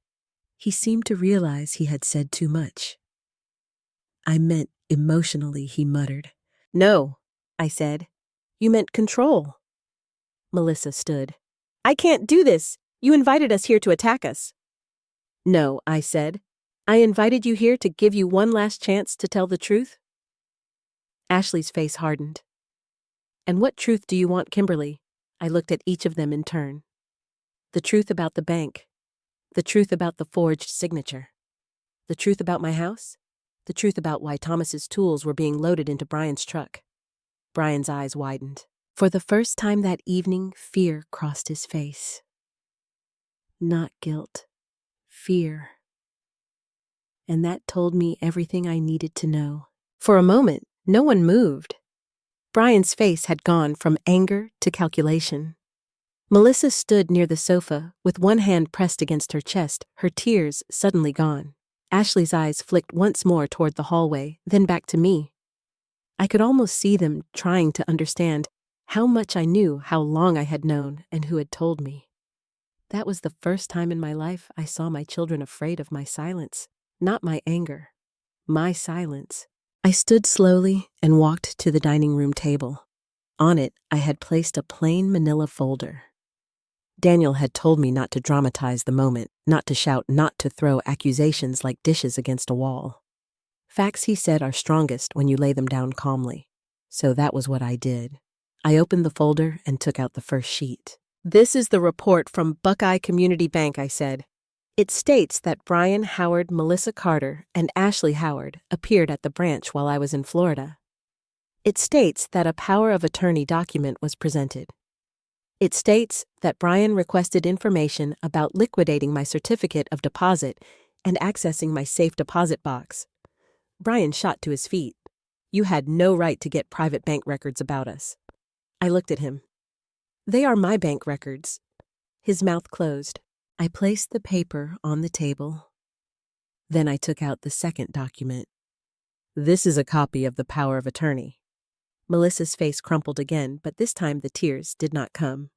He seemed to realize he had said too much. I meant emotionally, he muttered. No, I said. You meant control. Melissa stood. I can't do this. You invited us here to attack us. No, I said. I invited you here to give you one last chance to tell the truth. Ashley's face hardened. And what truth do you want, Kimberly? I looked at each of them in turn. The truth about the bank. The truth about the forged signature. The truth about my house. The truth about why Thomas's tools were being loaded into Brian's truck. Brian's eyes widened. For the first time that evening, fear crossed his face. Not guilt. Fear. And that told me everything I needed to know. For a moment, no one moved. Brian's face had gone from anger to calculation. Melissa stood near the sofa, with one hand pressed against her chest, her tears suddenly gone. Ashley's eyes flicked once more toward the hallway, then back to me. I could almost see them trying to understand how much I knew, how long I had known, and who had told me. That was the first time in my life I saw my children afraid of my silence, not my anger, my silence. I stood slowly and walked to the dining room table. On it, I had placed a plain manila folder. Daniel had told me not to dramatize the moment, not to shout, not to throw accusations like dishes against a wall. Facts, he said, are strongest when you lay them down calmly. So that was what I did. I opened the folder and took out the first sheet. This is the report from Buckeye Community Bank, I said. It states that Brian Howard, Melissa Carter, and Ashley Howard appeared at the branch while I was in Florida. It states that a power of attorney document was presented. It states that Brian requested information about liquidating my certificate of deposit and accessing my safe deposit box. Brian shot to his feet. You had no right to get private bank records about us. I looked at him. They are my bank records. His mouth closed. I placed the paper on the table. Then I took out the second document. This is a copy of the power of attorney. Melissa's face crumpled again, but this time the tears did not come.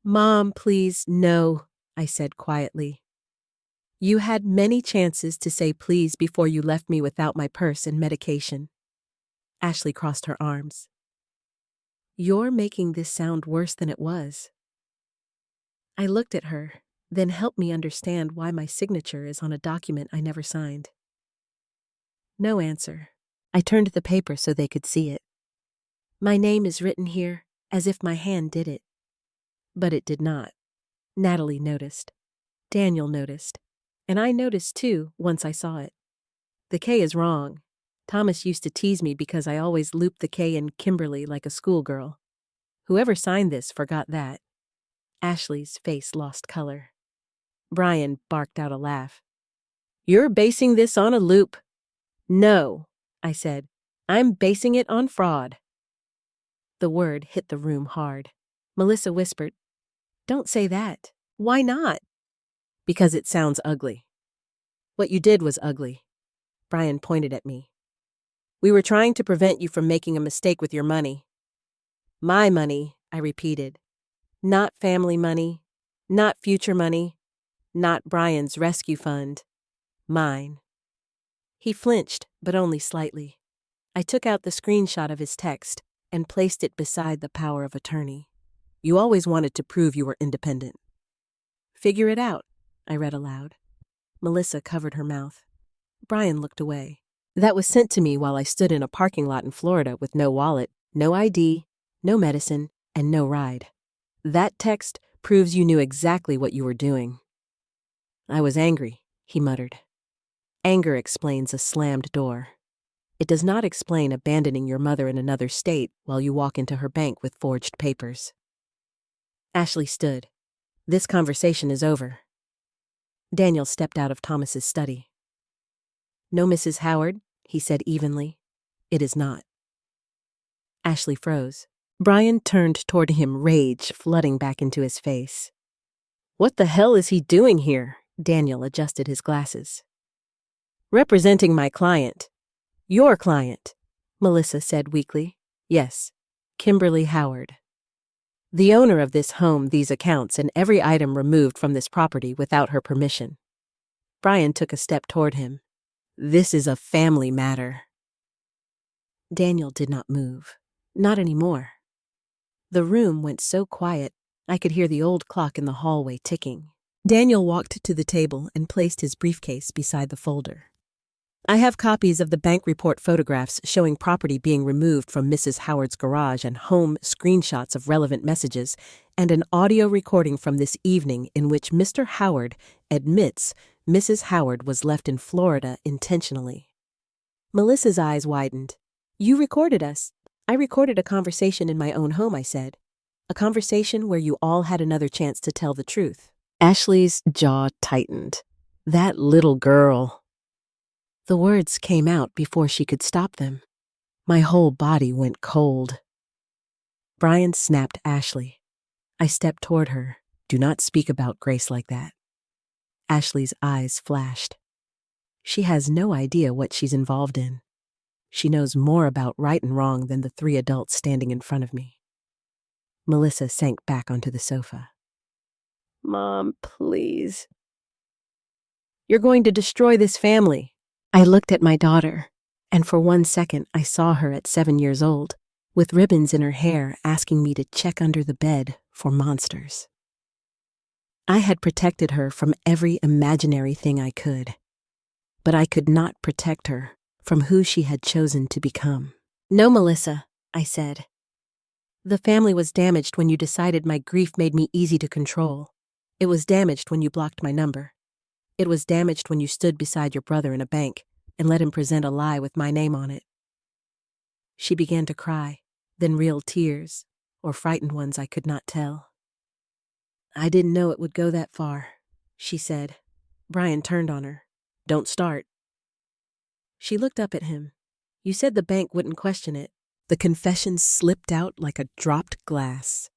Mom, please, no, I said quietly. You had many chances to say please before you left me without my purse and medication. Ashley crossed her arms. You're making this sound worse than it was. I looked at her, then helped me understand why my signature is on a document I never signed. No answer. I turned the paper so they could see it. My name is written here as if my hand did it. But it did not. Natalie noticed. Daniel noticed. And I noticed too once I saw it. The K is wrong. Thomas used to tease me because I always looped the K in Kimberly like a schoolgirl. Whoever signed this forgot that. Ashley's face lost color. Brian barked out a laugh. You're basing this on a loop. No, I said. I'm basing it on fraud. The word hit the room hard. Melissa whispered, Don't say that. Why not? Because it sounds ugly. What you did was ugly. Brian pointed at me. We were trying to prevent you from making a mistake with your money. My money, I repeated. Not family money, not future money, not Brian's rescue fund. Mine. He flinched, but only slightly. I took out the screenshot of his text and placed it beside the power of attorney. You always wanted to prove you were independent. Figure it out, I read aloud. Melissa covered her mouth. Brian looked away. That was sent to me while I stood in a parking lot in Florida with no wallet, no ID, no medicine, and no ride. That text proves you knew exactly what you were doing. I was angry, he muttered. Anger explains a slammed door. It does not explain abandoning your mother in another state while you walk into her bank with forged papers. Ashley stood. This conversation is over. Daniel stepped out of Thomas's study. No, Mrs. Howard, he said evenly. It is not. Ashley froze. Brian turned toward him, rage flooding back into his face. What the hell is he doing here? Daniel adjusted his glasses. Representing my client. Your client, Melissa said weakly. Yes, Kimberly Howard. The owner of this home, these accounts, and every item removed from this property without her permission. Brian took a step toward him. This is a family matter. Daniel did not move. Not anymore. The room went so quiet, I could hear the old clock in the hallway ticking. Daniel walked to the table and placed his briefcase beside the folder. I have copies of the bank report photographs showing property being removed from Mrs. Howard's garage and home screenshots of relevant messages, and an audio recording from this evening in which Mr. Howard admits Mrs. Howard was left in Florida intentionally. Melissa's eyes widened. You recorded us. I recorded a conversation in my own home, I said. A conversation where you all had another chance to tell the truth. Ashley's jaw tightened. That little girl. The words came out before she could stop them. My whole body went cold. Brian snapped Ashley. I stepped toward her. Do not speak about Grace like that. Ashley's eyes flashed. She has no idea what she's involved in. She knows more about right and wrong than the 3 adults standing in front of me. Melissa sank back onto the sofa. Mom, please. You're going to destroy this family. I looked at my daughter, and for 1 second I saw her at 7 years old, with ribbons in her hair asking me to check under the bed for monsters. I had protected her from every imaginary thing I could, but I could not protect her from who she had chosen to become. No, Melissa, I said. The family was damaged when you decided my grief made me easy to control. It was damaged when you blocked my number. It was damaged when you stood beside your brother in a bank and let him present a lie with my name on it. She began to cry, then real tears, or frightened ones I could not tell. I didn't know it would go that far, she said. Brian turned on her. Don't start. She looked up at him. You said the bank wouldn't question it. The confession slipped out like a dropped glass.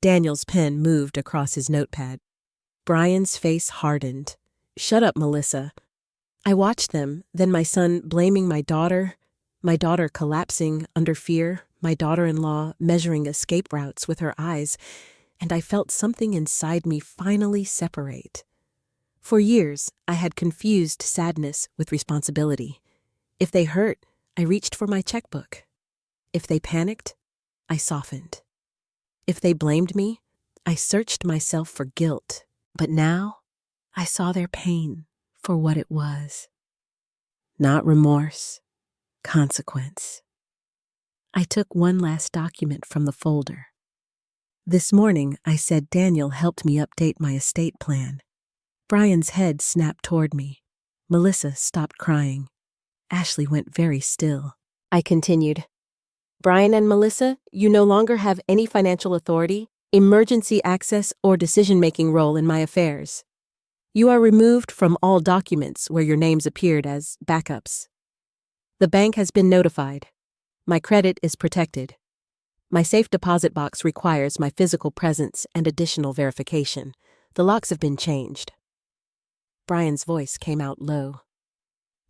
Daniel's pen moved across his notepad. Brian's face hardened. Shut up, Melissa. I watched them, then my son blaming my daughter collapsing under fear, my daughter-in-law measuring escape routes with her eyes, and I felt something inside me finally separate. For years, I had confused sadness with responsibility. If they hurt, I reached for my checkbook. If they panicked, I softened. If they blamed me, I searched myself for guilt. But now, I saw their pain for what it was. Not remorse, Consequence. I took one last document from the folder. This morning, I said Daniel helped me update my estate plan. Brian's head snapped toward me. Melissa stopped crying. Ashley went very still. I continued. Brian and Melissa, you no longer have any financial authority, emergency access, or decision-making role in my affairs. You are removed from all documents where your names appeared as backups. The bank has been notified. My credit is protected. My safe deposit box requires my physical presence and additional verification. The locks have been changed. Brian's voice came out low.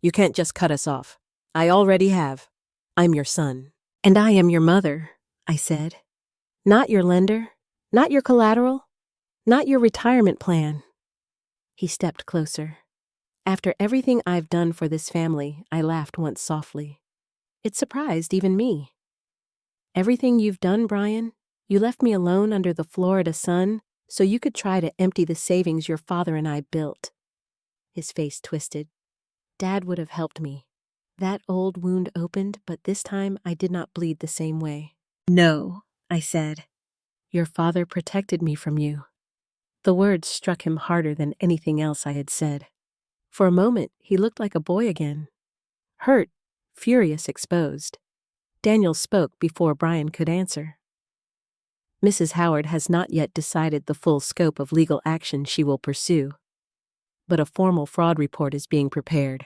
You can't just cut us off. I already have. I'm your son. And I am your mother, I said. Not your lender, not your collateral, not your retirement plan. He stepped closer. After everything I've done for this family, I laughed once softly. It surprised even me. Everything you've done, Brian, you left me alone under the Florida sun so you could try to empty the savings your father and I built. His face twisted. Dad would have helped me. That old wound opened, but this time I did not bleed the same way. No, I said. Your father protected me from you. The words struck him harder than anything else I had said. For a moment, he looked like a boy again. Hurt, furious, exposed. Daniel spoke before Brian could answer. Mrs. Howard has not yet decided the full scope of legal action she will pursue, but a formal fraud report is being prepared.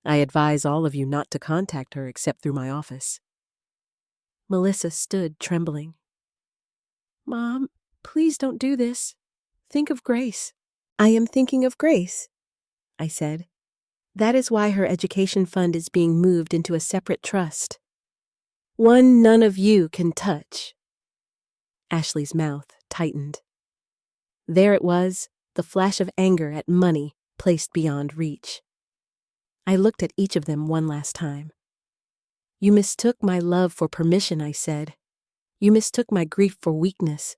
I advise all of you not to contact her except through my office. Melissa stood trembling. Mom, please don't do this. Think of Grace. I am thinking of Grace, I said. That is why her education fund is being moved into a separate trust. One none of you can touch. Ashley's mouth tightened. There it was, the flash of anger at money placed beyond reach. I looked at each of them one last time. You mistook my love for permission, I said. You mistook my grief for weakness.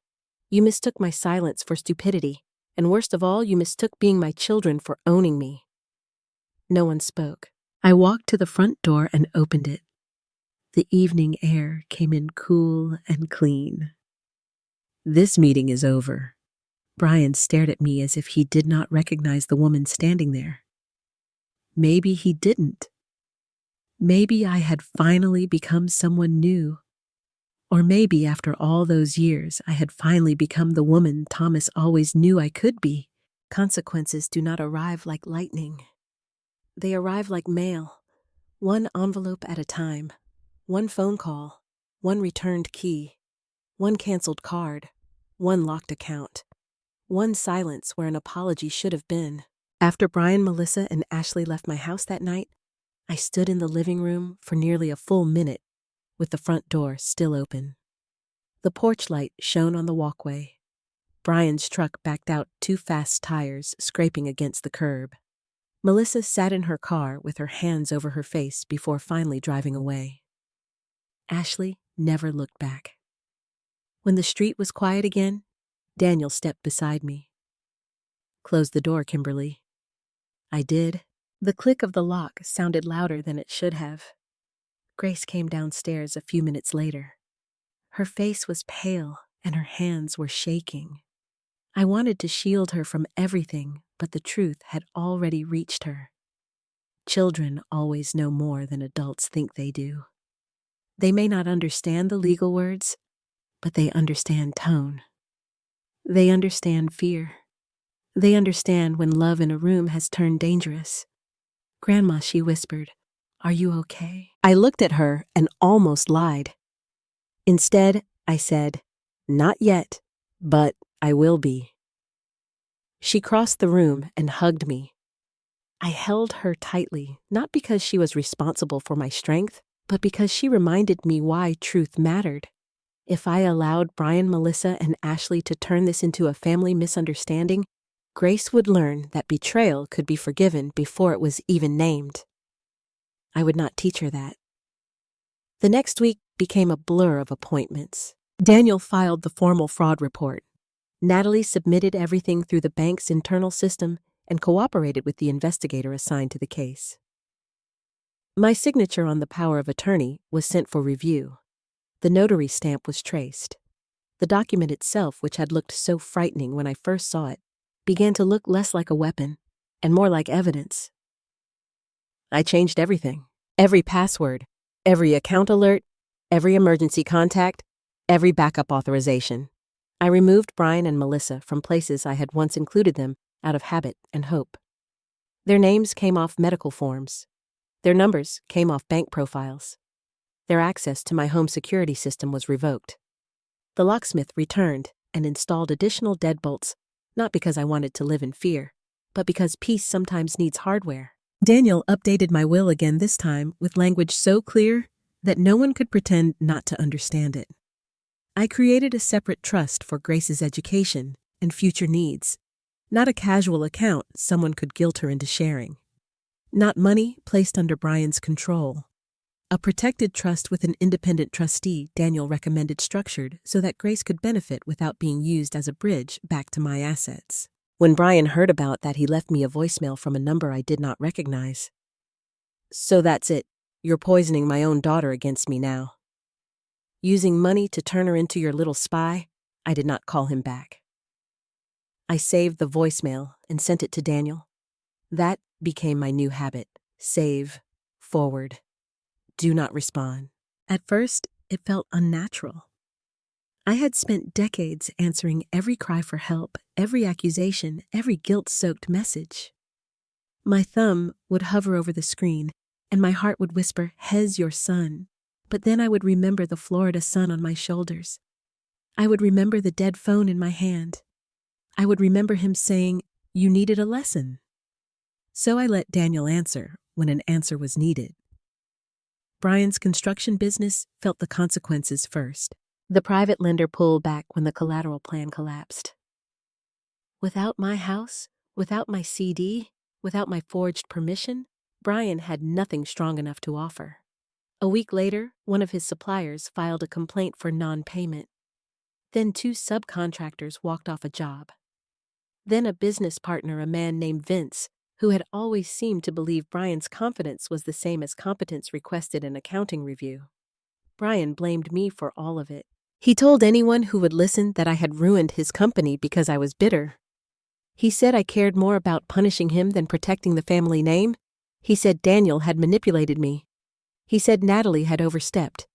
You mistook my silence for stupidity. And worst of all, you mistook being my children for owning me. No one spoke. I walked to the front door and opened it. The evening air came in cool and clean. This meeting is over. Brian stared at me as if he did not recognize the woman standing there. Maybe he didn't. Maybe I had finally become someone new. Or maybe after all those years, I had finally become the woman Thomas always knew I could be. Consequences do not arrive like lightning. They arrive like mail, one envelope at a time, one phone call, one returned key, one canceled card, one locked account, one silence where an apology should have been. After Brian, Melissa, and Ashley left my house that night, I stood in the living room for nearly a full minute, with the front door still open. The porch light shone on the walkway. Brian's truck backed out 2 fast tires scraping against the curb. Melissa sat in her car with her hands over her face before finally driving away. Ashley never looked back. When the street was quiet again, Daniel stepped beside me. Close the door, Kimberly. I did. The click of the lock sounded louder than it should have. Grace came downstairs a few minutes later. Her face was pale and her hands were shaking. I wanted to shield her from everything, but the truth had already reached her. Children always know more than adults think they do. They may not understand the legal words, but they understand tone. They understand fear. They understand when love in a room has turned dangerous. Grandma, she whispered, "Are you okay?" I looked at her and almost lied. Instead, I said, "Not yet, but I will be." She crossed the room and hugged me. I held her tightly, not because she was responsible for my strength, but because she reminded me why truth mattered. If I allowed Brian, Melissa, and Ashley to turn this into a family misunderstanding, Grace would learn that betrayal could be forgiven before it was even named. I would not teach her that. The next week became a blur of appointments. Daniel filed the formal fraud report. Natalie submitted everything through the bank's internal system and cooperated with the investigator assigned to the case. My signature on the power of attorney was sent for review. The notary stamp was traced. The document itself, which had looked so frightening when I first saw it, began to look less like a weapon and more like evidence. I changed everything. Every password, every account alert, every emergency contact, every backup authorization. I removed Brian and Melissa from places I had once included them out of habit and hope. Their names came off medical forms. Their numbers came off bank profiles. Their access to my home security system was revoked. The locksmith returned and installed additional deadbolts, not because I wanted to live in fear, but because peace sometimes needs hardware. Daniel updated my will again, this time with language so clear that no one could pretend not to understand it. I created a separate trust for Grace's education and future needs, not a casual account someone could guilt her into sharing. Not money placed under Brian's control. A protected trust with an independent trustee Daniel recommended, structured so that Grace could benefit without being used as a bridge back to my assets. When Brian heard about that, he left me a voicemail from a number I did not recognize. "So that's it. You're poisoning my own daughter against me now. Using money to turn her into your little spy?" I did not call him back. I saved the voicemail and sent it to Daniel. That became my new habit. Save, forward, do not respond. At first, it felt unnatural. I had spent decades answering every cry for help, every accusation, every guilt-soaked message. My thumb would hover over the screen, and my heart would whisper, "Hez your son." But then I would remember the Florida sun on my shoulders. I would remember the dead phone in my hand. I would remember him saying, "You needed a lesson." So I let Daniel answer when an answer was needed. Brian's construction business felt the consequences first. The private lender pulled back when the collateral plan collapsed. Without my house, without my CD, without my forged permission, Brian had nothing strong enough to offer. A week later, one of his suppliers filed a complaint for non-payment. Then 2 subcontractors walked off a job. Then a business partner, a man named Vince, who had always seemed to believe Brian's confidence was the same as competence requested in accounting review. Brian blamed me for all of it. He told anyone who would listen that I had ruined his company because I was bitter. He said I cared more about punishing him than protecting the family name. He said Daniel had manipulated me. He said Natalie had overstepped.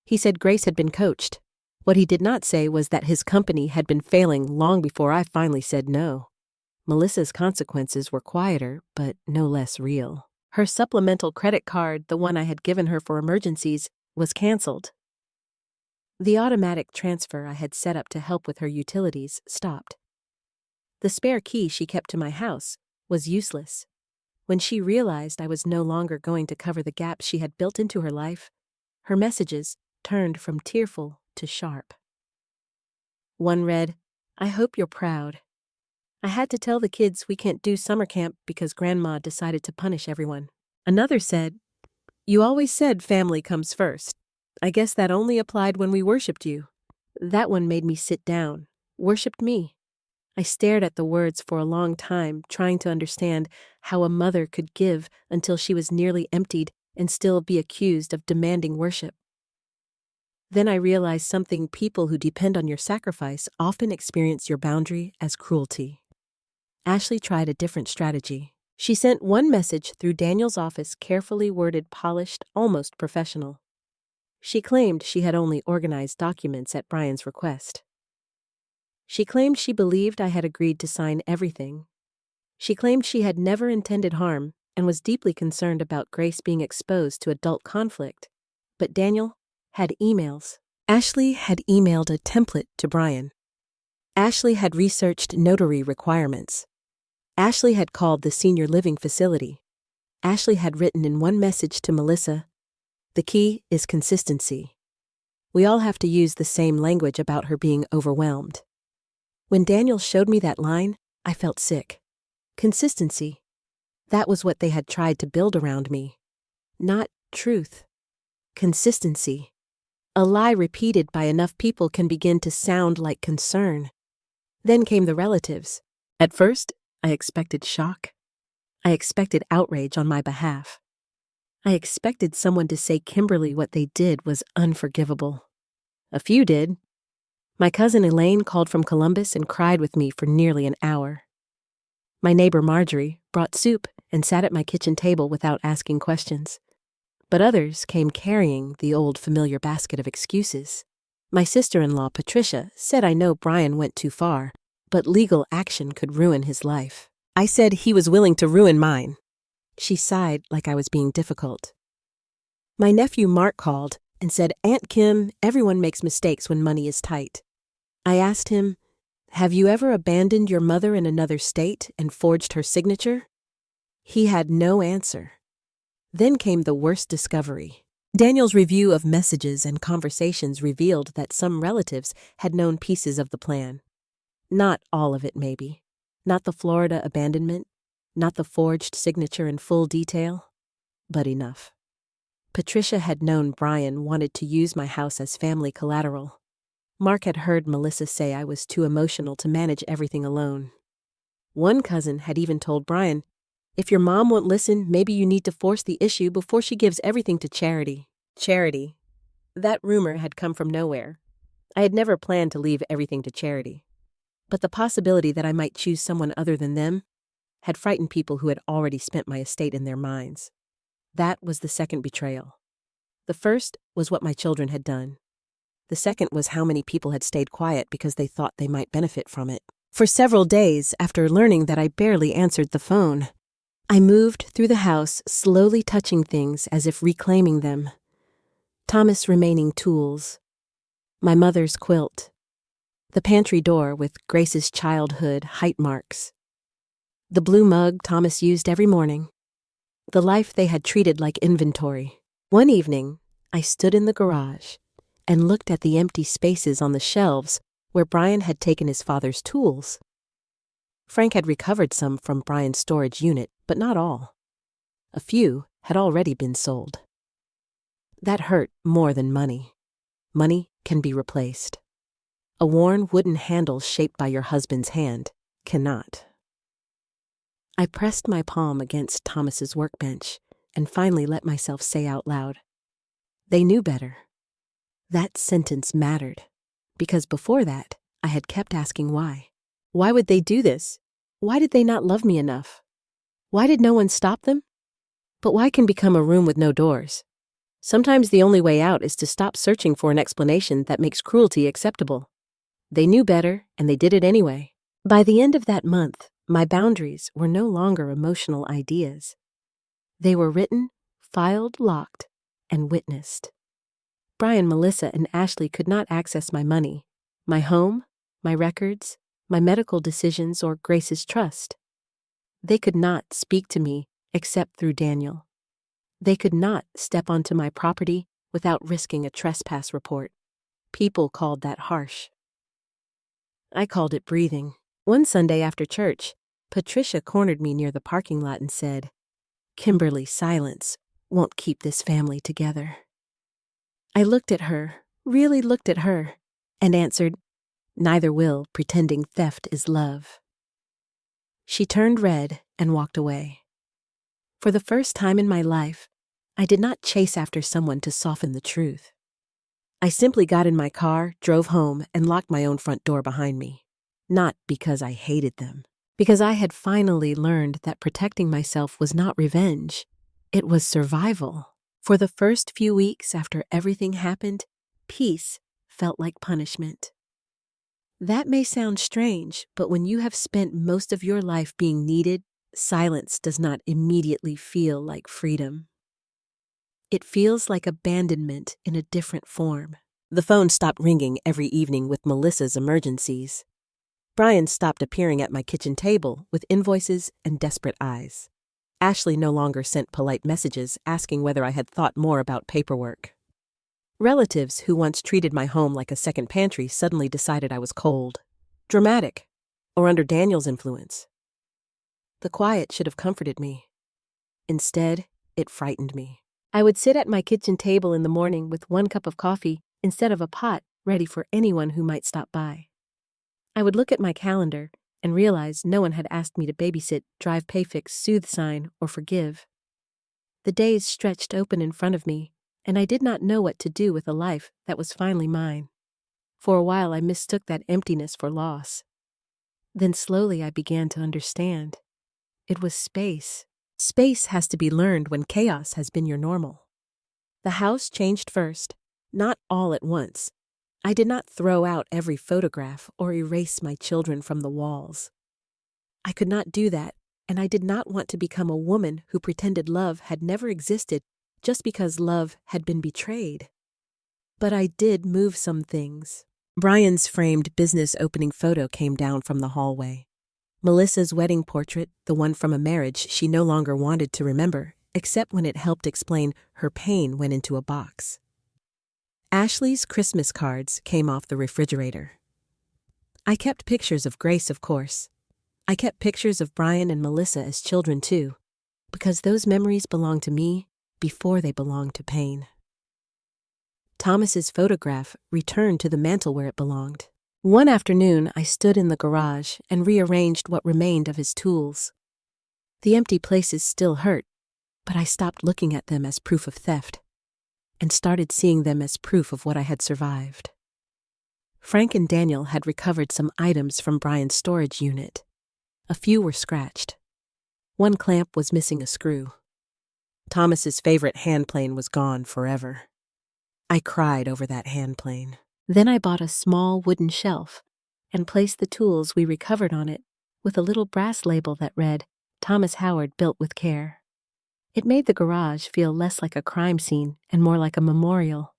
He said Grace had been coached. What he did not say was that his company had been failing long before I finally said no. Melissa's consequences were quieter, but no less real. Her supplemental credit card, the one I had given her for emergencies, was canceled. The automatic transfer I had set up to help with her utilities stopped. The spare key she kept to my house was useless. When she realized I was no longer going to cover the gaps she had built into her life, her messages turned from tearful to sharp. One read, "I hope you're proud. I had to tell the kids we can't do summer camp because Grandma decided to punish everyone." Another said, "You always said family comes first. I guess that only applied when we worshipped you." That one made me sit down. Worshipped me. I stared at the words for a long time, trying to understand how a mother could give until she was nearly emptied and still be accused of demanding worship. Then I realized something: people who depend on your sacrifice often experience your boundary as cruelty. Ashley tried a different strategy. She sent one message through Daniel's office, carefully worded, polished, almost professional. She claimed she had only organized documents at Brian's request. She claimed she believed I had agreed to sign everything. She claimed she had never intended harm and was deeply concerned about Grace being exposed to adult conflict. But Daniel had emails. Ashley had emailed a template to Brian. Ashley had researched notary requirements. Ashley had called the senior living facility. Ashley had written in one message to Melissa, "The key is consistency. We all have to use the same language about her being overwhelmed." When Daniel showed me that line, I felt sick. Consistency. That was what they had tried to build around me. Not truth. Consistency. A lie repeated by enough people can begin to sound like concern. Then came the relatives. At first, I expected shock. I expected outrage on my behalf. I expected someone to say Kimberly what they did was unforgivable. A few did. My cousin Elaine called from Columbus and cried with me for nearly an hour. My neighbor Marjorie brought soup and sat at my kitchen table without asking questions. But others came carrying the old familiar basket of excuses. My sister-in-law Patricia said I know Brian went too far, but legal action could ruin his life. I said he was willing to ruin mine. She sighed like I was being difficult. My nephew Mark called and said, "Aunt Kim, everyone makes mistakes when money is tight." I asked him, "Have you ever abandoned your mother in another state and forged her signature?" He had no answer. Then came the worst discovery. Daniel's review of messages and conversations revealed that some relatives had known pieces of the plan. Not all of it, maybe. Not the Florida abandonment, not the forged signature in full detail, but enough. Patricia had known Brian wanted to use my house as family collateral. Mark had heard Melissa say I was too emotional to manage everything alone. One cousin had even told Brian, "If your mom won't listen, maybe you need to force the issue before she gives everything to charity." Charity. That rumor had come from nowhere. I had never planned to leave everything to charity. But the possibility that I might choose someone other than them had frightened people who had already spent my estate in their minds. That was the second betrayal. The first was what my children had done. The second was how many people had stayed quiet because they thought they might benefit from it. For several days, after learning that I barely answered the phone, I moved through the house, slowly touching things as if reclaiming them. Thomas' remaining tools, my mother's quilt, the pantry door with Grace's childhood height marks, the blue mug Thomas used every morning, the life they had treated like inventory. One evening, I stood in the garage and looked at the empty spaces on the shelves where Brian had taken his father's tools. Frank had recovered some from Brian's storage unit, but not all. A few had already been sold. That hurt more than money. Money can be replaced. A worn wooden handle shaped by your husband's hand cannot. I pressed my palm against Thomas's workbench and finally let myself say out loud, "They knew better." That sentence mattered, because before that, I had kept asking why. Why would they do this? Why did they not love me enough? Why did no one stop them? But why can become a room with no doors? Sometimes the only way out is to stop searching for an explanation that makes cruelty acceptable. They knew better, and they did it anyway. By the end of that month, my boundaries were no longer emotional ideas. They were written, filed, locked, and witnessed. Brian, Melissa, and Ashley could not access my money, my home, my records, my medical decisions, or Grace's trust. They could not speak to me except through Daniel. They could not step onto my property without risking a trespass report. People called that harsh. I called it breathing. One Sunday after church, Patricia cornered me near the parking lot and said, "Kimberly's silence won't keep this family together." I looked at her, really looked at her, and answered, "Neither will pretending theft is love." She turned red and walked away. For the first time in my life, I did not chase after someone to soften the truth. I simply got in my car, drove home, and locked my own front door behind me. Not because I hated them, because I had finally learned that protecting myself was not revenge, it was survival. For the first few weeks after everything happened, peace felt like punishment. That may sound strange, but when you have spent most of your life being needed, silence does not immediately feel like freedom. It feels like abandonment in a different form. The phone stopped ringing every evening with Melissa's emergencies. Brian stopped appearing at my kitchen table with invoices and desperate eyes. Ashley no longer sent polite messages asking whether I had thought more about paperwork. Relatives who once treated my home like a second pantry suddenly decided I was cold, dramatic, or under Daniel's influence. The quiet should have comforted me. Instead, it frightened me. I would sit at my kitchen table in the morning with 1 cup of coffee instead of a pot ready for anyone who might stop by. I would look at my calendar and realize no one had asked me to babysit, drive payfix, soothe sign, or forgive. The days stretched open in front of me, and I did not know what to do with a life that was finally mine. For a while I mistook that emptiness for loss. Then slowly I began to understand. It was space. Space has to be learned when chaos has been your normal. The house changed first, not all at once. I did not throw out every photograph or erase my children from the walls. I could not do that, and I did not want to become a woman who pretended love had never existed just because love had been betrayed. But I did move some things. Brian's framed business opening photo came down from the hallway. Melissa's wedding portrait, the one from a marriage she no longer wanted to remember, except when it helped explain her pain, went into a box. Ashley's Christmas cards came off the refrigerator. I kept pictures of Grace, of course. I kept pictures of Brian and Melissa as children too, because those memories belong to me before they belong to pain. Thomas's photograph returned to the mantel where it belonged. One afternoon, I stood in the garage and rearranged what remained of his tools. The empty places still hurt, but I stopped looking at them as proof of theft and started seeing them as proof of what I had survived. Frank and Daniel had recovered some items from Brian's storage unit. A few were scratched. One clamp was missing a screw. Thomas's favorite handplane was gone forever. I cried over that handplane. Then I bought a small wooden shelf and placed the tools we recovered on it with a little brass label that read, "Thomas Howard, built with care." It made the garage feel less like a crime scene and more like a memorial.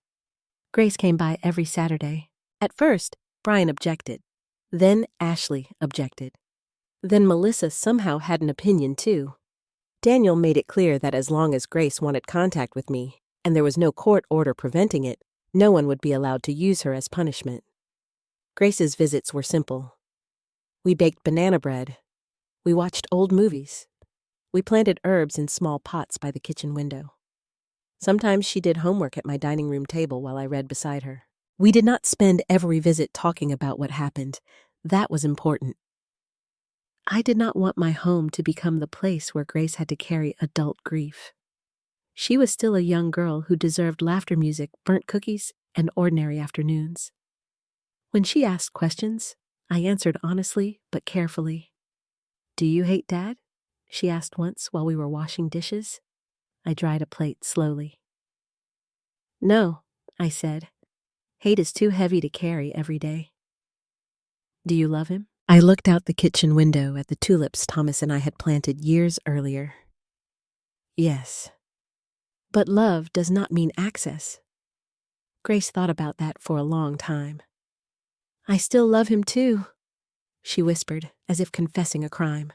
Grace came by every Saturday. At first, Brian objected. Then Ashley objected. Then Melissa somehow had an opinion too. Daniel made it clear that as long as Grace wanted contact with me, and there was no court order preventing it, no one would be allowed to use her as punishment. Grace's visits were simple. We baked banana bread. We watched old movies. We planted herbs in small pots by the kitchen window. Sometimes she did homework at my dining room table while I read beside her. We did not spend every visit talking about what happened. That was important. I did not want my home to become the place where Grace had to carry adult grief. She was still a young girl who deserved laughter music, burnt cookies, and ordinary afternoons. When she asked questions, I answered honestly but carefully. "Do you hate Dad?" she asked once while we were washing dishes. I dried a plate slowly. "No," I said. "Hate is too heavy to carry every day." "Do you love him?" I looked out the kitchen window at the tulips Thomas and I had planted years earlier. "Yes. But love does not mean access." Grace thought about that for a long time. "I still love him too," she whispered, as if confessing a crime.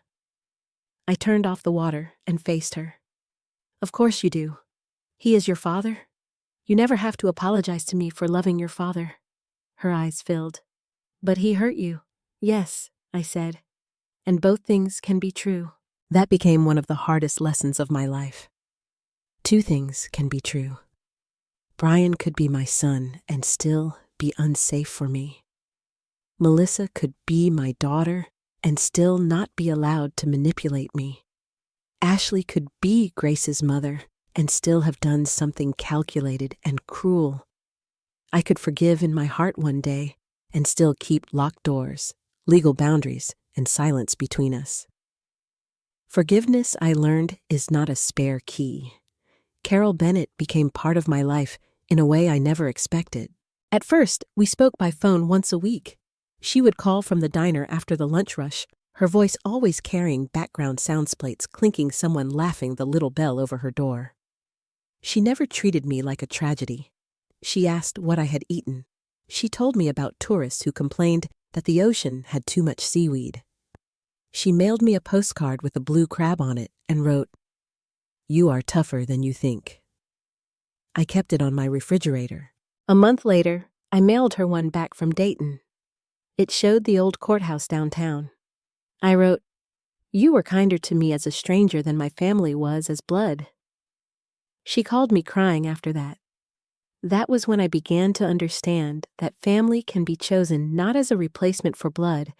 I turned off the water and faced her. "Of course you do. He is your father. You never have to apologize to me for loving your father." Her eyes filled. "But he hurt you." "Yes," I said. "And both things can be true." That became one of the hardest lessons of my life. Two things can be true. Brian could be my son and still be unsafe for me. Melissa could be my daughter and still not be allowed to manipulate me. Ashley could be Grace's mother and still have done something calculated and cruel. I could forgive in my heart one day and still keep locked doors, legal boundaries, and silence between us. Forgiveness, I learned, is not a spare key. Carol Bennett became part of my life in a way I never expected. At first, we spoke by phone once a week. She would call from the diner after the lunch rush, her voice always carrying background sound plates clinking, someone laughing, the little bell over her door. She never treated me like a tragedy. She asked what I had eaten. She told me about tourists who complained that the ocean had too much seaweed. She mailed me a postcard with a blue crab on it and wrote, "You are tougher than you think." I kept it on my refrigerator. A month later, I mailed her one back from Dayton. It showed the old courthouse downtown. I wrote, "You were kinder to me as a stranger than my family was as blood." She called me crying after that. That was when I began to understand that family can be chosen not as a replacement for blood,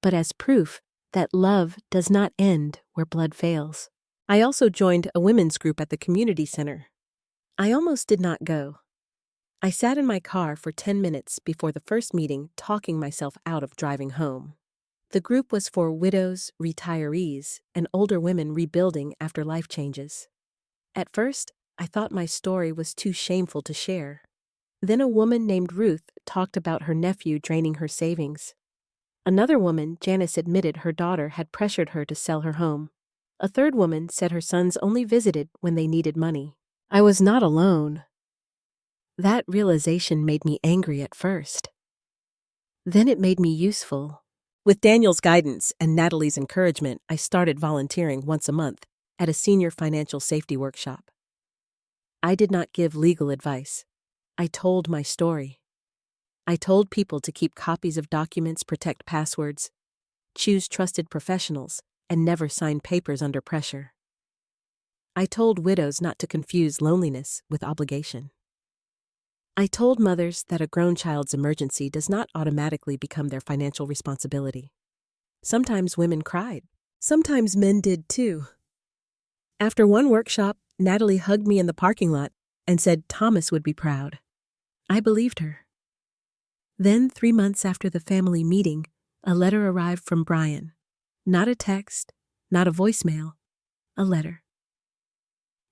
but as proof that love does not end where blood fails. I also joined a women's group at the community center. I almost did not go. I sat in my car for 10 minutes before the first meeting, talking myself out of driving home. The group was for widows, retirees, and older women rebuilding after life changes. At first, I thought my story was too shameful to share. Then a woman named Ruth talked about her nephew draining her savings. Another woman, Janice, admitted her daughter had pressured her to sell her home. A third woman said her sons only visited when they needed money. I was not alone. That realization made me angry at first. Then it made me useful. With Daniel's guidance and Natalie's encouragement, I started volunteering once a month at a senior financial safety workshop. I did not give legal advice. I told my story. I told people to keep copies of documents, protect passwords, choose trusted professionals, and never sign papers under pressure. I told widows not to confuse loneliness with obligation. I told mothers that a grown child's emergency does not automatically become their financial responsibility. Sometimes women cried. Sometimes men did too. After one workshop, Natalie hugged me in the parking lot and said Thomas would be proud. I believed her. Then, 3 months after the family meeting, a letter arrived from Brian. Not a text, not a voicemail, a letter.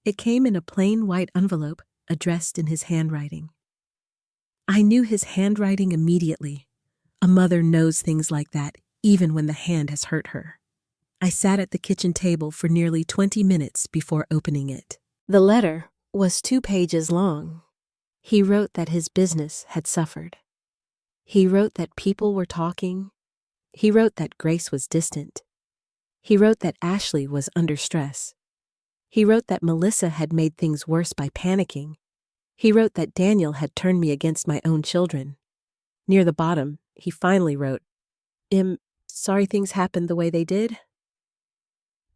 It came in a plain white envelope addressed in his handwriting. I knew his handwriting immediately. A mother knows things like that, even when the hand has hurt her. I sat at the kitchen table for nearly 20 minutes before opening it. The letter was 2 pages long. He wrote that his business had suffered. He wrote that people were talking. He wrote that Grace was distant. He wrote that Ashley was under stress. He wrote that Melissa had made things worse by panicking. He wrote that Daniel had turned me against my own children. Near the bottom, he finally wrote, sorry things happened the way they did.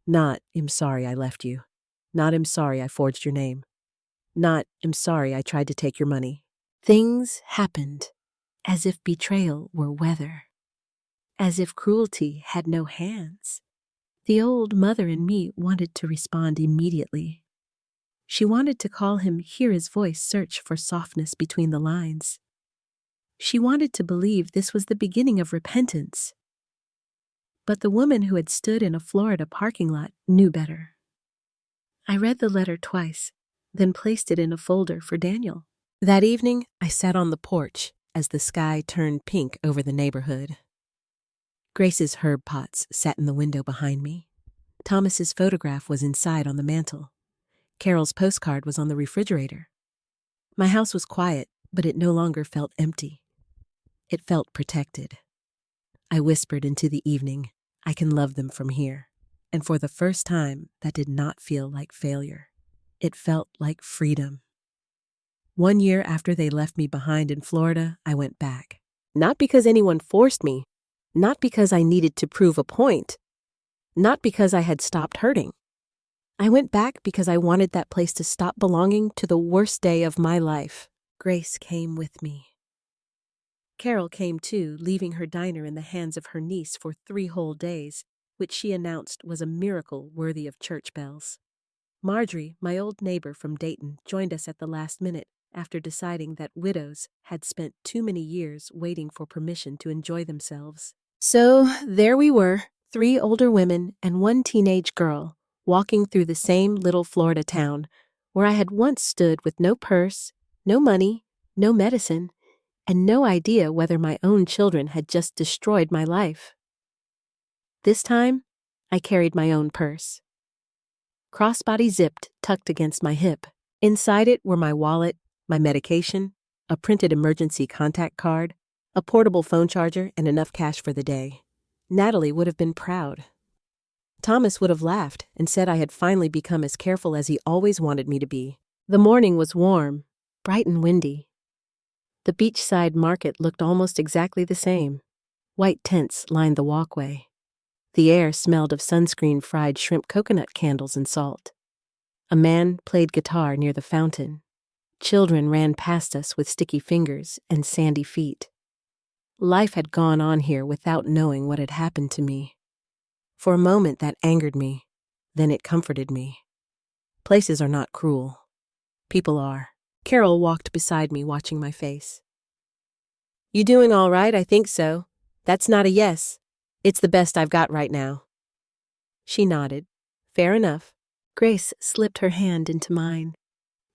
Not, I'm sorry I left you. Not, I'm sorry I forged your name. Not, I'm sorry I tried to take your money. Things happened, as if betrayal were weather. As if cruelty had no hands. The old mother in me wanted to respond immediately. She wanted to call him, hear his voice, search for softness between the lines. She wanted to believe this was the beginning of repentance. But the woman who had stood in a Florida parking lot knew better. I read the letter twice, then placed it in a folder for Daniel. That evening, I sat on the porch as the sky turned pink over the neighborhood. Grace's herb pots sat in the window behind me. Thomas's photograph was inside on the mantel. Carol's postcard was on the refrigerator. My house was quiet, but it no longer felt empty. It felt protected. I whispered into the evening, I can love them from here. And for the first time, that did not feel like failure. It felt like freedom. 1 year after they left me behind in Florida, I went back. Not because anyone forced me, not because I needed to prove a point, not because I had stopped hurting. I went back because I wanted that place to stop belonging to the worst day of my life. Grace came with me. Carol came too, leaving her diner in the hands of her niece for 3 whole days, which she announced was a miracle worthy of church bells. Marjorie, my old neighbor from Dayton, joined us at the last minute after deciding that widows had spent too many years waiting for permission to enjoy themselves. So there we were, 3 older women and 1 teenage girl, walking through the same little Florida town where I had once stood with no purse, no money, no medicine, and no idea whether my own children had just destroyed my life. This time, I carried my own purse. Crossbody zipped, tucked against my hip. Inside it were my wallet, my medication, a printed emergency contact card, a portable phone charger, and enough cash for the day. Natalie would have been proud. Thomas would have laughed and said I had finally become as careful as he always wanted me to be. The morning was warm, bright and windy. The beachside market looked almost exactly the same. White tents lined the walkway. The air smelled of sunscreen, fried shrimp, coconut candles, and salt. A man played guitar near the fountain. Children ran past us with sticky fingers and sandy feet. Life had gone on here without knowing what had happened to me. For a moment that angered me. Then it comforted me. Places are not cruel. People are. Carol walked beside me, watching my face. You doing all right? I think so. That's not a yes. It's the best I've got right now. She nodded. Fair enough. Grace slipped her hand into mine.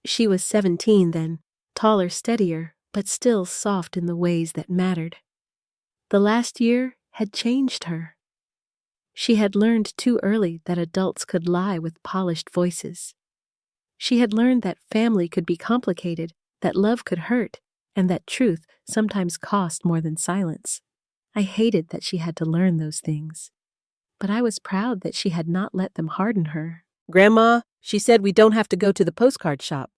She was 17 then, taller, steadier, but still soft in the ways that mattered. The last year had changed her. She had learned too early that adults could lie with polished voices. She had learned that family could be complicated, that love could hurt, and that truth sometimes cost more than silence. I hated that she had to learn those things, but I was proud that she had not let them harden her. Grandma, she said we don't have to go to the postcard shop.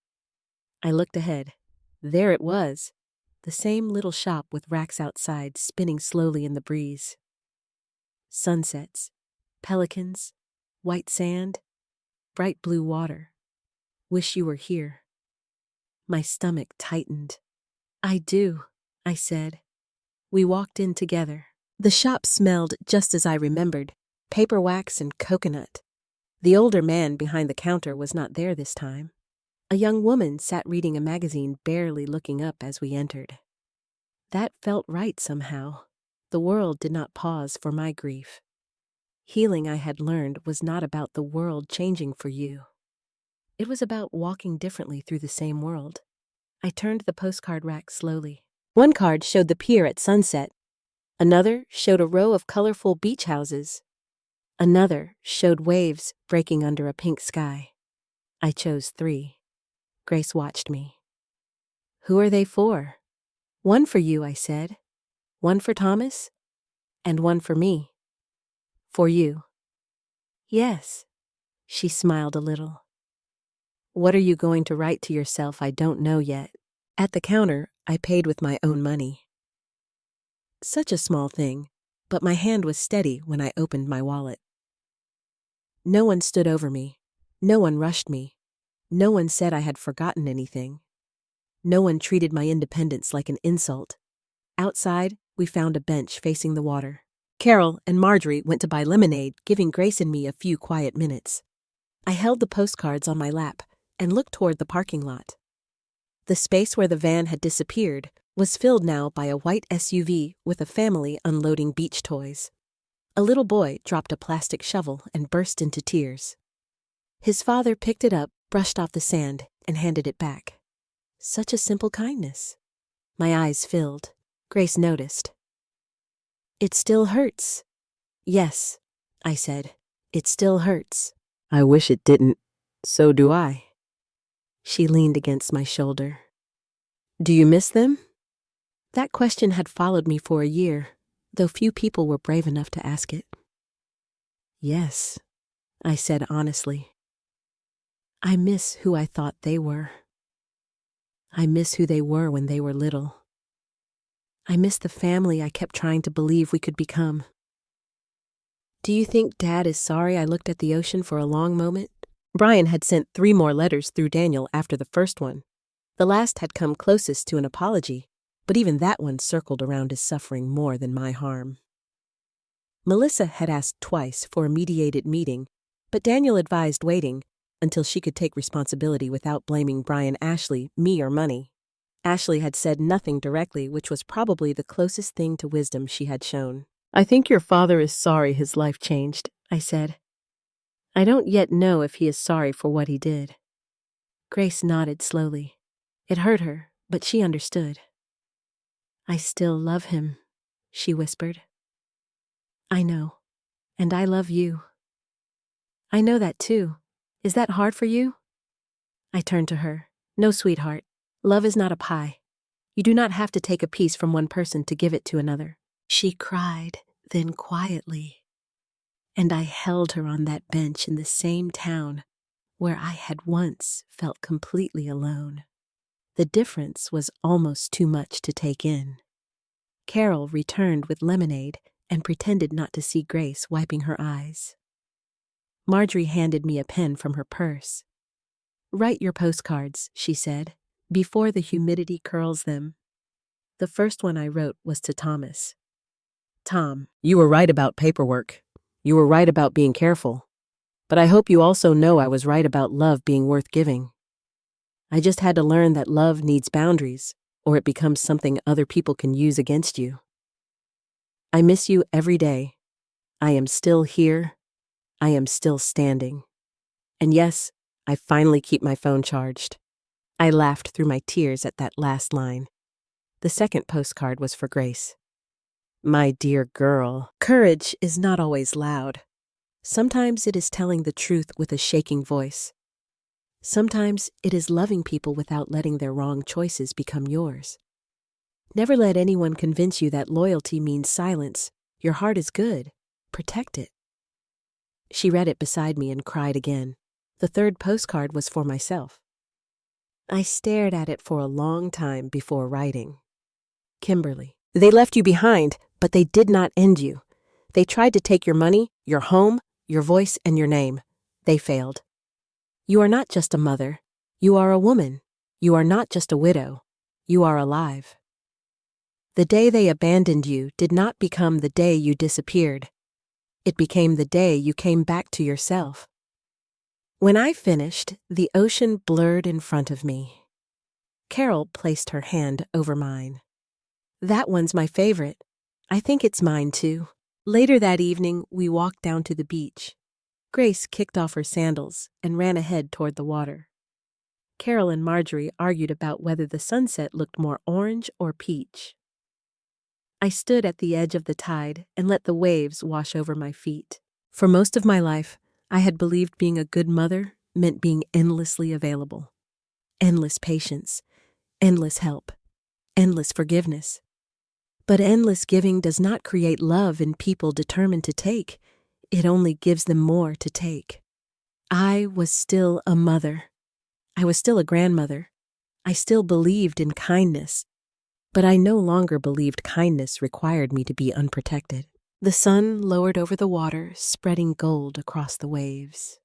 I looked ahead. There it was, the same little shop with racks outside spinning slowly in the breeze. Sunsets, pelicans, white sand, bright blue water. Wish you were here. My stomach tightened. I do, I said. We walked in together. The shop smelled just as I remembered, paper wax and coconut. The older man behind the counter was not there this time. A young woman sat reading a magazine, barely looking up as we entered. That felt right somehow. The world did not pause for my grief. Healing, I had learned, was not about the world changing for you. It was about walking differently through the same world. I turned the postcard rack slowly. One card showed the pier at sunset. Another showed a row of colorful beach houses. Another showed waves breaking under a pink sky. I chose 3. Grace watched me. Who are they for? One for you, I said. One for Thomas, and one for me. For you. Yes. She smiled a little. What are you going to write to yourself? I don't know yet. At the counter, I paid with my own money. Such a small thing, but my hand was steady when I opened my wallet. No one stood over me. No one rushed me. No one said I had forgotten anything. No one treated my independence like an insult. Outside, we found a bench facing the water. Carol and Marjorie went to buy lemonade, giving Grace and me a few quiet minutes. I held the postcards on my lap and looked toward the parking lot. The space where the van had disappeared was filled now by a white SUV with a family unloading beach toys. A little boy dropped a plastic shovel and burst into tears. His father picked it up, brushed off the sand, and handed it back. Such a simple kindness. My eyes filled. Grace noticed. It still hurts. Yes, I said. It still hurts. I wish it didn't. So do I. She leaned against my shoulder. Do you miss them? That question had followed me for a year, though few people were brave enough to ask it. Yes, I said honestly. I miss who I thought they were. I miss who they were when they were little. I miss the family I kept trying to believe we could become. Do you think Dad is sorry I looked at the ocean for a long moment? Brian had sent 3 more letters through Daniel after the first one. The last had come closest to an apology, but even that one circled around his suffering more than my harm. Melissa had asked twice for a mediated meeting, but Daniel advised waiting until she could take responsibility without blaming Brian, Ashley, me, or money. Ashley had said nothing directly, which was probably the closest thing to wisdom she had shown. I think your father is sorry his life changed, I said. I don't yet know if he is sorry for what he did. Grace nodded slowly. It hurt her, but she understood. I still love him, she whispered. I know, and I love you. I know that too. Is that hard for you? I turned to her. No, sweetheart. Love is not a pie. You do not have to take a piece from one person to give it to another. She cried, then quietly. And I held her on that bench in the same town where I had once felt completely alone. The difference was almost too much to take in. Carol returned with lemonade and pretended not to see Grace, wiping her eyes. Marjorie handed me a pen from her purse. Write your postcards, she said, before the humidity curls them. The first one I wrote was to Thomas. Tom, you were right about paperwork. You were right about being careful. But I hope you also know I was right about love being worth giving. I just had to learn that love needs boundaries, or it becomes something other people can use against you. I miss you every day. I am still here. I am still standing. And yes, I finally keep my phone charged. I laughed through my tears at that last line. The second postcard was for Grace. My dear girl, courage is not always loud. Sometimes it is telling the truth with a shaking voice. Sometimes it is loving people without letting their wrong choices become yours. Never let anyone convince you that loyalty means silence. Your heart is good. Protect it. She read it beside me and cried again. The third postcard was for myself. I stared at it for a long time before writing. Kimberly, they left you behind, but they did not end you. They tried to take your money, your home, your voice, and your name. They failed. You are not just a mother. You are a woman. You are not just a widow. You are alive. The day they abandoned you did not become the day you disappeared. It became the day you came back to yourself. When I finished, the ocean blurred in front of me. Carol placed her hand over mine. That one's my favorite. I think it's mine too. Later that evening, we walked down to the beach. Grace kicked off her sandals and ran ahead toward the water. Carol and Marjorie argued about whether the sunset looked more orange or peach. I stood at the edge of the tide and let the waves wash over my feet. For most of my life, I had believed being a good mother meant being endlessly available. Endless patience, endless help, endless forgiveness. But endless giving does not create love in people determined to take. It only gives them more to take. I was still a mother. I was still a grandmother. I still believed in kindness. But I no longer believed kindness required me to be unprotected. The sun lowered over the water, spreading gold across the waves.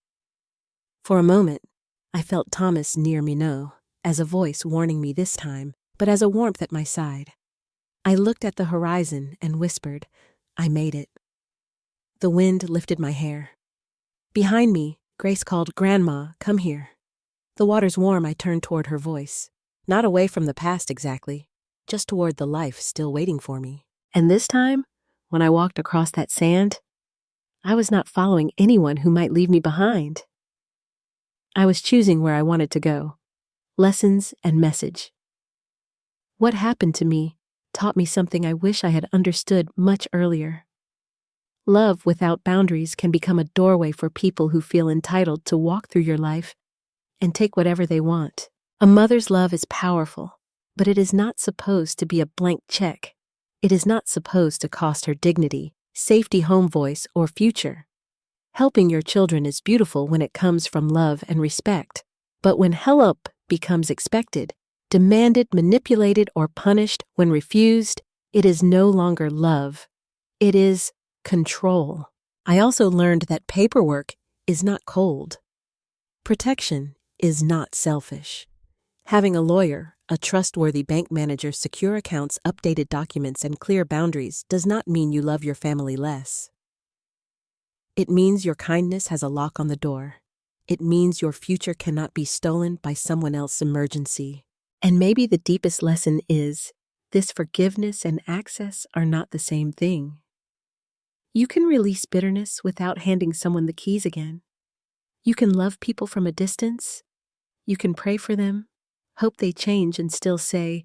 For a moment, I felt Thomas near me, no, as a voice warning me this time, but as a warmth at my side. I looked at the horizon and whispered, I made it. The wind lifted my hair. Behind me, Grace called, Grandma, come here. The water's warm, I turned toward her voice. Not away from the past exactly, just toward the life still waiting for me. And this time, when I walked across that sand, I was not following anyone who might leave me behind. I was choosing where I wanted to go. Lessons and message. What happened to me taught me something I wish I had understood much earlier. Love without boundaries can become a doorway for people who feel entitled to walk through your life and take whatever they want. A mother's love is powerful, but it is not supposed to be a blank check. It is not supposed to cost her dignity, safety, home voice, or future. Helping your children is beautiful when it comes from love and respect, but when help becomes expected, demanded, manipulated, or punished when refused, it is no longer love. It is control. I also learned that paperwork is not cold. Protection is not selfish. Having a lawyer, a trustworthy bank manager, secure accounts, updated documents, and clear boundaries does not mean you love your family less. It means your kindness has a lock on the door. It means your future cannot be stolen by someone else's emergency. And maybe the deepest lesson is, this forgiveness and access are not the same thing. You can release bitterness without handing someone the keys again. You can love people from a distance. You can pray for them, hope they change, and still say,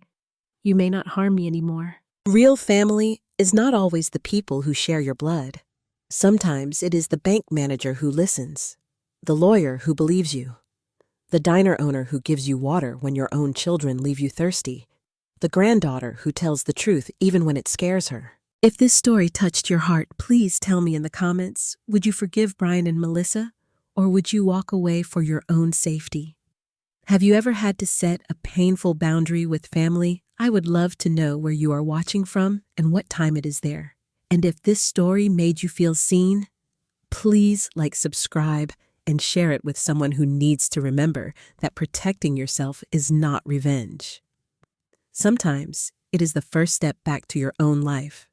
you may not harm me anymore. Real family is not always the people who share your blood. Sometimes it is the bank manager who listens, the lawyer who believes you, the diner owner who gives you water when your own children leave you thirsty, the granddaughter who tells the truth even when it scares her. If this story touched your heart, please tell me in the comments, would you forgive Brian and Melissa, or would you walk away for your own safety? Have you ever had to set a painful boundary with family? I would love to know where you are watching from and what time it is there. And if this story made you feel seen, please subscribe, and share it with someone who needs to remember that protecting yourself is not revenge. Sometimes it is the first step back to your own life.